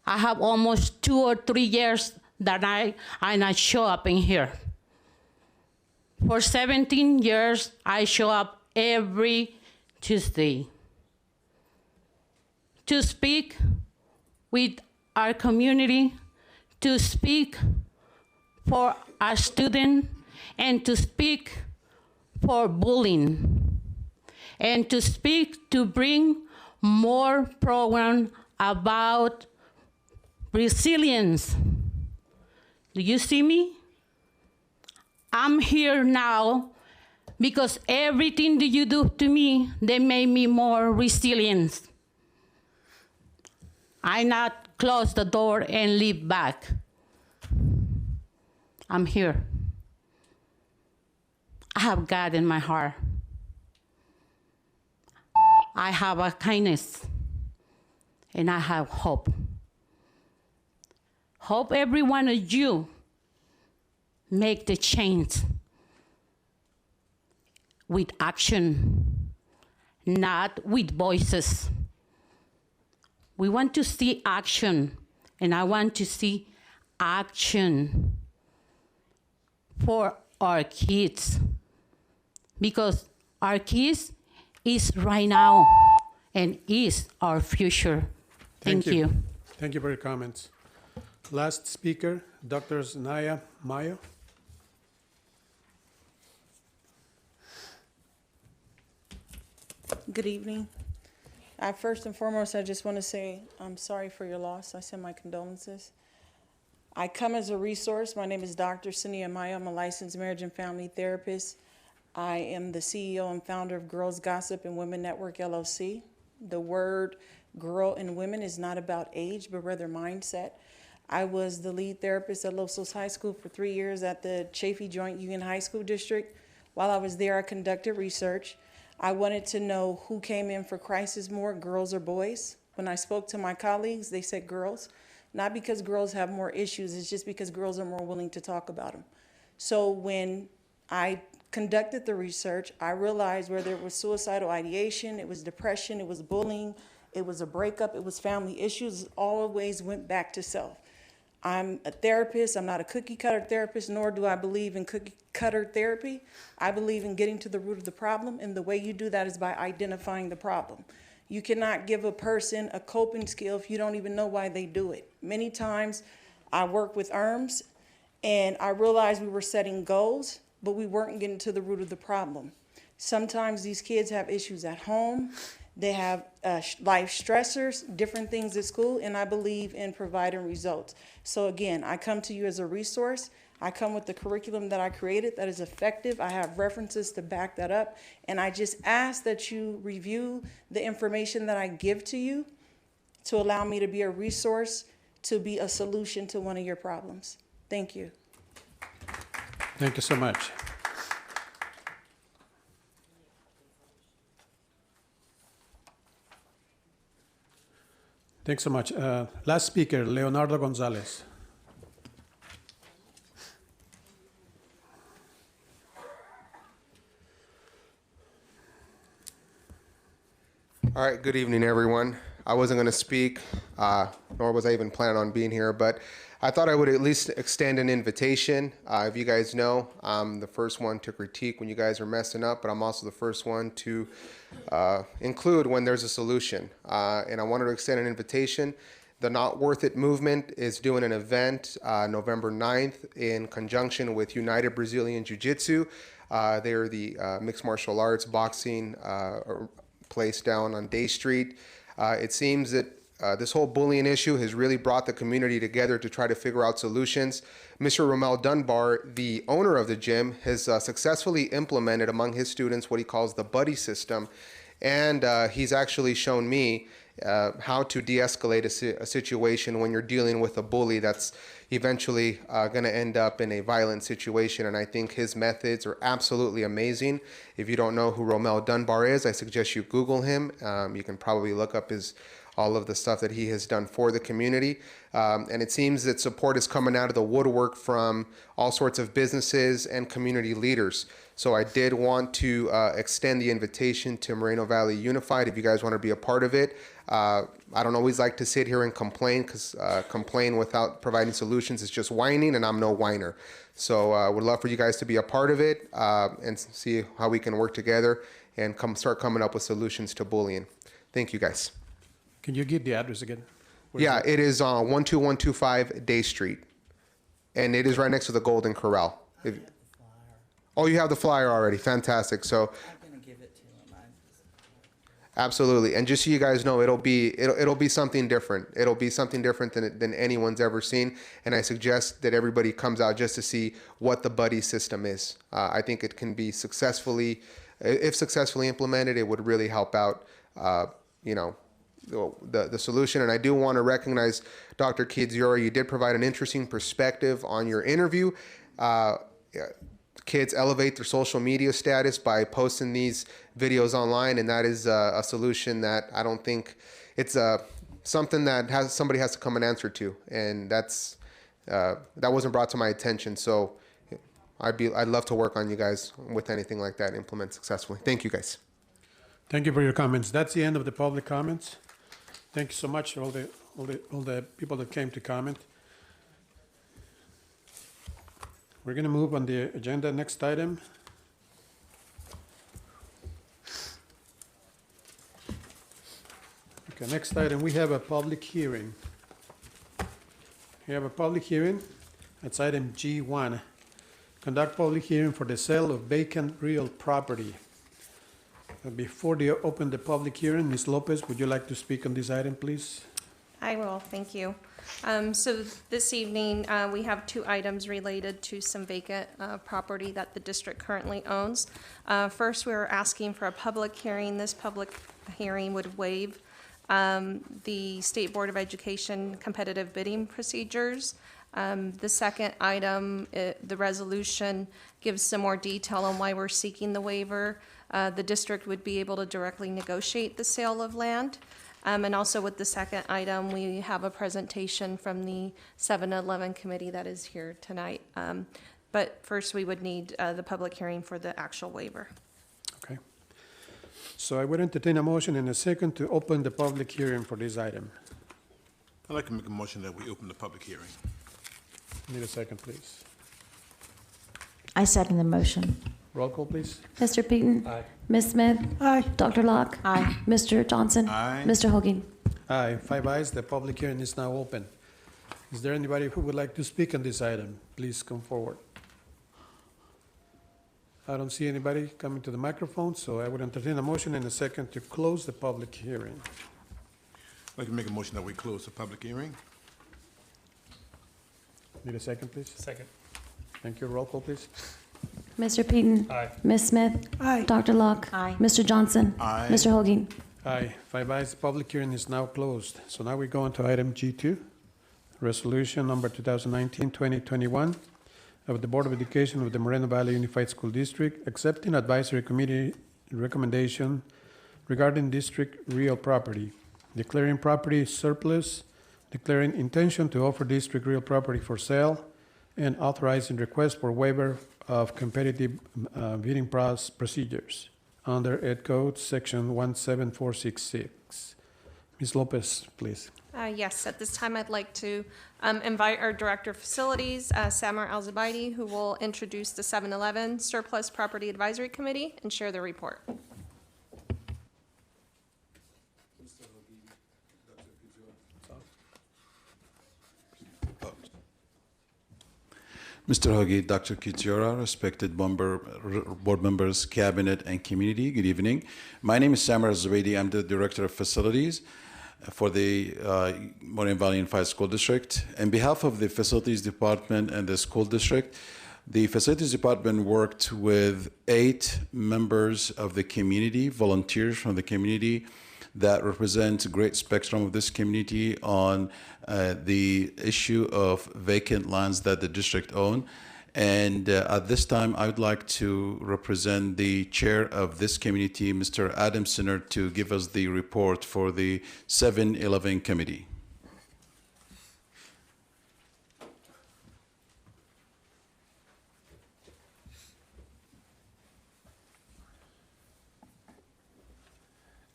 [SPEAKER 7] I have almost 2 or 3 years that I not show up in here. For 17 years, I show up every Tuesday to speak with our community, to speak for our students, and to speak for bullying, and to speak to bring more program about resilience. Do you see me? I'm here now because everything that you do to me, they made me more resilient. I not close the door and leave back. I'm here. I have God in my heart. I have a kindness, and I have hope. Hope every one of you make the change with action, not with voices. We want to see action, and I want to see action for our kids, because our kids is right now and is our future. Thank you.
[SPEAKER 6] Thank you for your comments. Last speaker, Dr. Zanaya Mayo.
[SPEAKER 8] Good evening. First and foremost, I just want to say I'm sorry for your loss. I send my condolences. I come as a resource. My name is Dr. Sania Maya. I'm a licensed marriage and family therapist. I am the CEO and founder of Girls Gossip and Women Network, LLC. The word girl and women is not about age, but rather mindset. I was the lead therapist at Los Osos High School for 3 years at the Chaffee Joint Union High School District. While I was there, I conducted research. I wanted to know who came in for crisis more, girls or boys. When I spoke to my colleagues, they said girls. Not because girls have more issues, it's just because girls are more willing to talk about them. So when I conducted the research. I realized whether it was suicidal ideation, it was depression, it was bullying, it was a breakup, it was family issues, it always went back to self. I'm a therapist. I'm not a cookie cutter therapist, nor do I believe in cookie cutter therapy. I believe in getting to the root of the problem, and the way you do that is by identifying the problem. You cannot give a person a coping skill if you don't even know why they do it. Many times I work with ERMs, and I realized we were setting goals, but we weren't getting to the root of the problem. Sometimes these kids have issues at home. They have life stressors, different things at school, and I believe in providing results. So again, I come to you as a resource. I come with the curriculum that I created that is effective. I have references to back that up, and I just ask that you review the information that I give to you to allow me to be a resource, to be a solution to one of your problems. Thank you.
[SPEAKER 6] Thank you so much. Thanks so much. Last speaker, Leonardo Gonzalez.
[SPEAKER 4] All right, good evening, everyone. I wasn't going to speak, nor was I even planning on being here, but I thought I would at least extend an invitation. If you guys know, I'm the first one to critique when you guys are messing up, but I'm also the first one to include when there's a solution. And I wanted to extend an invitation. The Not Worth It movement is doing an event November 9th in conjunction with United Brazilian Jiu-Jitsu. They're the mixed martial arts boxing place down on Day Street. It seems that this whole bullying issue has really brought the community together to try to figure out solutions. Mr. Romel Dunbar, the owner of the gym, has successfully implemented among his students what he calls the buddy system. And he's actually shown me how to de-escalate a situation when you're dealing with a bully that's eventually going to end up in a violent situation. And I think his methods are absolutely amazing. If you don't know who Romel Dunbar is, I suggest you Google him. You can probably look up all of the stuff that he has done for the community. And it seems that support is coming out of the woodwork from all sorts of businesses and community leaders. So I did want to extend the invitation to Moreno Valley Unified if you guys want to be a part of it. I don't always like to sit here and complain, because complain without providing solutions is just whining, and I'm no whiner. So I would love for you guys to be a part of it and see how we can work together and start coming up with solutions to bullying. Thank you, guys.
[SPEAKER 6] Can you give the address again?
[SPEAKER 4] Yeah, it is on 12125 Day Street, and it is right next to the Golden Corral. Oh, you have the flyer already. Fantastic. So
[SPEAKER 11] I'm going to give it to him.
[SPEAKER 4] absolutely, and just so you guys know, it'll be something different. It'll be something different than anyone's ever seen, and I suggest that everybody comes out just to see what the buddy system is. I think it can be if successfully implemented, it would really help out. The solution. And I do want to recognize Dr. Kidziora. You did provide an interesting perspective on your interview. Kids elevate their social media status by posting these videos online, and that is a solution that I don't think it's something that somebody has to come and answer to, and that wasn't brought to my attention. So I'd love to work on you guys with anything like that, implement successfully. Thank you, guys.
[SPEAKER 6] Thank you for your comments. That's the end of the public comments. Thank you so much to all the people that came to comment. We're going to move on the agenda. Next item. Okay, next item, we have a public hearing. We have a public hearing. That's item G1. Conduct public hearing for the sale of vacant real property. Before they open the public hearing, Ms. Lopez, would you like to speak on this item, please?
[SPEAKER 9] I will, thank you. So this evening, we have two items related to some vacant property that the district currently owns. First, we're asking for a public hearing. This public hearing would waive the State Board of Education competitive bidding procedures. The second item, the resolution gives some more detail on why we're seeking the waiver. The district would be able to directly negotiate the sale of land. And also with the second item, we have a presentation from the 7-Eleven committee that is here tonight. But first, we would need the public hearing for the actual waiver.
[SPEAKER 6] Okay. So I would entertain a motion in a second to open the public hearing for this item.
[SPEAKER 10] I'd like to make a motion that we open the public hearing.
[SPEAKER 6] Need a second, please.
[SPEAKER 19] I second the motion.
[SPEAKER 6] Roll call, please.
[SPEAKER 3] Mr. Peyton?
[SPEAKER 6] Aye.
[SPEAKER 3] Ms. Smith?
[SPEAKER 18] Aye.
[SPEAKER 3] Dr. Locke?
[SPEAKER 19] Aye.
[SPEAKER 3] Mr. Johnson?
[SPEAKER 10] Aye.
[SPEAKER 3] Mr. Hogan?
[SPEAKER 6] Aye, 5 ayes. The public hearing is now open. Is there anybody who would like to speak on this item? Please come forward. I don't see anybody coming to the microphone, so I would entertain a motion in a second to close the public hearing.
[SPEAKER 10] I'd like to make a motion that we close the public hearing.
[SPEAKER 6] Need a second, please?
[SPEAKER 2] Second.
[SPEAKER 6] Thank you. Roll call, please.
[SPEAKER 3] Mr. Peyton?
[SPEAKER 2] Aye.
[SPEAKER 3] Ms. Smith?
[SPEAKER 18] Aye.
[SPEAKER 3] Dr. Locke?
[SPEAKER 19] Aye.
[SPEAKER 3] Mr. Johnson?
[SPEAKER 10] Aye.
[SPEAKER 3] Mr. Hogan?
[SPEAKER 6] Aye, 5 ayes. The public hearing is now closed. So now we go on to item G2, resolution number 2019-2021 of the Board of Education of the Moreno Valley Unified School District accepting advisory committee recommendation regarding district real property, declaring property surplus, declaring intention to offer district real property for sale, and authorizing request for waiver of competitive bidding procedures under Ed Code Section 17466. Ms. Lopez, please.
[SPEAKER 9] Yes, at this time, I'd like to invite our Director of Facilities, Samar Al-Zubaidi, who will introduce the 7-Eleven Surplus Property Advisory Committee and share their report.
[SPEAKER 21] Mr. Hoagie, Dr. Kitiora, respected board members, cabinet, and community, good evening. My name is Samar Al-Zubaidi. I'm the Director of Facilities for the Moreno Valley Unified School District. On behalf of the Facilities Department and the School District, the Facilities Department worked with 8 members of the community, volunteers from the community, that represent a great spectrum of this community on the issue of vacant lands that the district own. And at this time, I would like to represent the chair of this community, Mr. Adam Sinner, to give us the report for the 7-Eleven committee.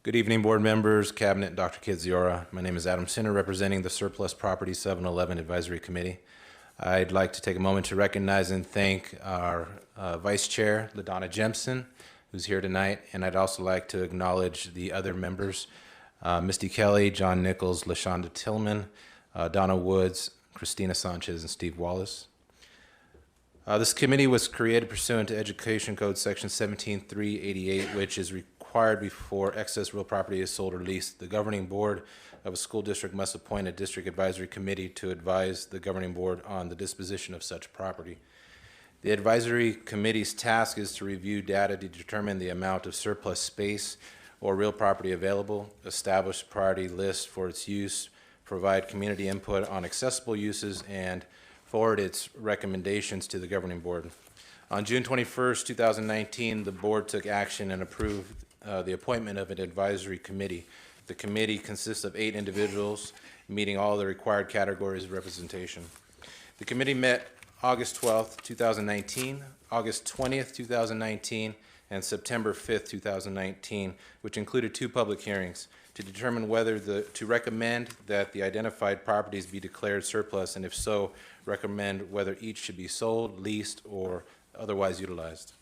[SPEAKER 22] Good evening, board members, cabinet, Dr. Kidziora. My name is Adam Sinner, representing the Surplus Property 7-Eleven Advisory Committee. I'd like to take a moment to recognize and thank our Vice Chair, LaDonna Jemson, who's here tonight, and I'd also like to acknowledge the other members, Misty Kelly, John Nichols, LaShonda Tillman, Donna Woods, Christina Sanchez, and Steve Wallace. This committee was created pursuant to Education Code Section 17388, which is required before excess real property is sold or leased. The governing board of a school district must appoint a district advisory committee to advise the governing board on the disposition of such property. The advisory committee's task is to review data to determine the amount of surplus space or real property available, establish priority lists for its use, provide community input on accessible uses, and forward its recommendations to the governing board. On June 21st, 2019, the board took action and approved the appointment of an advisory committee. The committee consists of 8 individuals meeting all the required categories of representation. The committee met August 12th, 2019, August 20th, 2019, and September 5th, 2019, which included 2 public hearings to determine whether to recommend that the identified properties be declared surplus, and if so, recommend whether each should be sold, leased, or otherwise utilized.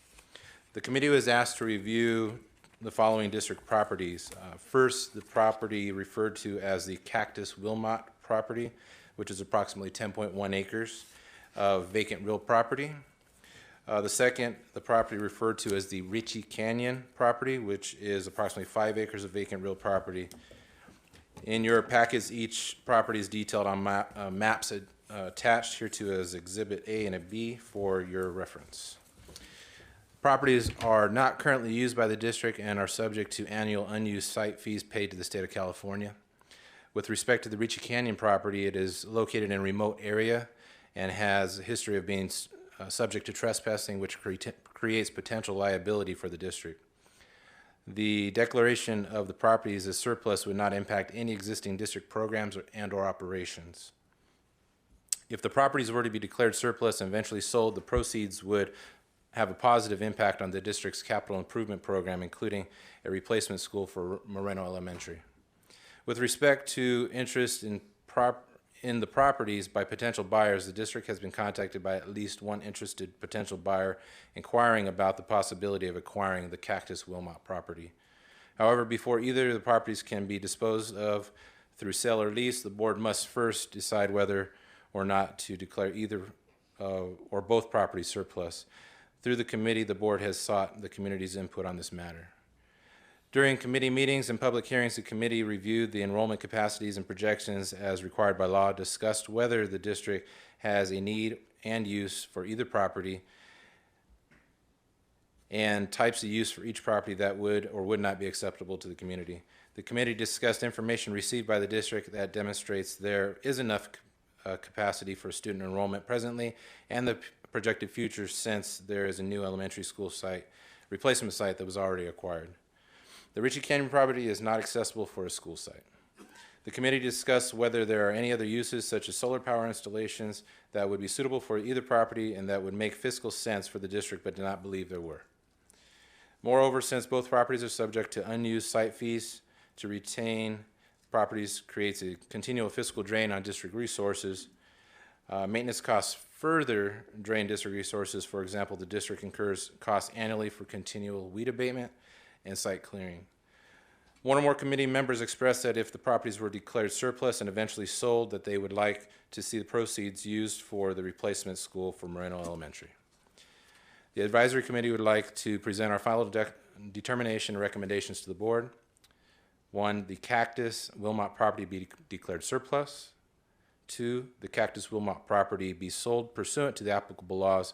[SPEAKER 22] The committee was asked to review the following district properties. First, the property referred to as the Cactus Wilmot property, which is approximately 10.1 acres of vacant real property. The second, the property referred to as the Ritchie Canyon property, which is approximately 5 acres of vacant real property. In your packets, each property is detailed on maps attached here to as Exhibit A and a B for your reference. Properties are not currently used by the district and are subject to annual unused site fees paid to the state of California. With respect to the Ritchie Canyon property, it is located in a remote area and has a history of being subject to trespassing, which creates potential liability for the district. The declaration of the properties as surplus would not impact any existing district programs and/or operations. If the properties were to be declared surplus and eventually sold, the proceeds would have a positive impact on the district's capital improvement program, including a replacement school for Moreno Elementary. With respect to interest in the properties by potential buyers, the district has been contacted by at least one interested potential buyer inquiring about the possibility of acquiring the Cactus Wilmot property. However, before either of the properties can be disposed of through sale or lease, the board must first decide whether or not to declare either or both properties surplus. Through the committee, the board has sought the community's input on this matter. During committee meetings and public hearings, the committee reviewed the enrollment capacities and projections as required by law, discussed whether the district has a need and use for either property, and types of use for each property that would or would not be acceptable to the community. The committee discussed information received by the district that demonstrates there is enough capacity for student enrollment presently and the projected future, since there is a new elementary school site, replacement site that was already acquired. The Ritchie Canyon property is not accessible for a school site. The committee discussed whether there are any other uses, such as solar power installations, that would be suitable for either property and that would make fiscal sense for the district, but did not believe there were. Moreover, since both properties are subject to unused site fees, to retain properties creates a continual fiscal drain on district resources. Maintenance costs further drain district resources. For example, the district incurs costs annually for continual weed abatement and site clearing. One or more committee members expressed that if the properties were declared surplus and eventually sold, that they would like to see the proceeds used for the replacement school for Moreno Elementary. The advisory committee would like to present our final determination and recommendations to the board. 1, the Cactus Wilmot property be declared surplus. 2, the Cactus Wilmot property be sold pursuant to the applicable laws,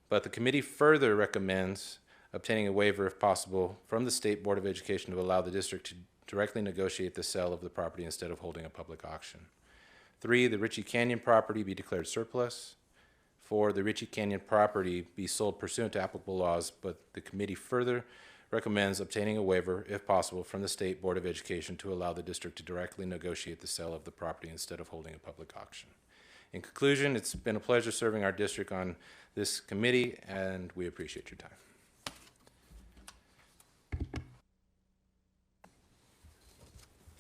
[SPEAKER 22] but the committee further recommends obtaining a waiver, if possible, from the State Board of Education to allow the district to directly negotiate the sale of the property instead of holding a public auction. 3, the Ritchie Canyon property be declared surplus. 4, the Ritchie Canyon property be sold pursuant to applicable laws, but the committee further recommends obtaining a waiver, if possible, from the State Board of Education to allow the district to directly negotiate the sale of the property instead of holding a public auction. In conclusion, it's been a pleasure serving our district on this committee, and we appreciate your time.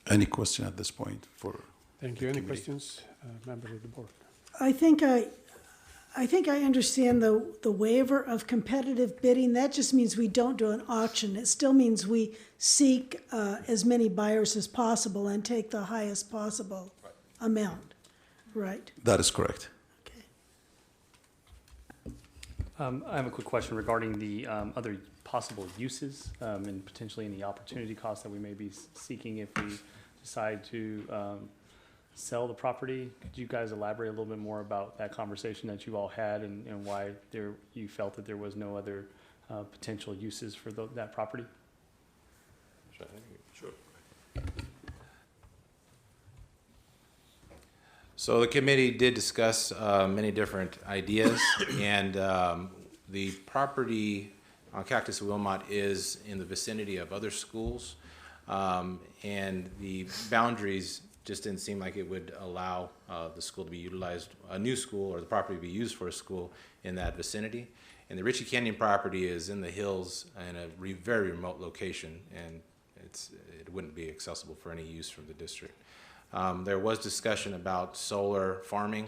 [SPEAKER 21] Any question at this point for?
[SPEAKER 6] Thank you. Any questions, members of the board?
[SPEAKER 18] I think I understand the waiver of competitive bidding. That just means we don't do an auction. It still means we seek as many buyers as possible and take the highest possible amount, right?
[SPEAKER 21] That is correct.
[SPEAKER 1] I have a quick question regarding the other possible uses and potentially any opportunity costs that we may be seeking if we decide to sell the property. Could you guys elaborate a little bit more about that conversation that you all had and why you felt that there was no other potential uses for that property?
[SPEAKER 22] Sure. So the committee did discuss many different ideas, and the property on Cactus Wilmot is in the vicinity of other schools, and the boundaries just didn't seem like it would allow the school to be utilized, a new school or the property to be used for a school in that vicinity. And the Ritchie Canyon property is in the hills in a very remote location, and it wouldn't be accessible for any use from the district. There was discussion about solar farming,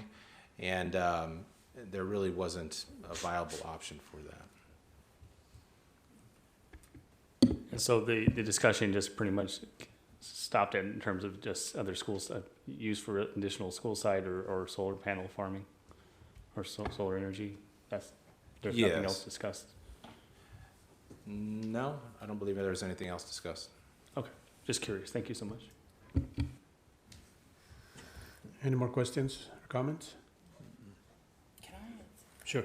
[SPEAKER 22] and there really wasn't a viable option for that.
[SPEAKER 1] And so the discussion just pretty much stopped at in terms of just other schools used for additional school site or solar panel farming or solar energy. There's nothing else discussed.
[SPEAKER 22] No, I don't believe there's anything else discussed.
[SPEAKER 1] Okay, just curious. Thank you so much.
[SPEAKER 6] Any more questions or comments? Sure.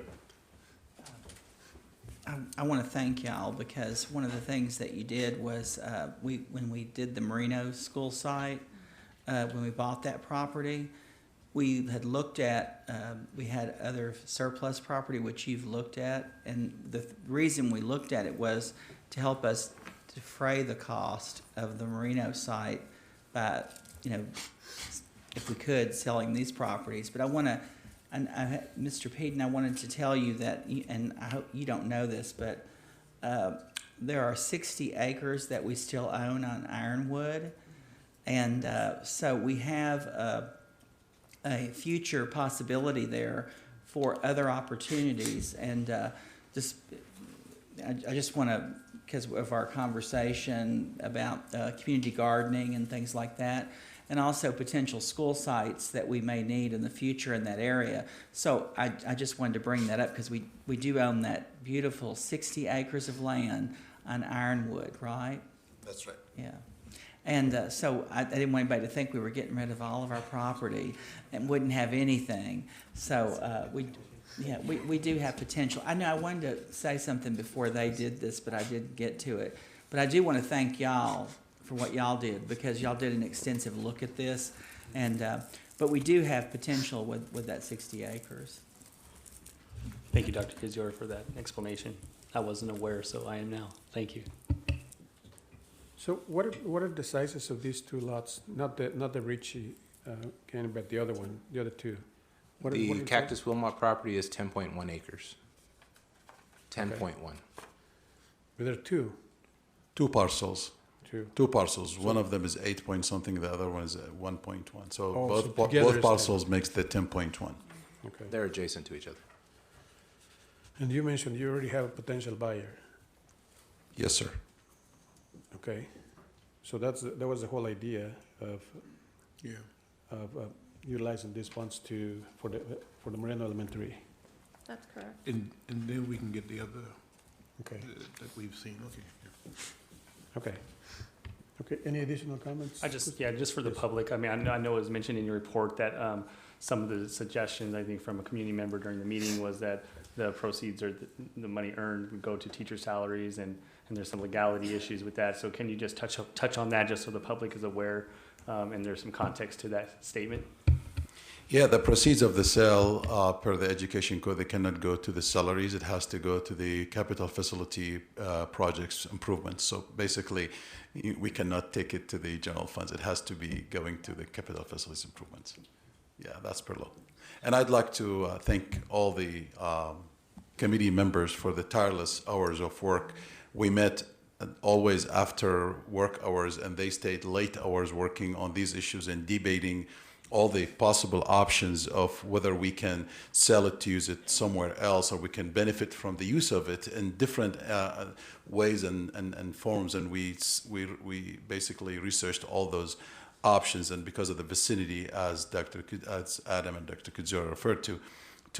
[SPEAKER 11] I want to thank y'all because one of the things that you did was when we did the Merino school site, when we bought that property, we had looked at, we had other surplus property which you've looked at, and the reason we looked at it was to help us defray the cost of the Merino site by, if we could, selling these properties. But I want to And Mr. Peden, I wanted to tell you that, and I hope you don't know this, but there are 60 acres that we still own on Ironwood. And so we have a future possibility there for other opportunities. And I just want to, because of our conversation about community gardening and things like that, and also potential school sites that we may need in the future in that area. So I just wanted to bring that up because we do own that beautiful 60 acres of land on Ironwood, right?
[SPEAKER 21] That's right.
[SPEAKER 11] Yeah. And so I didn't want anybody to think we were getting rid of all of our property and wouldn't have anything. So we do have potential. I know I wanted to say something before they did this, but I didn't get to it. But I do want to thank y'all for what y'all did, because y'all did an extensive look at this. And but we do have potential with that 60 acres.
[SPEAKER 1] Thank you, Dr. Kiziora, for that explanation. I wasn't aware, so I am now. Thank you.
[SPEAKER 6] So what are the sizes of these two lots? Not the Ritchie Canyon, but the other one, the other two. What
[SPEAKER 22] The
[SPEAKER 6] are the
[SPEAKER 22] Cactus Wilmot property is 10.1 acres. 10.1.
[SPEAKER 6] But there are two.
[SPEAKER 21] Two parcels.
[SPEAKER 6] Two.
[SPEAKER 21] Parcels. One of them is 8 point something. The other one is 1.1. So
[SPEAKER 6] Oh,
[SPEAKER 21] both
[SPEAKER 6] so together
[SPEAKER 21] both
[SPEAKER 6] is
[SPEAKER 21] parcels makes the 10.1.
[SPEAKER 6] Okay.
[SPEAKER 22] They're adjacent to each other.
[SPEAKER 6] And you mentioned you already have a potential buyer.
[SPEAKER 21] Yes, sir.
[SPEAKER 6] Okay. So that was the whole idea of utilizing these funds for the Moreno Elementary.
[SPEAKER 9] That's correct.
[SPEAKER 10] And then we can get the other
[SPEAKER 6] Okay.
[SPEAKER 10] that we've seen. Okay. Yeah.
[SPEAKER 6] Okay. Okay. Any additional comments?
[SPEAKER 1] Just for the public, I mean, I know it was mentioned in your report that some of the suggestions, I think, from a community member during the meeting was that the proceeds or the money earned would go to teacher salaries, and there's some legality issues with that. So can you just touch on that just so the public is aware, and there's some context to that statement?
[SPEAKER 21] Yeah, the proceeds of the sale, per the education code, they cannot go to the salaries. It has to go to the capital facility projects improvements. So basically, we cannot take it to the general funds. It has to be going to the capital facilities improvements. Yeah, that's per law. And I'd like to thank all the committee members for the tireless hours of work. We met always after work hours, and they stayed late hours working on these issues and debating all the possible options of whether we can sell it to use it somewhere else, or we can benefit from the use of it in different ways and forms. And we basically researched all those options. And because of the vicinity, as Adam and Dr. Kiziora referred to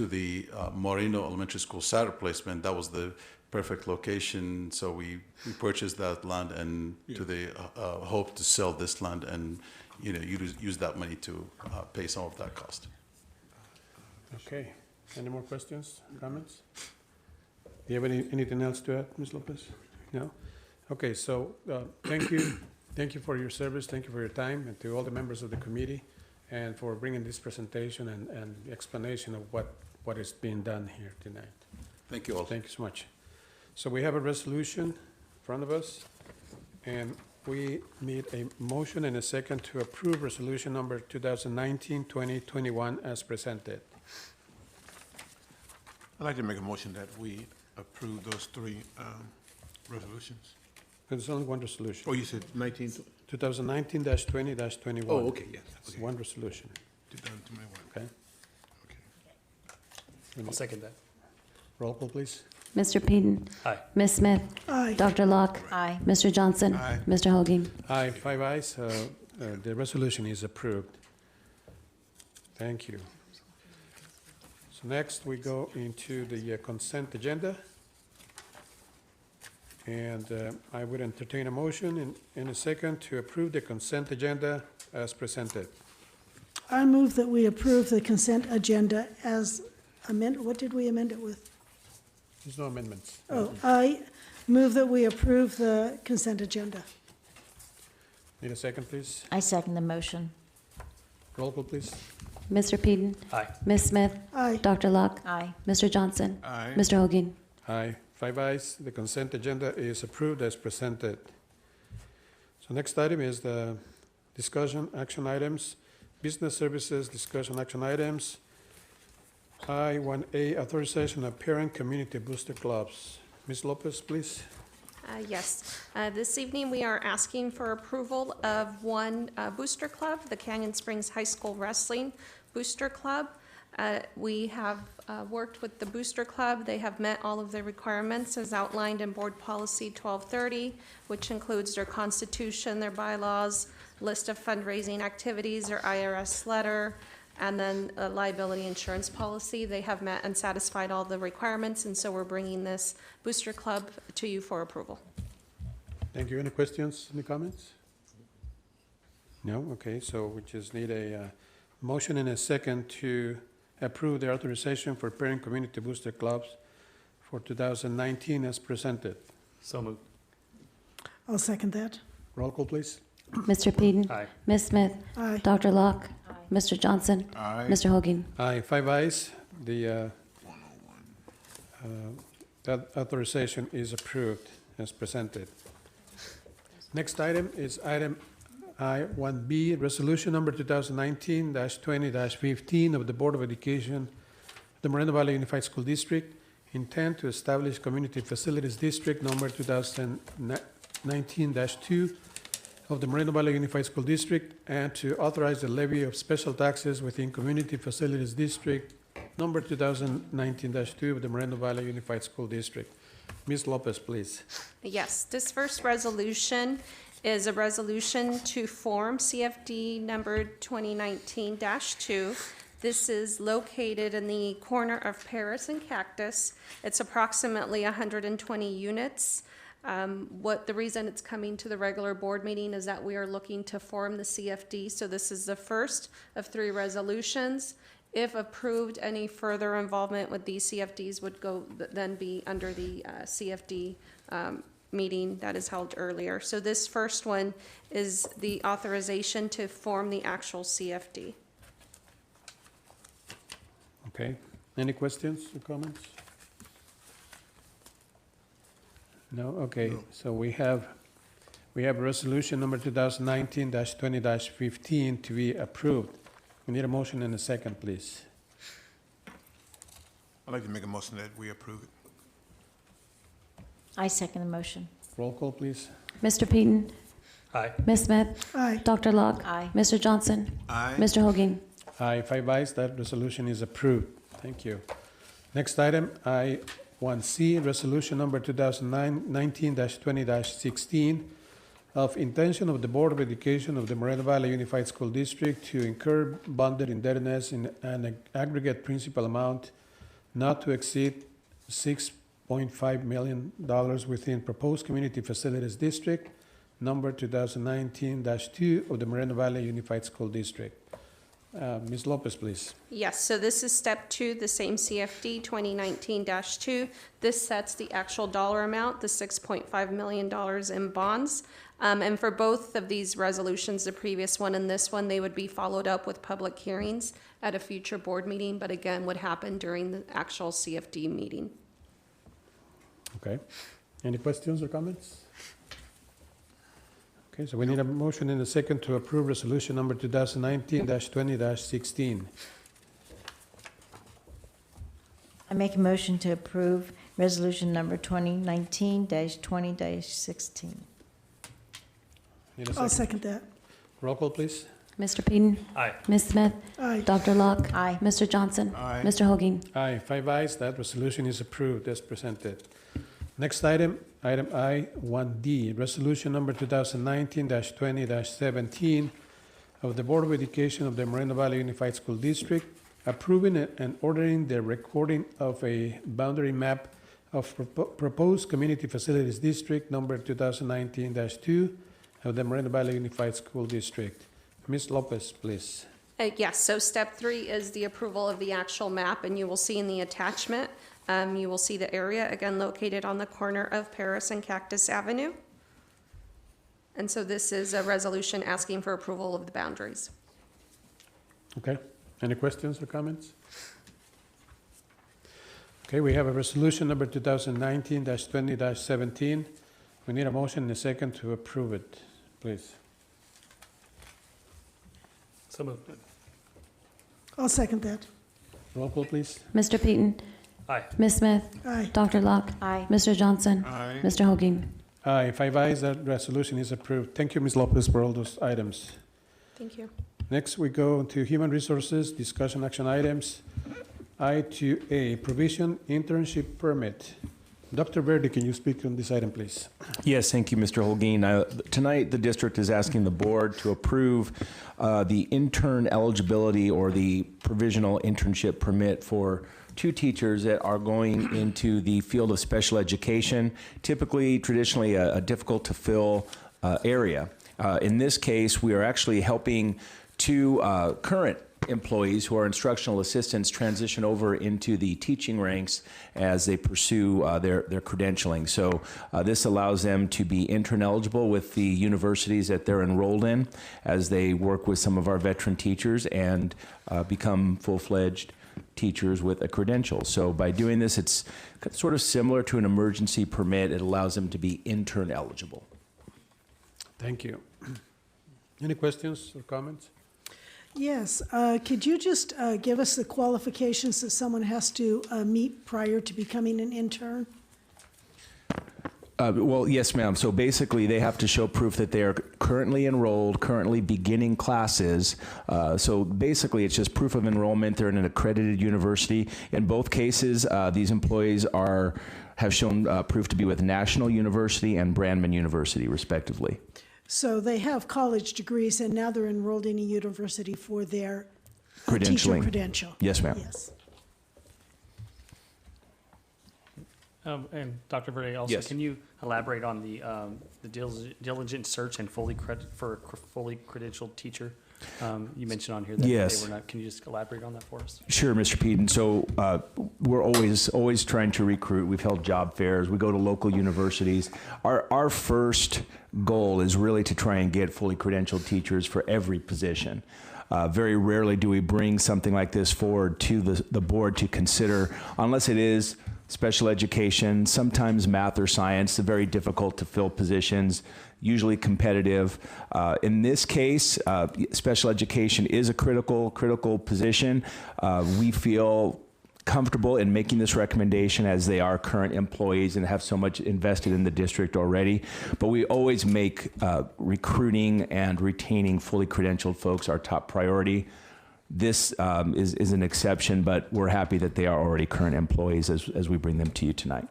[SPEAKER 21] the Moreno Elementary School site replacement, that was the perfect location. So we purchased that land, and to the hope to sell this land and use that money to pay some of that cost.
[SPEAKER 6] Okay. Any more questions, comments? Do you have anything else to add, Ms. Lopez? No? Okay, so thank you. Thank you for your service. Thank you for your time, and to all the members of the committee, and for bringing this presentation and explanation of what is being done here tonight.
[SPEAKER 21] Thank you all.
[SPEAKER 6] Thank you so much. So we have a resolution in front of us, and we need a motion and a second to approve resolution number 2019-2021 as presented.
[SPEAKER 10] I'd like to make a motion that we approve those three resolutions.
[SPEAKER 6] There's only one resolution.
[SPEAKER 10] Oh, you said
[SPEAKER 6] 2019-20-21.
[SPEAKER 10] Oh, okay, yes.
[SPEAKER 6] It's
[SPEAKER 10] Okay.
[SPEAKER 6] one resolution.
[SPEAKER 10] 2021.
[SPEAKER 6] Okay.
[SPEAKER 1] I'll second that.
[SPEAKER 6] Roll call, please.
[SPEAKER 3] Mr. Peden.
[SPEAKER 1] Aye.
[SPEAKER 3] Ms. Smith.
[SPEAKER 18] Aye.
[SPEAKER 3] Dr. Locke.
[SPEAKER 19] Aye.
[SPEAKER 3] Mr. Johnson.
[SPEAKER 10] Aye.
[SPEAKER 3] Mr. Hogan.
[SPEAKER 6] Aye, 5 ayes. The resolution is approved. Thank you. So next, we go into the consent agenda. And I would entertain a motion in a second to approve the consent agenda as presented.
[SPEAKER 18] I move that we approve the consent agenda as amended. What did we amend it with?
[SPEAKER 6] There's no amendments.
[SPEAKER 18] Oh, I move that we approve the consent agenda.
[SPEAKER 6] Need a second, please?
[SPEAKER 19] I second the motion.
[SPEAKER 6] Roll call, please.
[SPEAKER 3] Mr. Peden.
[SPEAKER 1] Aye.
[SPEAKER 3] Ms. Smith.
[SPEAKER 18] Aye.
[SPEAKER 3] Dr. Locke.
[SPEAKER 19] Aye.
[SPEAKER 3] Mr. Johnson.
[SPEAKER 10] Aye.
[SPEAKER 3] Mr. Hogan.
[SPEAKER 6] Aye, 5 ayes. The consent agenda is approved as presented. So next item is the discussion action items, business services discussion action items. I-1A, authorization of parent community booster clubs. Ms. Lopez, please.
[SPEAKER 9] Yes. This evening, we are asking for approval of one booster club, the Canyon Springs High School Wrestling Booster Club. We have worked with the booster club. They have met all of the requirements as outlined in Board Policy 1230, which includes their constitution, their bylaws, list of fundraising activities, their IRS letter, and then a liability insurance policy. They have met and satisfied all the requirements, and so we're bringing this booster club to you for approval.
[SPEAKER 6] Thank you. Any questions, any comments? No? Okay, so we just need a motion and a second to approve the authorization for parent community booster clubs for 2019 as presented.
[SPEAKER 1] So moved.
[SPEAKER 18] I'll second that.
[SPEAKER 6] Roll call, please.
[SPEAKER 3] Mr. Peden.
[SPEAKER 1] Aye.
[SPEAKER 3] Ms. Smith.
[SPEAKER 18] Aye.
[SPEAKER 3] Dr. Locke. Mr. Johnson.
[SPEAKER 10] Aye.
[SPEAKER 3] Mr. Hogan.
[SPEAKER 6] Aye, 5 ayes. The that authorization is approved as presented. Next item is item I-1B, resolution number 2019-20-15 of the Board of Education, the Moreno Valley Unified School District, intent to establish Community Facilities District number 2019-2 of the Moreno Valley Unified School District, and to authorize the levy of special taxes within Community Facilities District number 2019-2 of the Moreno Valley Unified School District. Ms. Lopez, please.
[SPEAKER 9] Yes, this first resolution is a resolution to form CFD number 2019-2. This is located in the corner of Paris and Cactus. It's approximately 120 units. The reason it's coming to the regular board meeting is that we are looking to form the CFD. So this is the first of 3 resolutions. If approved, any further involvement with these CFDs would then be under the CFD meeting that is held earlier. So this first one is the authorization to form the actual CFD.
[SPEAKER 6] Okay. Any questions or comments? No? Okay. No. So we have resolution number 2019-20-15 to be approved. We need a motion and a second, please.
[SPEAKER 10] I'd like to make a motion that we approve it.
[SPEAKER 19] I second the motion.
[SPEAKER 6] Roll call, please.
[SPEAKER 3] Mr. Peden.
[SPEAKER 1] Aye.
[SPEAKER 3] Ms. Smith.
[SPEAKER 18] Aye.
[SPEAKER 3] Dr. Locke.
[SPEAKER 19] Aye.
[SPEAKER 3] Mr. Johnson.
[SPEAKER 10] Aye.
[SPEAKER 3] Mr. Hogan.
[SPEAKER 6] Aye, 5 ayes. That resolution is approved. Thank you. Next item, I-1C, resolution number 2019-20-16 of intention of the Board of Education of the Moreno Valley Unified School District to incur bonded indebtedness in an aggregate principal amount not to exceed $6.5 million within proposed Community Facilities District number 2019-2 of the Moreno Valley Unified School District. Ms. Lopez, please.
[SPEAKER 9] Yes, so this is step 2, the same CFD 2019-2. This sets the actual dollar amount, the $6.5 million in bonds. And for both of these resolutions, the previous one and this one, they would be followed up with public hearings at a future board meeting, but again, would happen during the actual CFD meeting.
[SPEAKER 6] Okay. Any questions or comments? Okay, so we need a motion and a second to approve resolution number 2019-20-16.
[SPEAKER 19] I make a motion to approve resolution number 2019-20-16.
[SPEAKER 6] Need a
[SPEAKER 18] I'll second that.
[SPEAKER 6] Roll call, please.
[SPEAKER 3] Mr. Peden.
[SPEAKER 1] Aye.
[SPEAKER 3] Ms. Smith.
[SPEAKER 18] Aye.
[SPEAKER 3] Dr. Locke.
[SPEAKER 19] Aye.
[SPEAKER 3] Mr. Johnson.
[SPEAKER 10] Aye.
[SPEAKER 3] Mr. Hogan.
[SPEAKER 6] Aye, 5 ayes. That resolution is approved as presented. Next item, item I-1D, resolution number 2019-20-17 of the Board of Education of the Moreno Valley Unified School District, approving and ordering the recording of a boundary map of proposed Community Facilities District number 2019-2 of the Moreno Valley Unified School District. Ms. Lopez, please.
[SPEAKER 9] Yes, so step 3 is the approval of the actual map, and you will see in the attachment, you will see the area, again, located on the corner of Paris and Cactus Avenue. And so this is a resolution asking for approval of the boundaries.
[SPEAKER 6] Okay. Any questions or comments? Okay, we have a resolution number 2019-20-17. We need a motion and a second to approve it, please.
[SPEAKER 1] So moved.
[SPEAKER 18] I'll second that.
[SPEAKER 6] Roll call, please.
[SPEAKER 3] Mr. Peyton.
[SPEAKER 1] Aye.
[SPEAKER 3] Ms. Smith.
[SPEAKER 18] Aye.
[SPEAKER 3] Dr. Locke.
[SPEAKER 19] Aye.
[SPEAKER 3] Mr. Johnson.
[SPEAKER 10] Aye.
[SPEAKER 3] Mr. Hoaging.
[SPEAKER 6] Aye, 5 ayes, that resolution is approved. Thank you, Ms. Lopez, for all those items.
[SPEAKER 9] Thank you.
[SPEAKER 6] Next, we go to Human Resources, discussion action items. I2A, provision internship permit. Dr. Verdi, can you speak on this item, please?
[SPEAKER 5] Yes, thank you, Mr. Holguin. Tonight, the district is asking the board to approve the intern eligibility or the provisional internship permit for 2 teachers that are going into the field of special education, typically, traditionally, a difficult to fill area. In this case, we are actually helping 2 current employees who are instructional assistants transition over into the teaching ranks as they pursue their credentialing. So this allows them to be intern eligible with the universities that they're enrolled in as they work with some of our veteran teachers and become full-fledged teachers with a credential. So by doing this, it's sort of similar to an emergency permit. It allows them to be intern eligible.
[SPEAKER 6] Thank you. Any questions or comments?
[SPEAKER 18] Yes, could you just give us the qualifications that someone has to meet prior to becoming an intern?
[SPEAKER 5] Well, yes, ma'am. So basically, they have to show proof that they are currently enrolled, currently beginning classes. So basically, it's just proof of enrollment. They're in an accredited university. In both cases, these employees have shown proof to be with National University and Brandman University, respectively.
[SPEAKER 18] So they have college degrees, and now they're enrolled in a university for their teacher credential.
[SPEAKER 5] Yes, ma'am.
[SPEAKER 18] Yes.
[SPEAKER 1] And Dr. Verde, also,
[SPEAKER 5] Yes.
[SPEAKER 1] can you elaborate on the diligent search and fully credentialed teacher? You mentioned on here that
[SPEAKER 5] Yes.
[SPEAKER 1] they were not. Can you just elaborate on that for us?
[SPEAKER 5] Sure, Mr. Peden. So we're always trying to recruit. We've held job fairs. We go to local universities. Our first goal is really to try and get fully credentialed teachers for every position. Very rarely do we bring something like this forward to the board to consider, unless it is special education, sometimes math or science, the very difficult to fill positions, usually competitive. In this case, special education is a critical position. We feel comfortable in making this recommendation as they are current employees and have so much invested in the district already. But we always make recruiting and retaining fully credentialed folks our top priority. This is an exception, but we're happy that they are already current employees as we bring them to you tonight.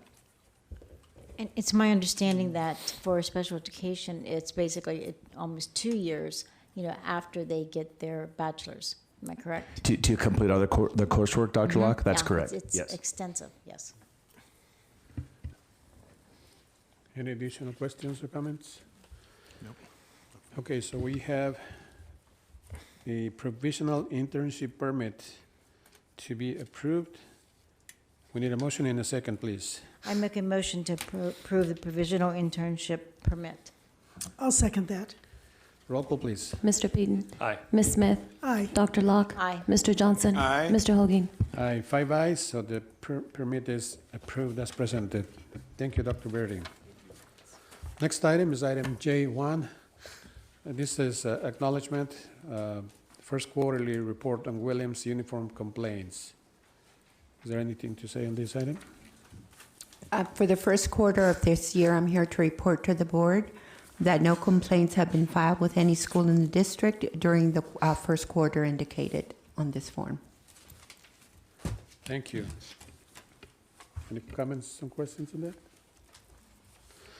[SPEAKER 19] And it's my understanding that for special education, it's basically almost 2 years, after they get their bachelor's. Am I correct?
[SPEAKER 5] To complete other the coursework, Dr. Locke? That's correct.
[SPEAKER 19] It's
[SPEAKER 5] yes.
[SPEAKER 19] extensive, yes.
[SPEAKER 6] Any additional questions or comments? Nope. Okay, so we have a provisional internship permit to be approved. We need a motion in a second, please.
[SPEAKER 19] I make a motion to approve the provisional internship permit.
[SPEAKER 18] I'll second that.
[SPEAKER 6] Roll call, please.
[SPEAKER 3] Mr. Peden.
[SPEAKER 1] Aye.
[SPEAKER 3] Ms. Smith.
[SPEAKER 18] Aye.
[SPEAKER 3] Dr. Locke.
[SPEAKER 19] Aye.
[SPEAKER 3] Mr. Johnson.
[SPEAKER 10] Aye.
[SPEAKER 3] Mr. Hoaging.
[SPEAKER 6] Aye, 5 ayes, so the permit is approved as presented. Thank you, Dr. Verdi. Next item is item J1. This is acknowledgement, first quarterly report on Williams uniform complaints. Is there anything to say on this item?
[SPEAKER 12] For the first quarter of this year, I'm here to report to the board that no complaints have been filed with any school in the district during the first quarter indicated on this form.
[SPEAKER 6] Thank you. Any comments and questions on that?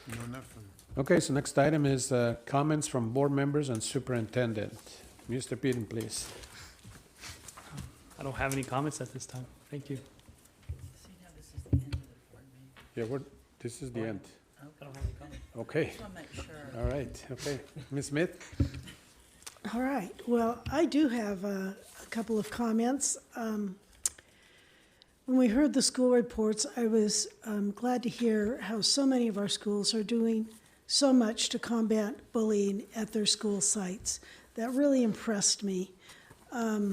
[SPEAKER 10] No, nothing.
[SPEAKER 6] Okay, so next item is comments from board members and superintendent. Mr. Peden, please.
[SPEAKER 1] I don't have any comments at this time. Thank you.
[SPEAKER 6] Yeah, this is the end. Okay. All right, okay. Ms. Smith?
[SPEAKER 18] All right. Well, I do have a couple of comments. When we heard the school reports, I was glad to hear how so many of our schools are doing so much to combat bullying at their school sites. That really impressed me. A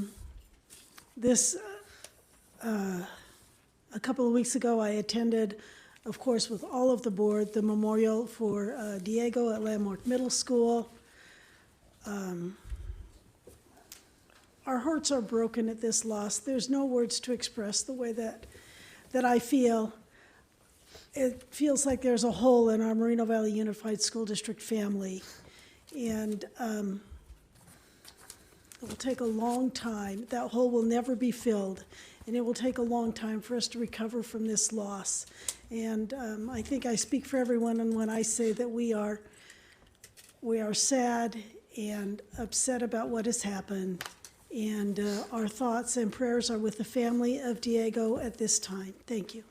[SPEAKER 18] couple of weeks ago, I attended, of course, with all of the board, the memorial for Diego at Landmark Middle School. our hearts are broken at this loss. There's no words to express the way that I feel. It feels like there's a hole in our Moreno Valley Unified School District family. And it will take a long time. That hole will never be filled. And it will take a long time for us to recover from this loss. And I think I speak for everyone when I say that we are sad and upset about what has happened. And our thoughts and prayers are with the family of Diego at this time. Thank you.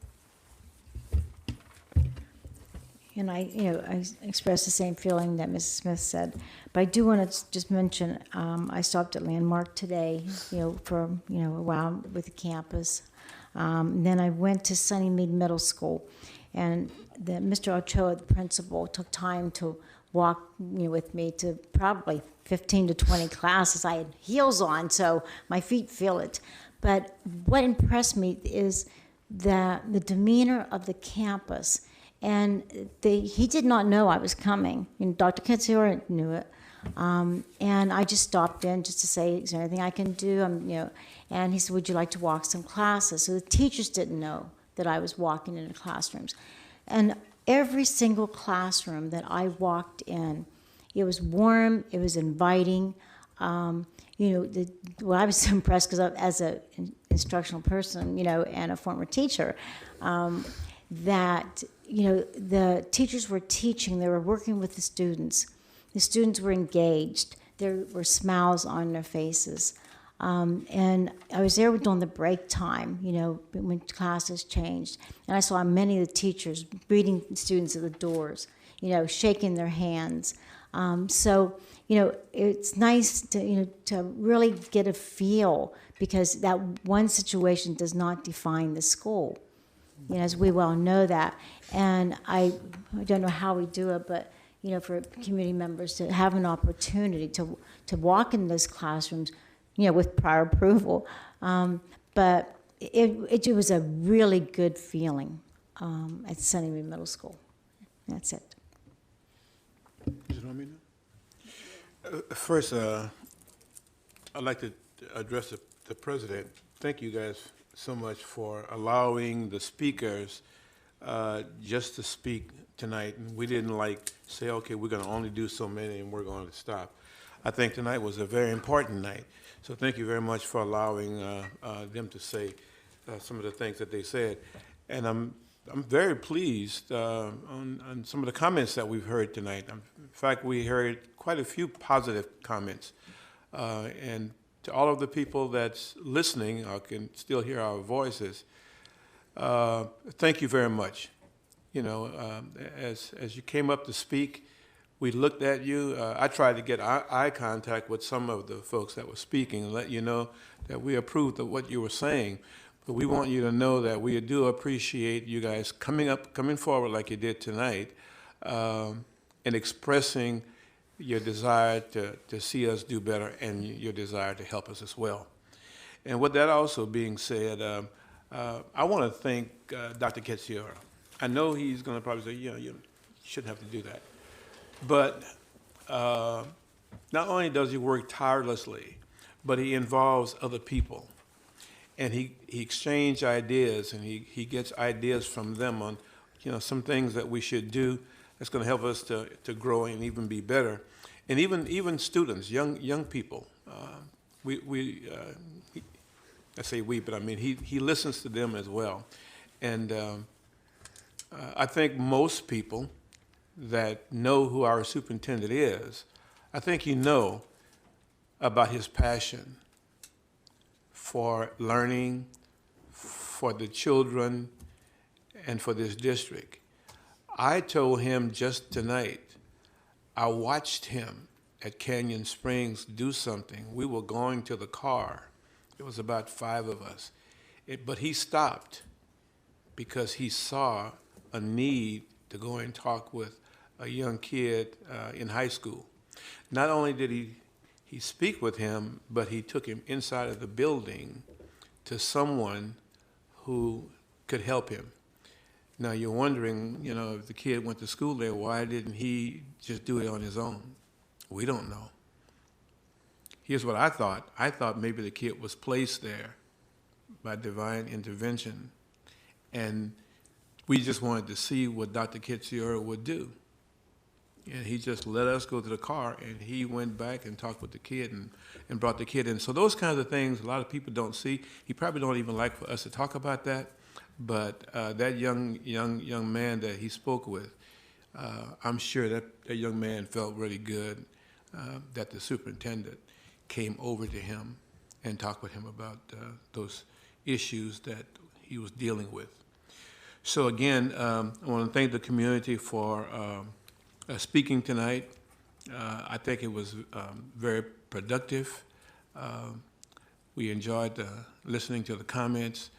[SPEAKER 19] And I express the same feeling that Mrs. Smith said, but I do want to just mention I stopped at Landmark today, for a while with the campus. Then I went to Sunnymead Middle School, and Mr. Ochoa, the principal, took time to walk with me to probably 15 to 20 classes. I had heels on, so my feet feel it. But what impressed me is the demeanor of the campus. And he did not know I was coming. Dr. Katsura knew it. And I just stopped in just to say, is there anything I can do? And he said, would you like to walk some classes? So the teachers didn't know that I was walking into classrooms. And every single classroom that I walked in, it was warm, it was inviting. I was impressed because as an instructional person, and a former teacher, that the teachers were teaching, they were working with the students. The students were engaged. There were smiles on their faces. And I was there during the break time, when classes changed. And I saw many of the teachers greeting students at the doors, shaking their hands. So it's nice to really get a feel, because that one situation does not define the school. As we well know that. And I don't know how we do it, but for community members to have an opportunity to walk in those classrooms, with prior approval. But it was a really good feeling at Sunnymead Middle School. That's it.
[SPEAKER 10] Is it on me now? First, I'd like to address the president. Thank you guys so much for allowing the speakers just to speak tonight. And we didn't say, okay, we're going to only do so many and we're going to stop. I think tonight was a very important night. So thank you very much for allowing them to say some of the things that they said. And I'm very pleased on some of the comments that we've heard tonight. In fact, we heard quite a few positive comments. And to all of the people that's listening, or can still hear our voices, thank you very much. As you came up to speak, we looked at you. I tried to get eye contact with some of the folks that were speaking and let you know that we approved of what you were saying. But we want you to know that we do appreciate you guys coming forward like you did tonight, and expressing your desire to see us do better and your desire to help us as well. And with that also being said, I want to thank Dr. Katsura. I know he's going to probably say, you shouldn't have to do that. But not only does he work tirelessly, but he involves other people. And he exchanges ideas, and he gets ideas from them on some things that we should do that's going to help us to grow and even be better. And even students, young people, I say we, but I mean he listens to them as well. And I think most people that know who our superintendent is, I think you know about his passion for learning, for the children, and for this district. I told him just tonight, I watched him at Canyon Springs do something. We were going to the car. It was about 5 of us. But he stopped because he saw a need to go and talk with a young kid in high school. Not only did he speak with him, but he took him inside of the building to someone who could help him. Now you're wondering, if the kid went to school there, why didn't he just do it on his own? We don't know. here's what I thought. I thought maybe the kid was placed there by divine intervention, and we just wanted to see what Dr. Kitziora would do. And he just let us go to the car, and he went back and talked with the kid and brought the kid in. So those kinds of things a lot of people don't see. He probably don't even like for us to talk about that, but that young man that he spoke with, I'm sure that young man felt really good that the superintendent came over to him and talked with him about those issues that he was dealing with. So again, I want to thank the community for speaking tonight. I think it was very productive. We enjoyed listening to the comments.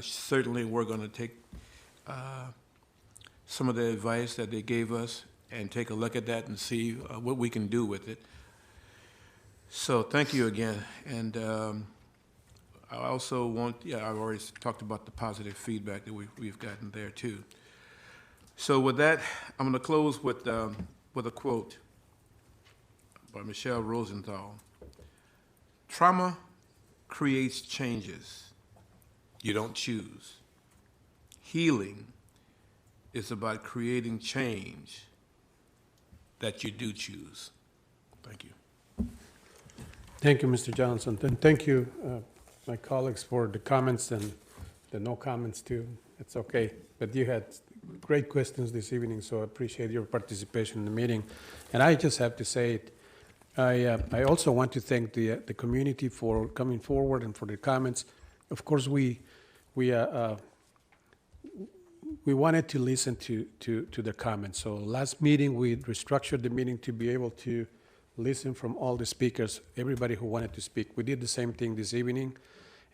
[SPEAKER 10] Certainly we're going to take some of the advice that they gave us and take a look at that and see what we can do with it. So thank you again. And I also want, I've already talked about the positive feedback that we've gotten there too. So with that, I'm going to close with a quote by Michelle Rosenthal. Trauma creates changes you don't choose. Healing is about creating change that you do choose. Thank you.
[SPEAKER 6] Thank you, Mr. Johnson. And thank you, my colleagues, for the comments and the no comments too. It's okay. But you had great questions this evening, so I appreciate your participation in the meeting. And I just have to say it. I also want to thank the community for coming forward and for the comments. Of course, we wanted to listen to the comments. So last meeting, we restructured the meeting to be able to listen from all the speakers, everybody who wanted to speak. We did the same thing this evening.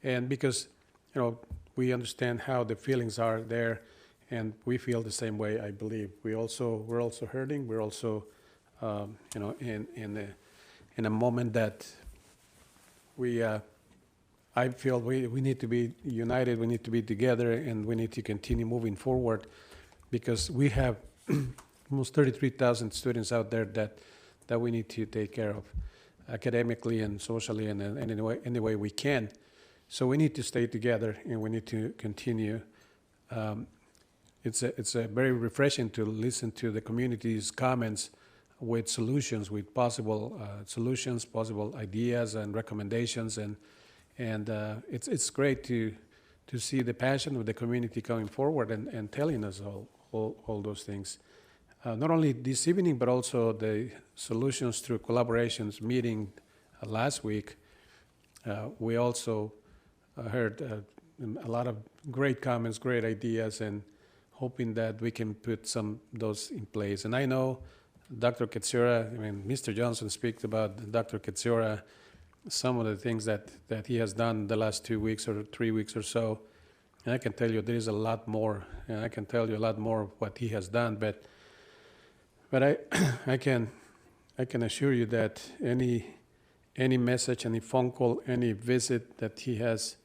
[SPEAKER 6] And because, we understand how the feelings are there, and we feel the same way, I believe. We're also hurting. We're also, in a moment that I feel we need to be united, we need to be together, and we need to continue moving forward, because we have almost 33,000 students out there that we need to take care of academically and socially and any way we can. So we need to stay together, and we need to continue. It's very refreshing to listen to the community's comments with solutions, with possible solutions, possible ideas and recommendations, and it's great to see the passion of the community coming forward and telling us all those things. Not only this evening, but also the solutions through collaborations meeting last week. We also heard a lot of great comments, great ideas, and hoping that we can put some of those in place. And I know Dr. Kitziora, Mr. Johnson speaks about Dr. Kitziora, some of the things that he has done the last 2 weeks or 3 weeks or so. And I can tell you there is a lot more, and I can tell you a lot more of what he has done, but I can assure you that any message, any phone call, any visit that he has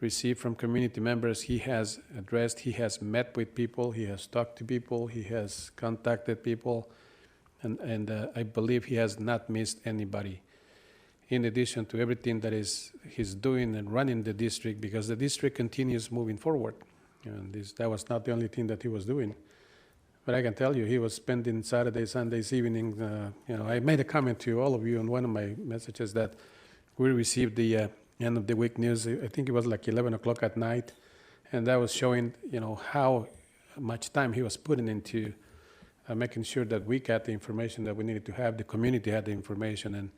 [SPEAKER 6] received from community members, he has addressed, he has met with people, he has talked to people, he has contacted people, and I believe he has not missed anybody. In addition to everything that he's doing and running the district, because the district continues moving forward. And that was not the only thing that he was doing. But I can tell you, he was spending Saturdays, Sundays, evenings. I made a comment to all of you in one of my messages that we received the end of the week news. I think it was like 11 o'clock at night, and that was showing, how much time he was putting into making sure that we got the information that we needed to have. The community had the information,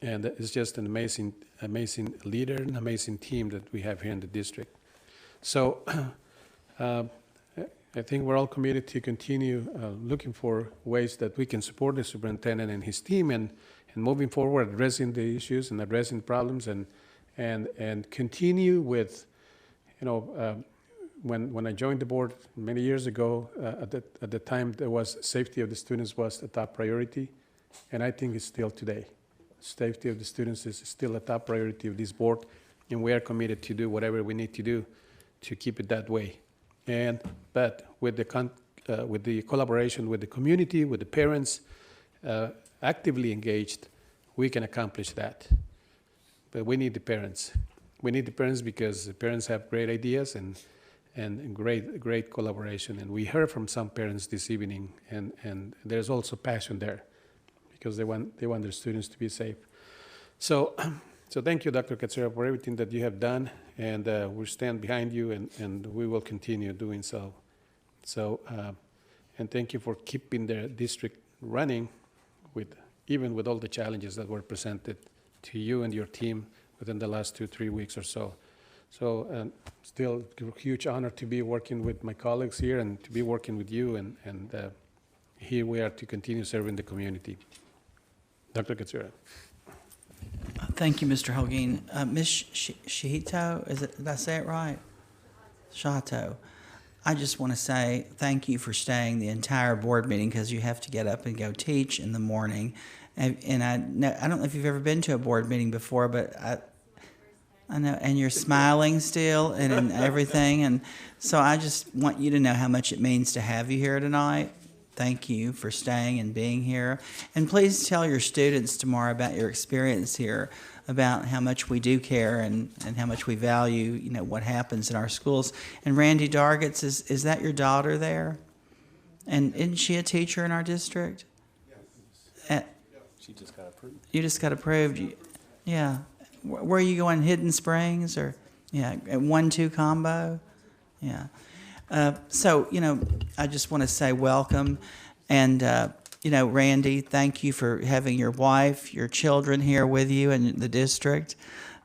[SPEAKER 6] and it's just an amazing leader, an amazing team that we have here in the district. So I think we're all committed to continue looking for ways that we can support the superintendent and his team and moving forward, addressing the issues and addressing problems, and continue with, when I joined the board many years ago, at the time there was safety of the students was a top priority, and I think it's still today. Safety of the students is still a top priority of this board, and we are committed to do whatever we need to do to keep it that way. But with the collaboration with the community, with the parents actively engaged, we can accomplish that. but we need the parents. We need the parents because the parents have great ideas and great collaboration. And we heard from some parents this evening, and there's also passion there because they want their students to be safe. So thank you, Dr. Katsura, for everything that you have done, and we stand behind you, and we will continue doing so. And thank you for keeping the district running even with all the challenges that were presented to you and your team within the last 2-3 weeks or so. So still a huge honor to be working with my colleagues here and to be working with you, and here we are to continue serving the community. Dr. Katsura.
[SPEAKER 11] Thank you, Mr. Holguin. Ms. Shihito, did I say it right? Shato. I just want to say thank you for staying the entire board meeting because you have to get up and go teach in the morning. And I don't know if you've ever been to a board meeting before, but I know, and you're smiling still and everything. And so I just want you to know how much it means to have you here tonight. Thank you for staying and being here. And please tell your students tomorrow about your experience here, about how much we do care and how much we value, what happens in our schools. And Randy Dargitz, is that your daughter there? And isn't she a teacher in our district? Yes.
[SPEAKER 1] She just got approved.
[SPEAKER 11] You just got approved? Yeah. Where are you going, Hidden Springs? Or, yeah, 1-2 combo? Yeah. So, I just want to say welcome. And, Randy, thank you for having your wife, your children here with you in the district.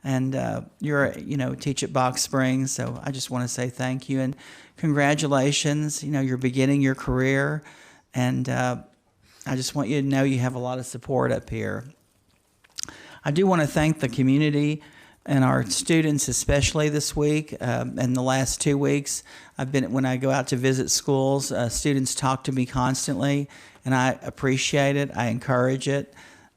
[SPEAKER 11] And you're, teach at Box Springs. So I just want to say thank you and congratulations. You're beginning your career. And I just want you to know you have a lot of support up here. I do want to thank the community and our students, especially this week and the last 2 weeks. When I go out to visit schools, students talk to me constantly, and I appreciate it. I encourage it,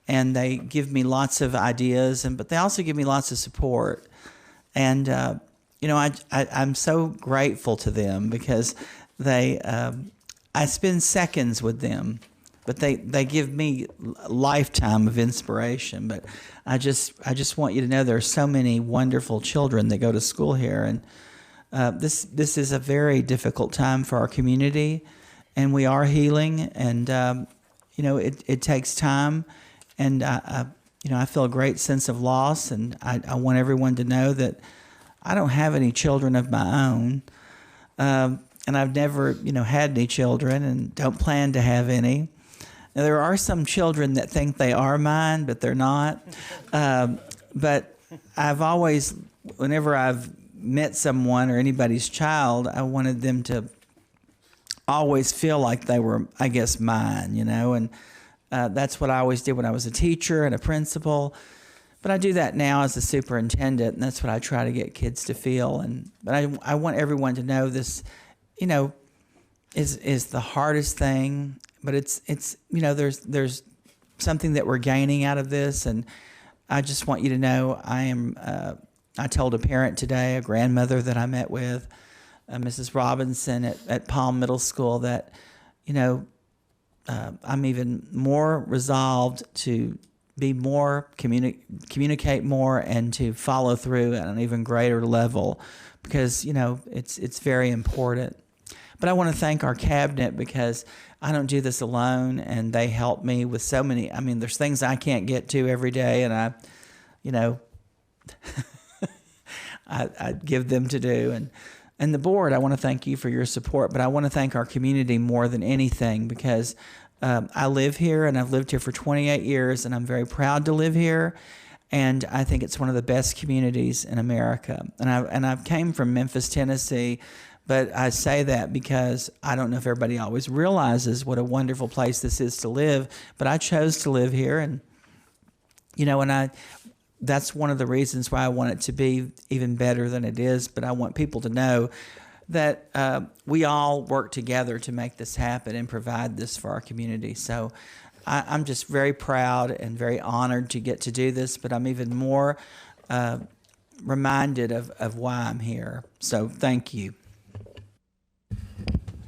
[SPEAKER 11] and they give me lots of ideas, but they also give me lots of support. And I'm so grateful to them because I spend seconds with them, but they give me a lifetime of inspiration. But I just want you to know there are so many wonderful children that go to school here, and this is a very difficult time for our community, and we are healing, and it takes time, and I feel a great sense of loss, and I want everyone to know that I don't have any children of my own, and I've never had any children, and don't plan to have any. Now, there are some children that think they are mine, but they're not. But I've always, whenever I've met someone or anybody's child, I wanted them to always feel like they were, I guess, mine, and that's what I always did when I was a teacher and a principal. But I do that now as a superintendent, and that's what I try to get kids to feel. But I want everyone to know this, is the hardest thing. But it's there's something that we're gaining out of this, and I just want you to know I told a parent today, a grandmother that I met with, Mrs. Robinson at Palm Middle School, that I'm even more resolved to be more communicate more and to follow through at an even greater level, because it's very important. But I want to thank our cabinet because I don't do this alone, and they help me with so many. There's things I can't get to every day, and I give them to do. And the board, I want to thank you for your support, but I want to thank our community more than anything because I live here, and I've lived here for 28 years, and I'm very proud to live here. And I think it's one of the best communities in America. And I came from Memphis, Tennessee. But I say that because I don't know if everybody always realizes what a wonderful place this is to live. But I chose to live here, and that's one of the reasons why I want it to be even better than it is. But I want people to know that we all work together to make this happen and provide this for our community. So I'm just very proud and very honored to get to do this. But I'm even more reminded of why I'm here. So thank you.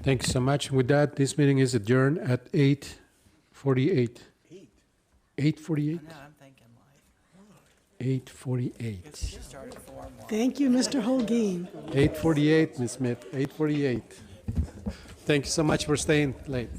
[SPEAKER 6] Thank you so much. With that, this meeting is adjourned at 8:48. 8:48?
[SPEAKER 11] No, I'm thinking
[SPEAKER 6] 8:48.
[SPEAKER 18] Thank you, Mr. Holguin.
[SPEAKER 6] 8:48, Ms. Smith, 8:48. Thank you so much for staying late.